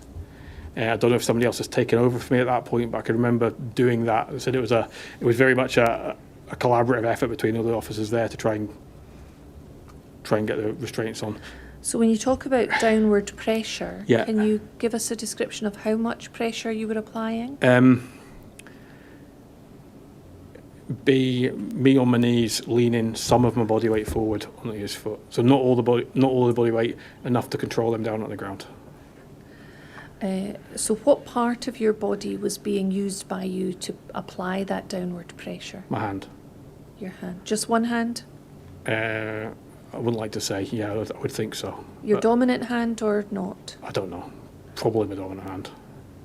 I don't know if somebody else has taken over for me at that point, but I can remember doing that. I said it was very much a collaborative effort between all the officers there to try and get the restraints on. So when you talk about downward pressure, Yeah. can you give us a description of how much pressure you were applying? Be me on my knees, leaning some of my body weight forward onto his foot. So not all the body weight, enough to control him down on the ground. So what part of your body was being used by you to apply that downward pressure? My hand. Your hand. Just one hand? I wouldn't like to say. Yeah, I would think so. Your But dominant hand or not? I don't know. Probably my dominant hand.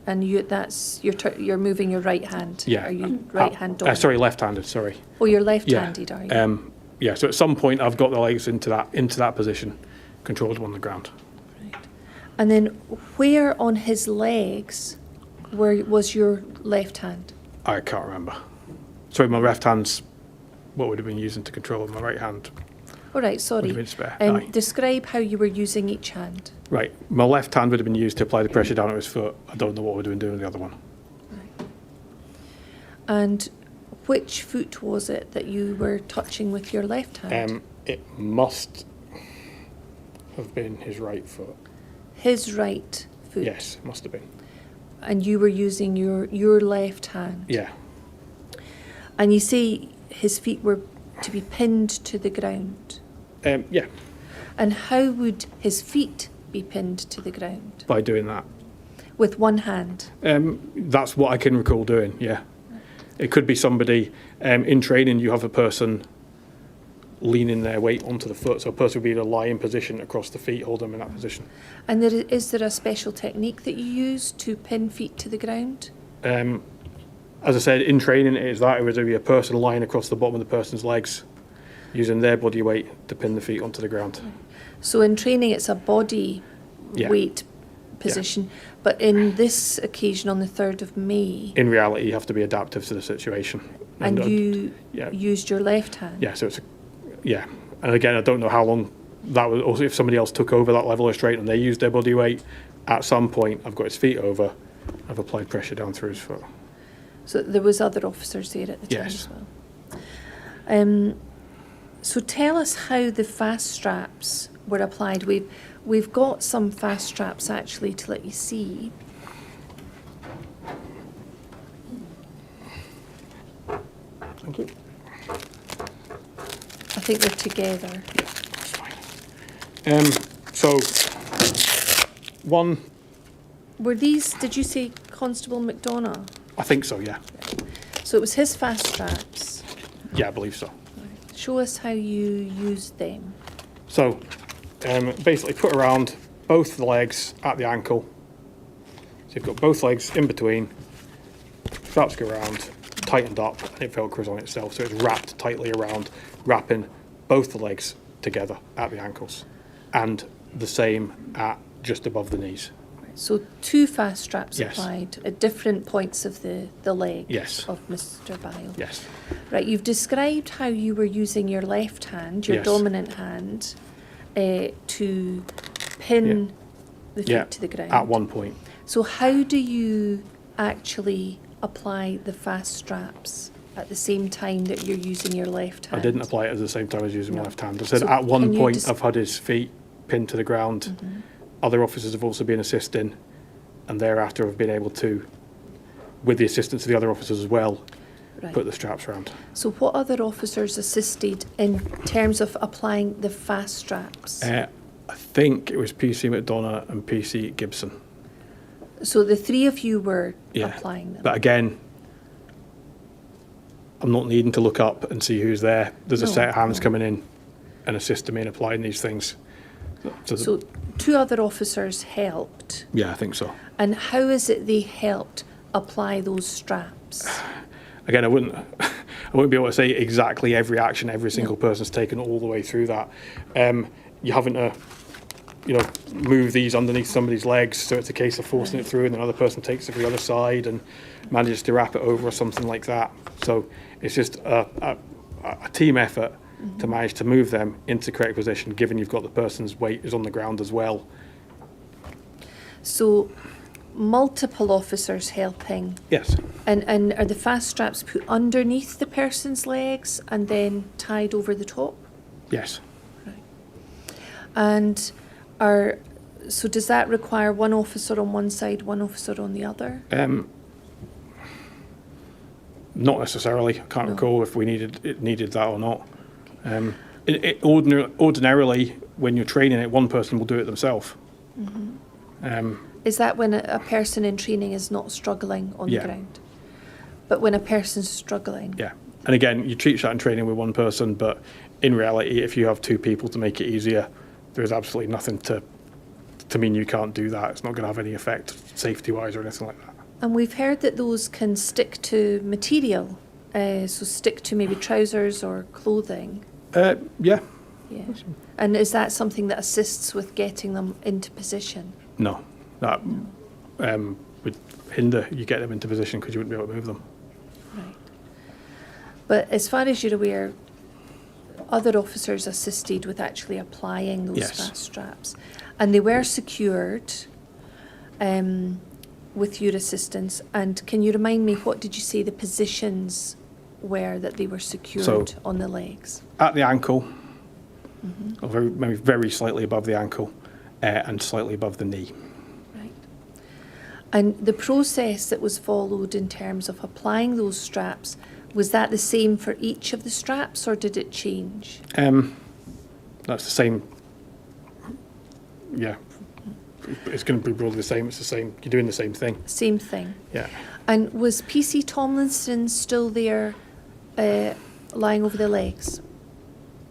And you're moving your right hand. Yeah. Are you right hand dominant? Sorry, left-handed. Sorry. Oh, you're left-handed, are you? Yeah. So at some point, I've got the legs into that position, controlled on the ground. Right. And then where on his legs was your left hand? I can't remember. Sorry, my left hand's what would have been using to control my right hand. All right, sorry. Would have been spare. Aye. Describe how you were using each hand. Right, my left hand would have been used to apply the pressure down at his foot. I don't know what we'd have been doing with the other one. Right. And which foot was it that you were touching with your left hand? It must have been his right foot. His right foot? Yes, it must have been. And you were using your left hand? Yeah. And you say his feet were to be pinned to the ground? Yeah, And how would his feet be pinned to the ground? by doing that. With one hand? That's what I can recall doing, yeah. It could be somebody, in training you have a person leaning their weight onto the foot, so a person would be in a lying position across the feet, hold them in that position. And is there a special technique that you use to pin feet to the ground? As I said, in training it would be a person lying across the bottom of the person's legs, using their body weight to pin the feet onto the ground. So in training it's a body Yeah. weight position, but in this occasion on the 3rd of May, In reality, you have to be adaptive to the situation. and you yeah. used your left hand? Yeah, so and again, I don't know how long that was, also if somebody else took over that level of restraint and they used their body weight. At some point, I've got his feet over, I've applied pressure down through his foot. So there was other officers there at the time Yes. as well. So tell us how the fast straps were applied. We've got some fast straps actually to let you see. Thank you. I think they're together. Yeah, that's fine. So, one, Were these, did you say Constable McDonough? I think so, yeah. So it was his fast straps. Yeah, I believe so. Show us how you used them. So, basically put around both the legs at the ankle. So you've got both legs in between, straps go around, tightened up and it velcros on itself, so it's wrapped tightly around, wrapping both the legs together at the ankles, and the same at just above the knees. So 2 fast straps Yes. applied at different points of the legs Yes. of Mr. Bile. Yes. Right, you've described how you were using your left hand, your Yes. dominant hand, to pin the feet Yeah. to the ground. At one point. So how do you actually apply the fast straps at the same time that you're using your left hand? I didn't apply it at the same time as using my No. left hand. I said So at one can you point just- I've had his feet pinned to the ground. Other officers have also been assisting, and thereafter have been able to, with the assistance of the other officers as well, Right. put the straps around. So what other officers assisted in terms of applying the fast straps? I think it was PC McDonough and PC Gibson. So the 3 of you were Yeah. applying them. But again, I'm not needing to look up and see who's there. There's a No, set of hands no. coming in and assisting me in applying these things. So 2 other officers helped. Yeah, I think so. And how is it they helped apply those straps? Again, I wouldn't be able to say exactly every action every single person's taken all the way through that. You're having to, move these underneath somebody's legs, so it's a case of forcing it through, and another person takes it to the other side and manages to wrap it over or something like that. So it's just a team effort to manage to move them into the correct position, given you've got the person's weight is on the ground as well. So multiple officers helping. Yes. And are the fast straps put underneath the person's legs and then tied over the top? Yes. And so does that require one officer on one side, one officer on the other? Not necessarily. I can't No. recall if we needed that or not. Ordinarily, when you're training it, one person will do it themselves. Is that when a person in training is not struggling on Yeah. the ground? But when a person's struggling? Yeah. And again, you teach that in training with one person, but in reality, if you have 2 people to make it easier, there is absolutely nothing to mean you can't do that. It's not going to have any effect safety-wise or anything like that. And we've heard that those can stick to material, so stick to maybe trousers or clothing. Yeah. Yeah. And is that something that assists with getting them into position? No. That would hinder you get them into position because you wouldn't be able to move them. Right. But as far as you're aware, other officers assisted with actually applying those Yes. fast straps. And they were secured with your assistance. And can you remind me, what did you say the positions were that they were secured So- on the legs? At the ankle, or maybe very slightly above the ankle, and slightly above the knee. Right. And the process that was followed in terms of applying those straps, was that the same for each of the straps, or did it change? That's the same. Yeah. It's going to be broadly the same. It's the same. You're doing the same thing. Same thing. Yeah. And was PC Tomlinson still there, lying over the legs?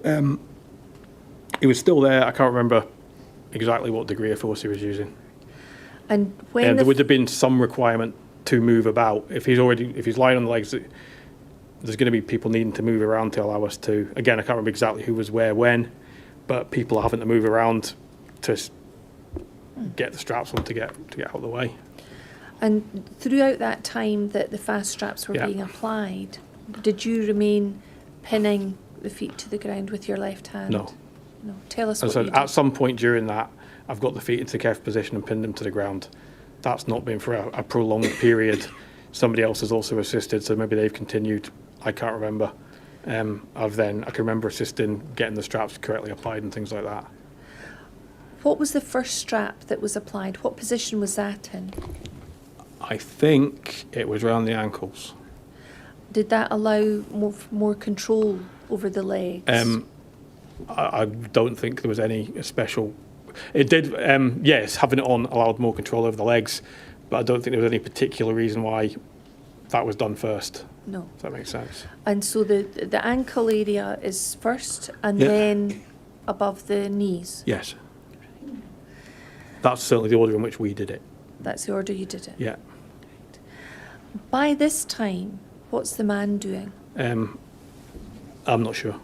He was still there. I can't remember exactly what degree of force he was using. And when There would have been some requirement to move about. If he's lying on the legs, there's going to be people needing to move around to allow us to. Again, I can't remember exactly who was where when, but people are having to move around to get the straps on to get out of the way. And throughout that time that the fast straps were Yeah. being applied, did you remain pinning the feet to the ground with your left hand? No. No. Tell us As what I you said, did. at some point during that, I've got the feet into the kef position and pinned them to the ground. That's not been for a prolonged period. Somebody else has also assisted, so maybe they've continued. I can't remember. I can remember assisting, getting the straps correctly applied and things like that. What was the first strap that was applied? What position was that in? I think it was around the ankles. Did that allow more control over the legs? I don't think there was any special. It did, yes, having it on allowed more control over the legs, but I don't think there was any particular reason why that was done first. No. If that makes sense. And so the ankle area is first and Yeah. then above the knees. Yes. That's certainly the order in which we did it. That's the order you did it. Yeah. By this time, What's the man doing? I'm not sure.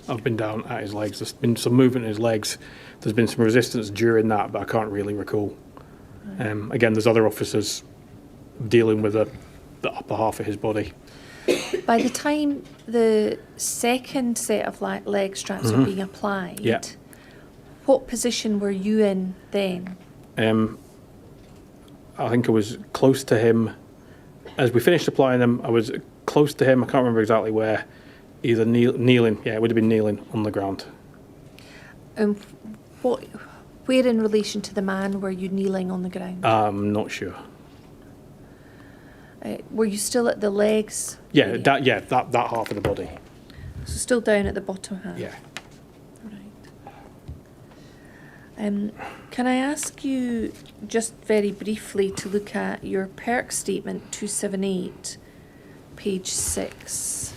I've been down at his legs. There's been some movement in his legs. There's been some resistance during that, but I can't really recall. Again, there's other officers dealing with the upper half of his body. By the time the second set of leg straps are being applied, Yeah. what position were you in then? I think I was close to him. As we finished applying them, I was close to him. I can't remember exactly where. Either kneeling. Yeah, it would have been kneeling on the ground. Where in relation to the man were you kneeling on the ground? I'm not sure. Were you still at the legs? Yeah, area? that half of the body. So still down at the bottom half? Yeah. Right. Can I ask you just very briefly to look at your perk statement 278, page 6.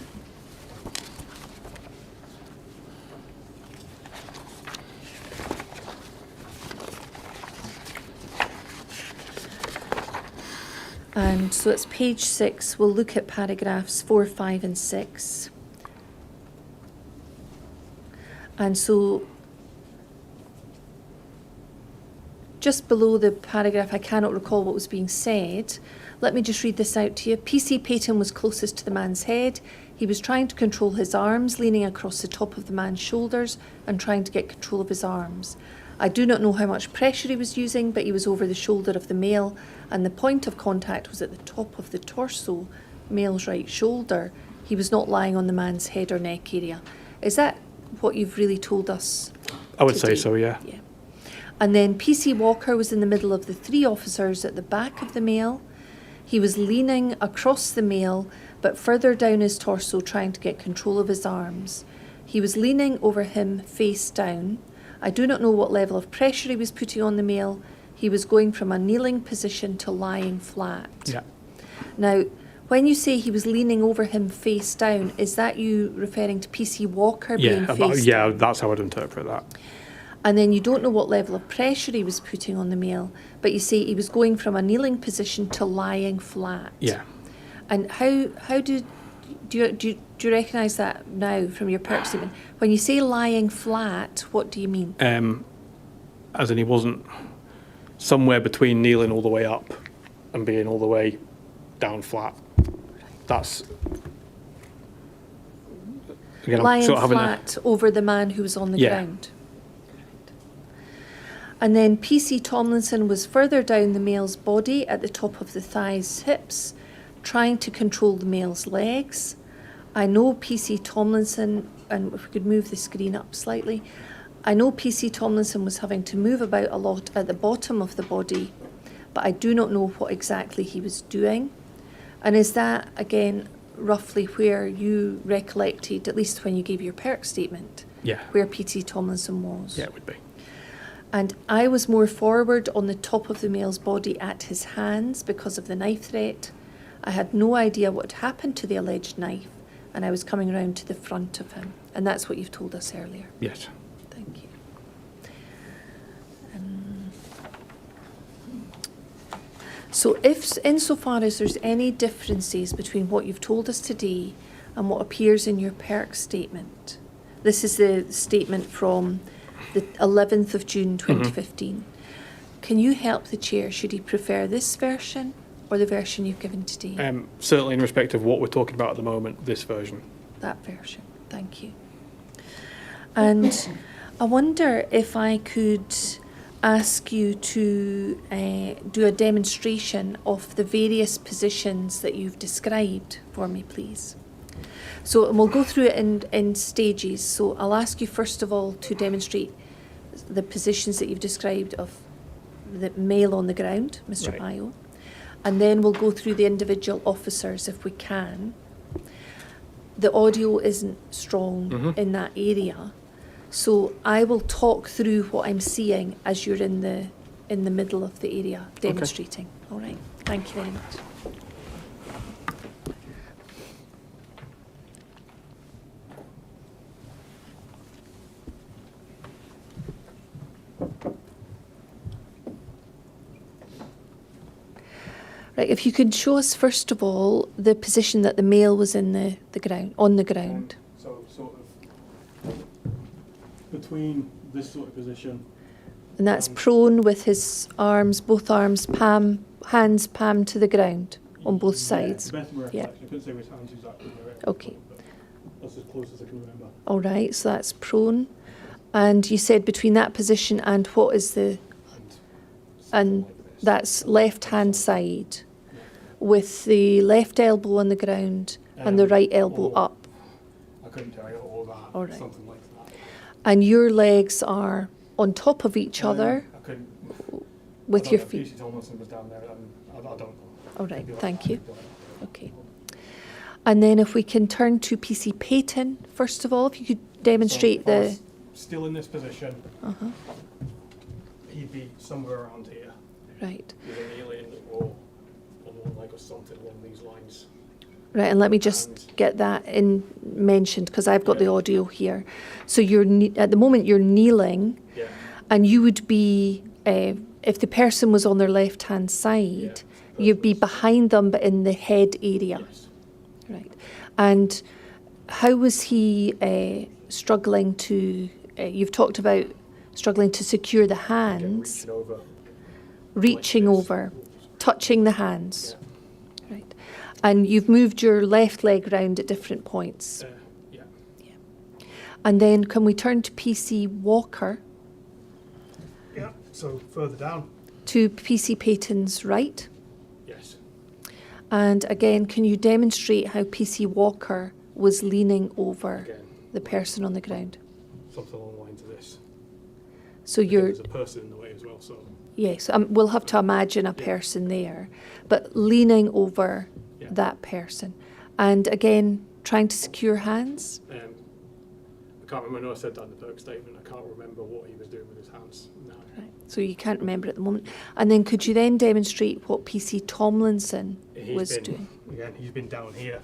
And so it's page 6. We'll look at paragraphs 4, 5 and 6. And so just below the paragraph, I cannot recall what was being said. Let me just read this out to you. PC Payton was closest to the man's head. He was trying to control his arms, leaning across the top of the man's shoulders and trying to get control of his arms. I do not know how much pressure he was using, but he was over the shoulder of the male, and the point of contact was at the top of the torso, male's right shoulder. He was not lying on the man's head or neck area. Is that what you've really told us? I would say today? so, yeah. Yeah. And then PC Walker was in the middle of the 3 officers at the back of the male. He was leaning across the male, but further down his torso, trying to get control of his arms. He was leaning over him face down. I do not know what level of pressure he was putting on the male. He was going from a kneeling position to lying flat. Yeah. Now, when you say he was leaning over him face down, is that you referring to PC Walker being face down? That's how I'd interpret that. And then you don't know what level of pressure he was putting on the male, but you say he was going from a kneeling position to lying flat. Yeah. And how do you recognise that now from your perk statement? When you say lying flat, what do you mean? As in he wasn't somewhere between kneeling all the way up and being all the way down flat. That's again, lying I'm sort of having flat over the man who was on the Yeah. ground. And then PC Tomlinson was further down the male's body at the top of the thighs, hips, trying to control the male's legs. I know PC Tomlinson, and if we could move the screen up slightly, I know PC Tomlinson was having to move about a lot at the bottom of the body, but I do not know what exactly he was doing. And is that, again, roughly where you recollected, at least when you gave your perk statement, Yeah. where PC Tomlinson was? Yeah, it would be. And I was more forward on the top of the male's body at his hands because of the knife threat. I had no idea what had happened to the alleged knife, and I was coming round to the front of him. And that's what you've told us earlier. Yes. Thank you. So if, insofar as there's any differences between what you've told us today and what appears in your perk statement, this is the statement from the 11th of June 2015. Can you help the chair? Should he prefer this version or the version you've given today? Certainly in respect of what we're talking about at the moment, this version. That version. Thank you. And I wonder if I could ask you to do a demonstration of the various positions that you've described for me, please. So and we'll go through it in stages. So I'll ask you first of all to demonstrate the positions that you've described of the male on the ground, Mr. Right. Pio. And then we'll go through the individual officers if we can. The audio isn't strong in that area. So I will talk through what I'm seeing as you're in the middle of the area demonstrating. All right. Thank you very much. Right, if you could show us, first of all, the position that the male was in the ground, on the ground. So sort of between this sort of position. And that's prone with his arms, both arms, hands palm to the ground on both sides. Yeah, the best of my Yeah. recollection. I couldn't say which hands exactly. Okay. But that's as close as I can remember. All right, so that's prone. And you said between that position and what is the... And that's left-hand side with the left elbow on the ground and the right elbow up. I couldn't tell you all that. All right. Something like that. And your legs are on top of each other I couldn't. with I your don't know if feet. PC Tomlinson was down there. I don't know. All right, It'd be like thank that, you. but- Okay. And then if we can turn to PC Payton, first of all, if you could demonstrate So if I the... was still in this position, Uh-huh, he'd be somewhere around here, right. either kneeling or on one leg or something along these lines. Right, and let me just And- get that in mentioned because I've got the Yeah. audio here. So you're at the moment you're kneeling, Yeah. and you would be if the person was on their left-hand side, you'd be behind them but in the head area. Yes. Right. And how was he struggling to? You've talked about struggling to secure the Again, hands, reaching over. reaching this. over, touching the hands. Yeah. Right. And you've moved your left leg round at different points. Yeah. And then can we turn to PC Walker, Yeah. So further down. to PC Payton's right? Yes. And again, can you demonstrate how PC Walker was leaning over Again, the person on the ground? something along the lines of this. So Again, you're, there's a person in the way as well. So yes, we'll have to imagine a person there, but leaning over Yeah. that person. And again, trying to secure hands. I can't remember. I know I said that in the Burke statement. I can't remember what he was doing with his hands. No. Right. So you can't remember at the moment. And then could you then demonstrate what PC Tomlinson was doing? Again, he's been down here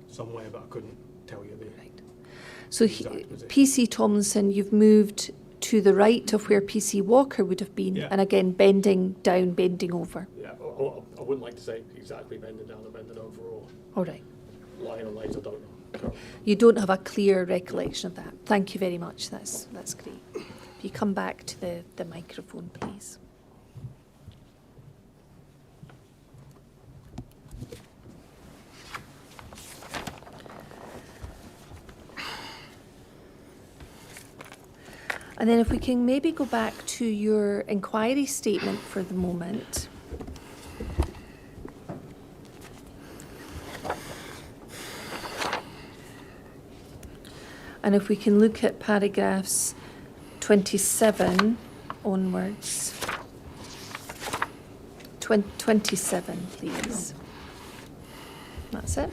somewhere, but I couldn't tell you the. Right. So Exact position. PC Tomlinson, you've moved to the right of where PC Walker would have been, Yeah. and again bending down, bending over. Yeah, I wouldn't like to say exactly bending down or bending over or All right. lying on legs. I don't know. You don't have a clear recollection of that. Thank you very much. That's great. If you come back to the microphone, please. And then if we can maybe go back to your inquiry statement for the moment. And if we can look at paragraphs 27 onwards. 27, please. That's it.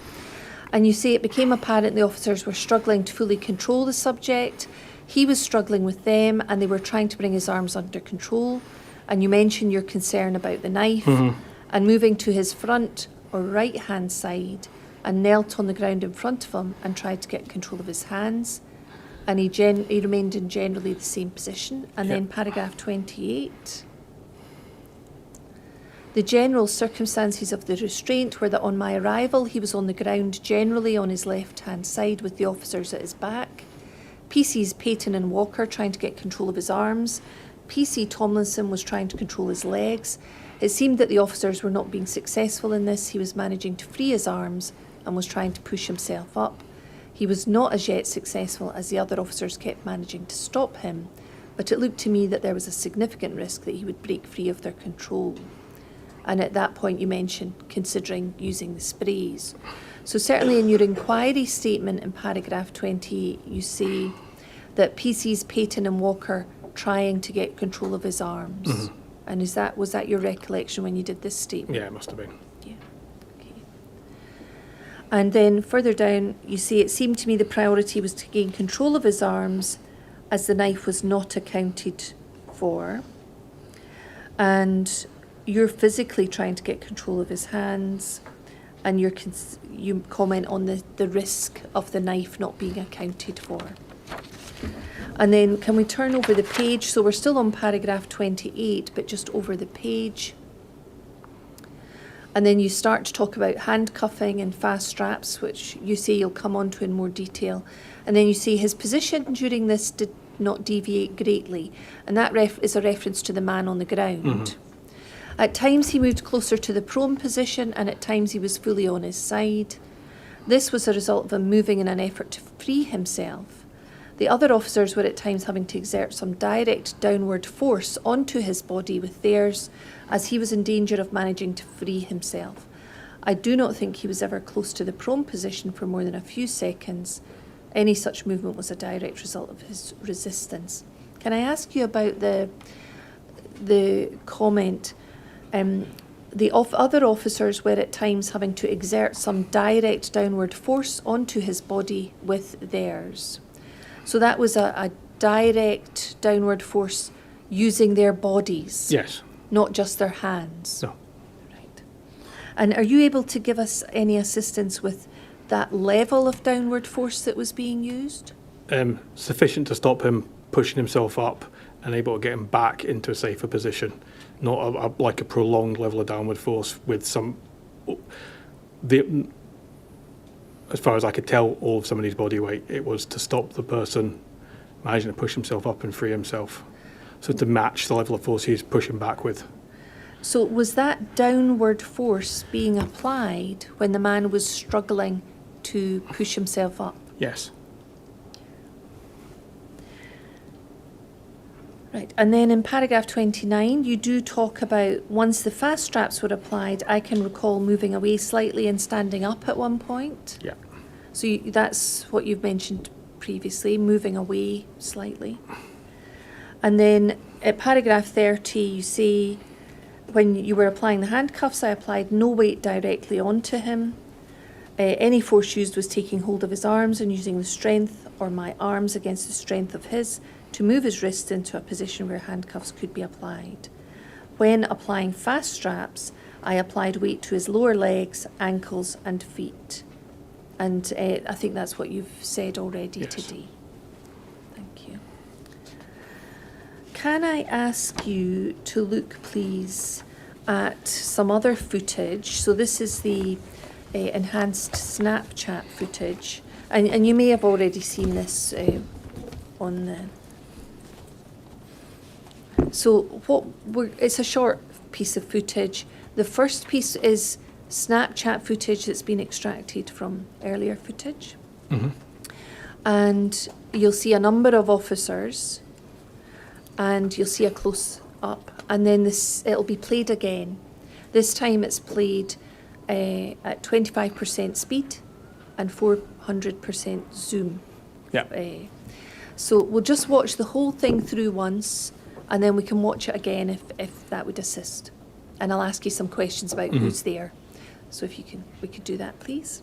And you say it became apparent the officers were struggling to fully control the subject. He was struggling with them and they were trying to bring his arms under control. And you mentioned your concern about the knife. And moving to his front or right hand side and knelt on the ground in front of him and tried to get control of his hands. And he remained in generally the same position. And then paragraph 28. The general circumstances of the restraint were that on my arrival he was on the ground generally on his left-hand side with the officers at his back. PC's Payton and Walker trying to get control of his arms. PC Tomlinson was trying to control his legs. It seemed that the officers were not being successful in this. He was managing to free his arms and was trying to push himself up. He was not as yet successful as the other officers kept managing to stop him, but it looked to me that there was a significant risk that he would break free of their control. And at that point you mentioned considering using the sprays. So certainly in your inquiry statement in paragraph 28, you say that PC's Payton and Walker trying to get control of his arms. And was that your recollection when you did this statement? Yeah, it must have been. Yeah. Okay. And then further down, you say it seemed to me the priority was to gain control of his arms as the knife was not accounted for. And you're physically trying to get control of his hands, and you comment on the risk of the knife not being accounted for. And then can we turn over the page? So we're still on paragraph 28, but just over the page. And then you start to talk about handcuffing and fast straps, which you say you'll come on to in more detail. And then you say his position during this did not deviate greatly. And that is a reference to the man on the ground. At times he moved closer to the prone position, and at times he was fully on his side. This was a result of him moving in an effort to free himself. The other officers were at times having to exert some direct downward force onto his body with theirs, as he was in danger of managing to free himself. I do not think he was ever close to the prone position for more than a few seconds. Any such movement was a direct result of his resistance. Can I ask you about the comment? The other officers were at times having to exert some direct downward force onto his body with theirs. So that was a direct downward force using their bodies, Yes. not just their hands. No. Right. And are you able to give us any assistance with that level of downward force that was being used? Sufficient to stop him pushing himself up and able to get him back into a safer position. Not like a prolonged level of downward force with as far as I could tell, all of somebody's body weight. It was to stop the person managing to push himself up and free himself. So to match the level of force he's pushing back with. So was that downward force being applied when the man was struggling to push himself up? Yes. Right, and then in paragraph 29, you do talk about once the fast straps were applied, I can recall moving away slightly and standing up at one point. Yeah. So that's what you've mentioned previously, moving away slightly. And then at paragraph 30, you say, when you were applying the handcuffs, I applied no weight directly onto him. Any force used was taking hold of his arms and using the strength or my arms against the strength of his to move his wrists into a position where handcuffs could be applied. When applying fast straps, I applied weight to his lower legs, ankles and feet. And I think that's what you've said already today. Thank you. Can I ask you to look, please, at some other footage? So this is the enhanced Snapchat footage. And you may have already seen this on the... So it's a short piece of footage. The first piece is Snapchat footage that's been extracted from earlier footage. Mm-hmm. And you'll see a number of officers and you'll see a close up, and then it'll be played again. This time it's played at 25% speed and 400% zoom. Yeah. So we'll just watch the whole thing through once, and then we can watch it again if that would assist. And I'll ask you some questions about who's there. So if we could do that, please.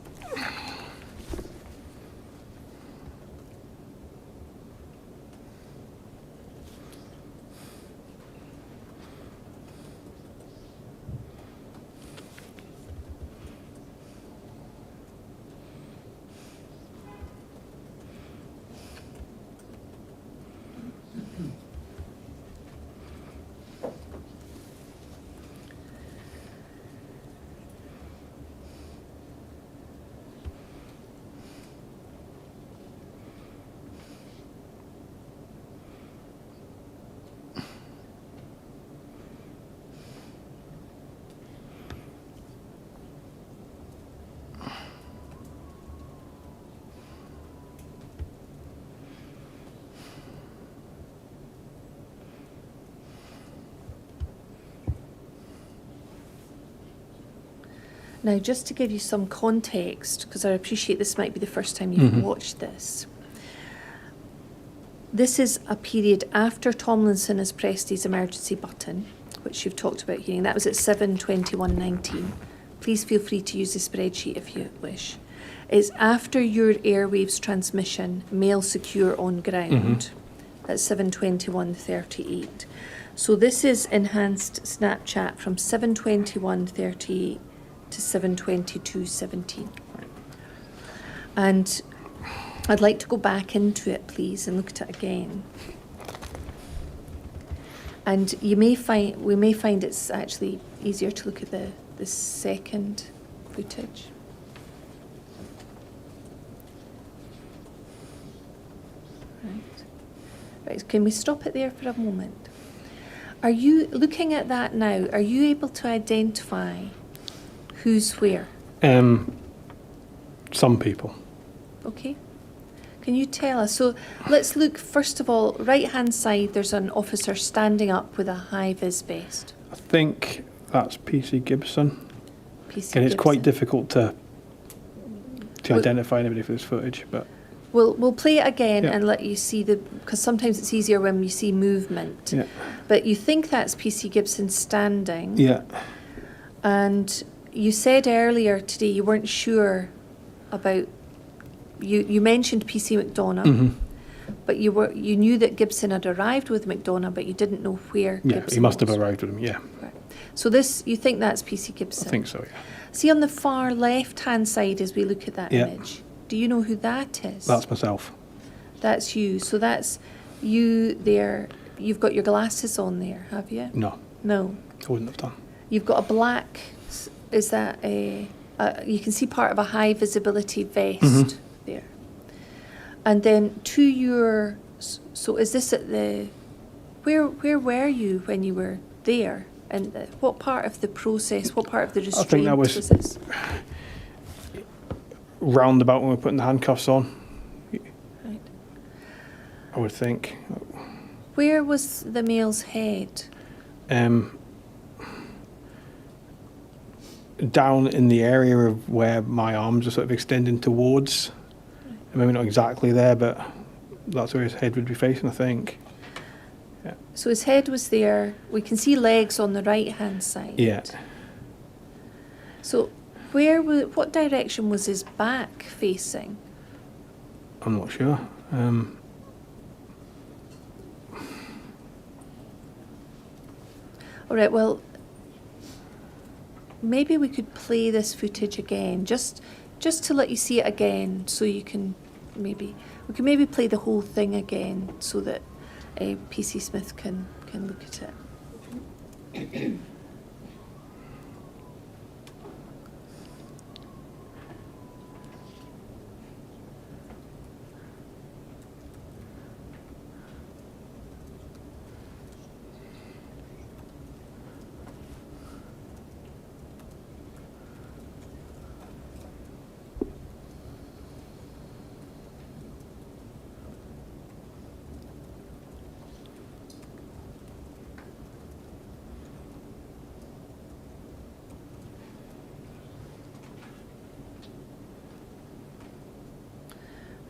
Now, just to give you some context, because I appreciate this might be the first time you've watched this. This is a period after Tomlinson has pressed his emergency button, which you've talked about hearing. That was at 7:21:19. Please feel free to use the spreadsheet if you wish. It's after your Airwaves transmission, mail secure on ground. At 7:21:38. So this is enhanced Snapchat from 7:21:38 to 7:22:17. And I'd like to go back into it, please, and look at it again. And we may find it's actually easier to look at the second footage. Right, can we stop it there for a moment? Are you, looking at that now, are you able to identify who's where? Some people. Okay. Can you tell us? So let's look, first of all, right-hand side, there's an officer standing up with a high-vis vest. I think that's PC Gibson. PC And it's quite Gibson. difficult to identify anybody for this footage, but We'll play it again Yeah. and let you see because sometimes it's easier when you see movement. yeah. But you think that's PC Gibson standing. Yeah. And you said earlier today you weren't sure about, you mentioned PC McDonough, Mm-hmm. but you knew that Gibson had arrived with McDonough, but you didn't know where Yeah, Gibson he must have was. arrived with him, yeah. Right. So you think that's PC Gibson? I think so, yeah. See on the far left-hand side as we look at that Yeah. image, do you know who that is? That's myself. That's you. So that's you there. You've got your glasses on there, have you? No, No. I wouldn't have done. You've got a black, is that you can see part of a high visibility vest Mhm. there. And then to your, so is this at the, where were you when you were there? And what part of the process, what part of the restraint think that was- this? Roundabout when we're putting the handcuffs on, Right. I would think. Where was the male's head? Down in the area of where my arms are sort of extending towards. Maybe not exactly there, but that's where his head would be facing, I think. So his head was there. We can see legs on the right-hand side. Yeah. So what direction was his back facing? I'm not sure. All right, well, maybe we could play this footage again, just to let you see it again, so you can we can maybe play the whole thing again, so that PC Smith can look at it.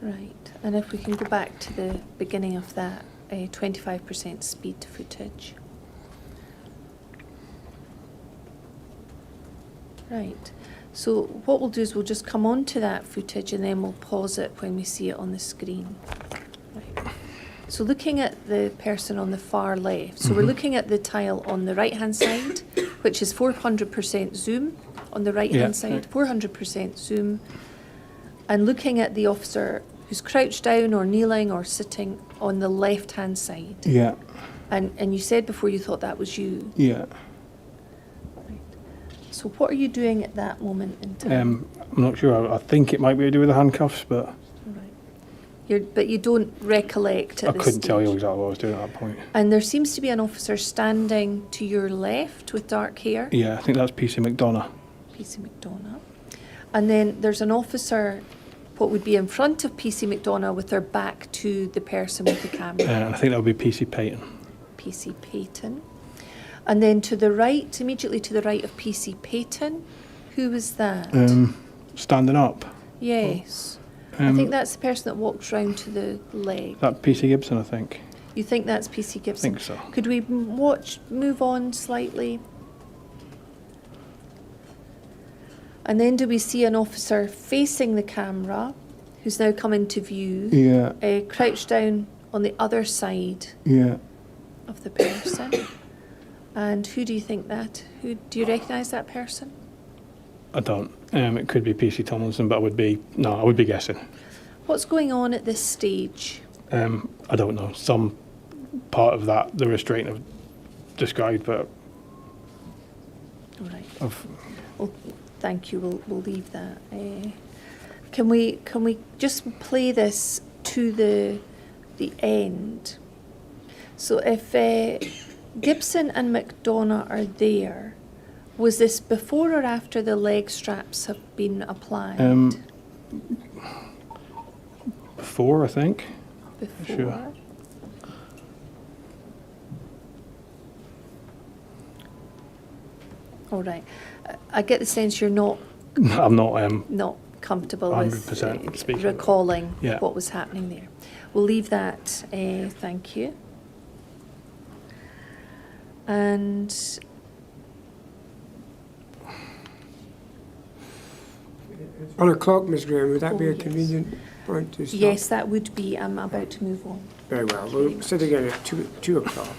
Right, and if we can go back to the beginning of that 25% speed footage. Right, so what we'll do is we'll just come on to that footage and then we'll pause it when we see it on the screen. Right. So looking at the person on the far left, so we're looking at the tile on the right-hand side, which is 400% zoom on the right-hand side, 400% zoom, and looking at the officer who's crouched down or kneeling or sitting on the left-hand side. Yeah. And you said before you thought that was you. Yeah. Right. So what are you doing at that moment in time? I'm not sure. I think it might be to do with the handcuffs, but Right. But you don't recollect at I this couldn't tell you stage. exactly what I was doing at that point. And there seems to be an officer standing to your left with dark hair. Yeah, I think that's PC McDonough. PC McDonough. And then there's an officer, what would be in front of PC McDonough, with their back to the person with the camera. And I think that would be PC Payton. PC Payton. And then to the right, immediately to the right of PC Payton, who was that? Standing up. Yes. I think that's the person that walked round to the leg. That PC Gibson, I think. You think that's PC I Gibson? think so. Could we move on slightly? And then do we see an officer facing the camera, who's now come into view, Yeah. crouched down on the other side Yeah. of the person? And who do you think do you recognise that person? I don't. It could be PC Tomlinson, but I would be guessing. What's going on at this stage? I don't know. Some part of that, the restraint I've described, but All right. of Well, thank you. We'll leave that. Can we just play this to the end? So if Gibson and McDonough are there, was this before or after the leg straps have been applied? before, I think. Before. Sure. All right. I get the sense you're not I'm not. not comfortable with 100% speaking. recalling Yeah. what was happening there. We'll leave that. Thank you. And On a clock, Ms Graham, would that be Oh, a yes. convenient point to stop? yes, that would be. I'm about to move on. Very well. We'll sit again at 2 o'clock.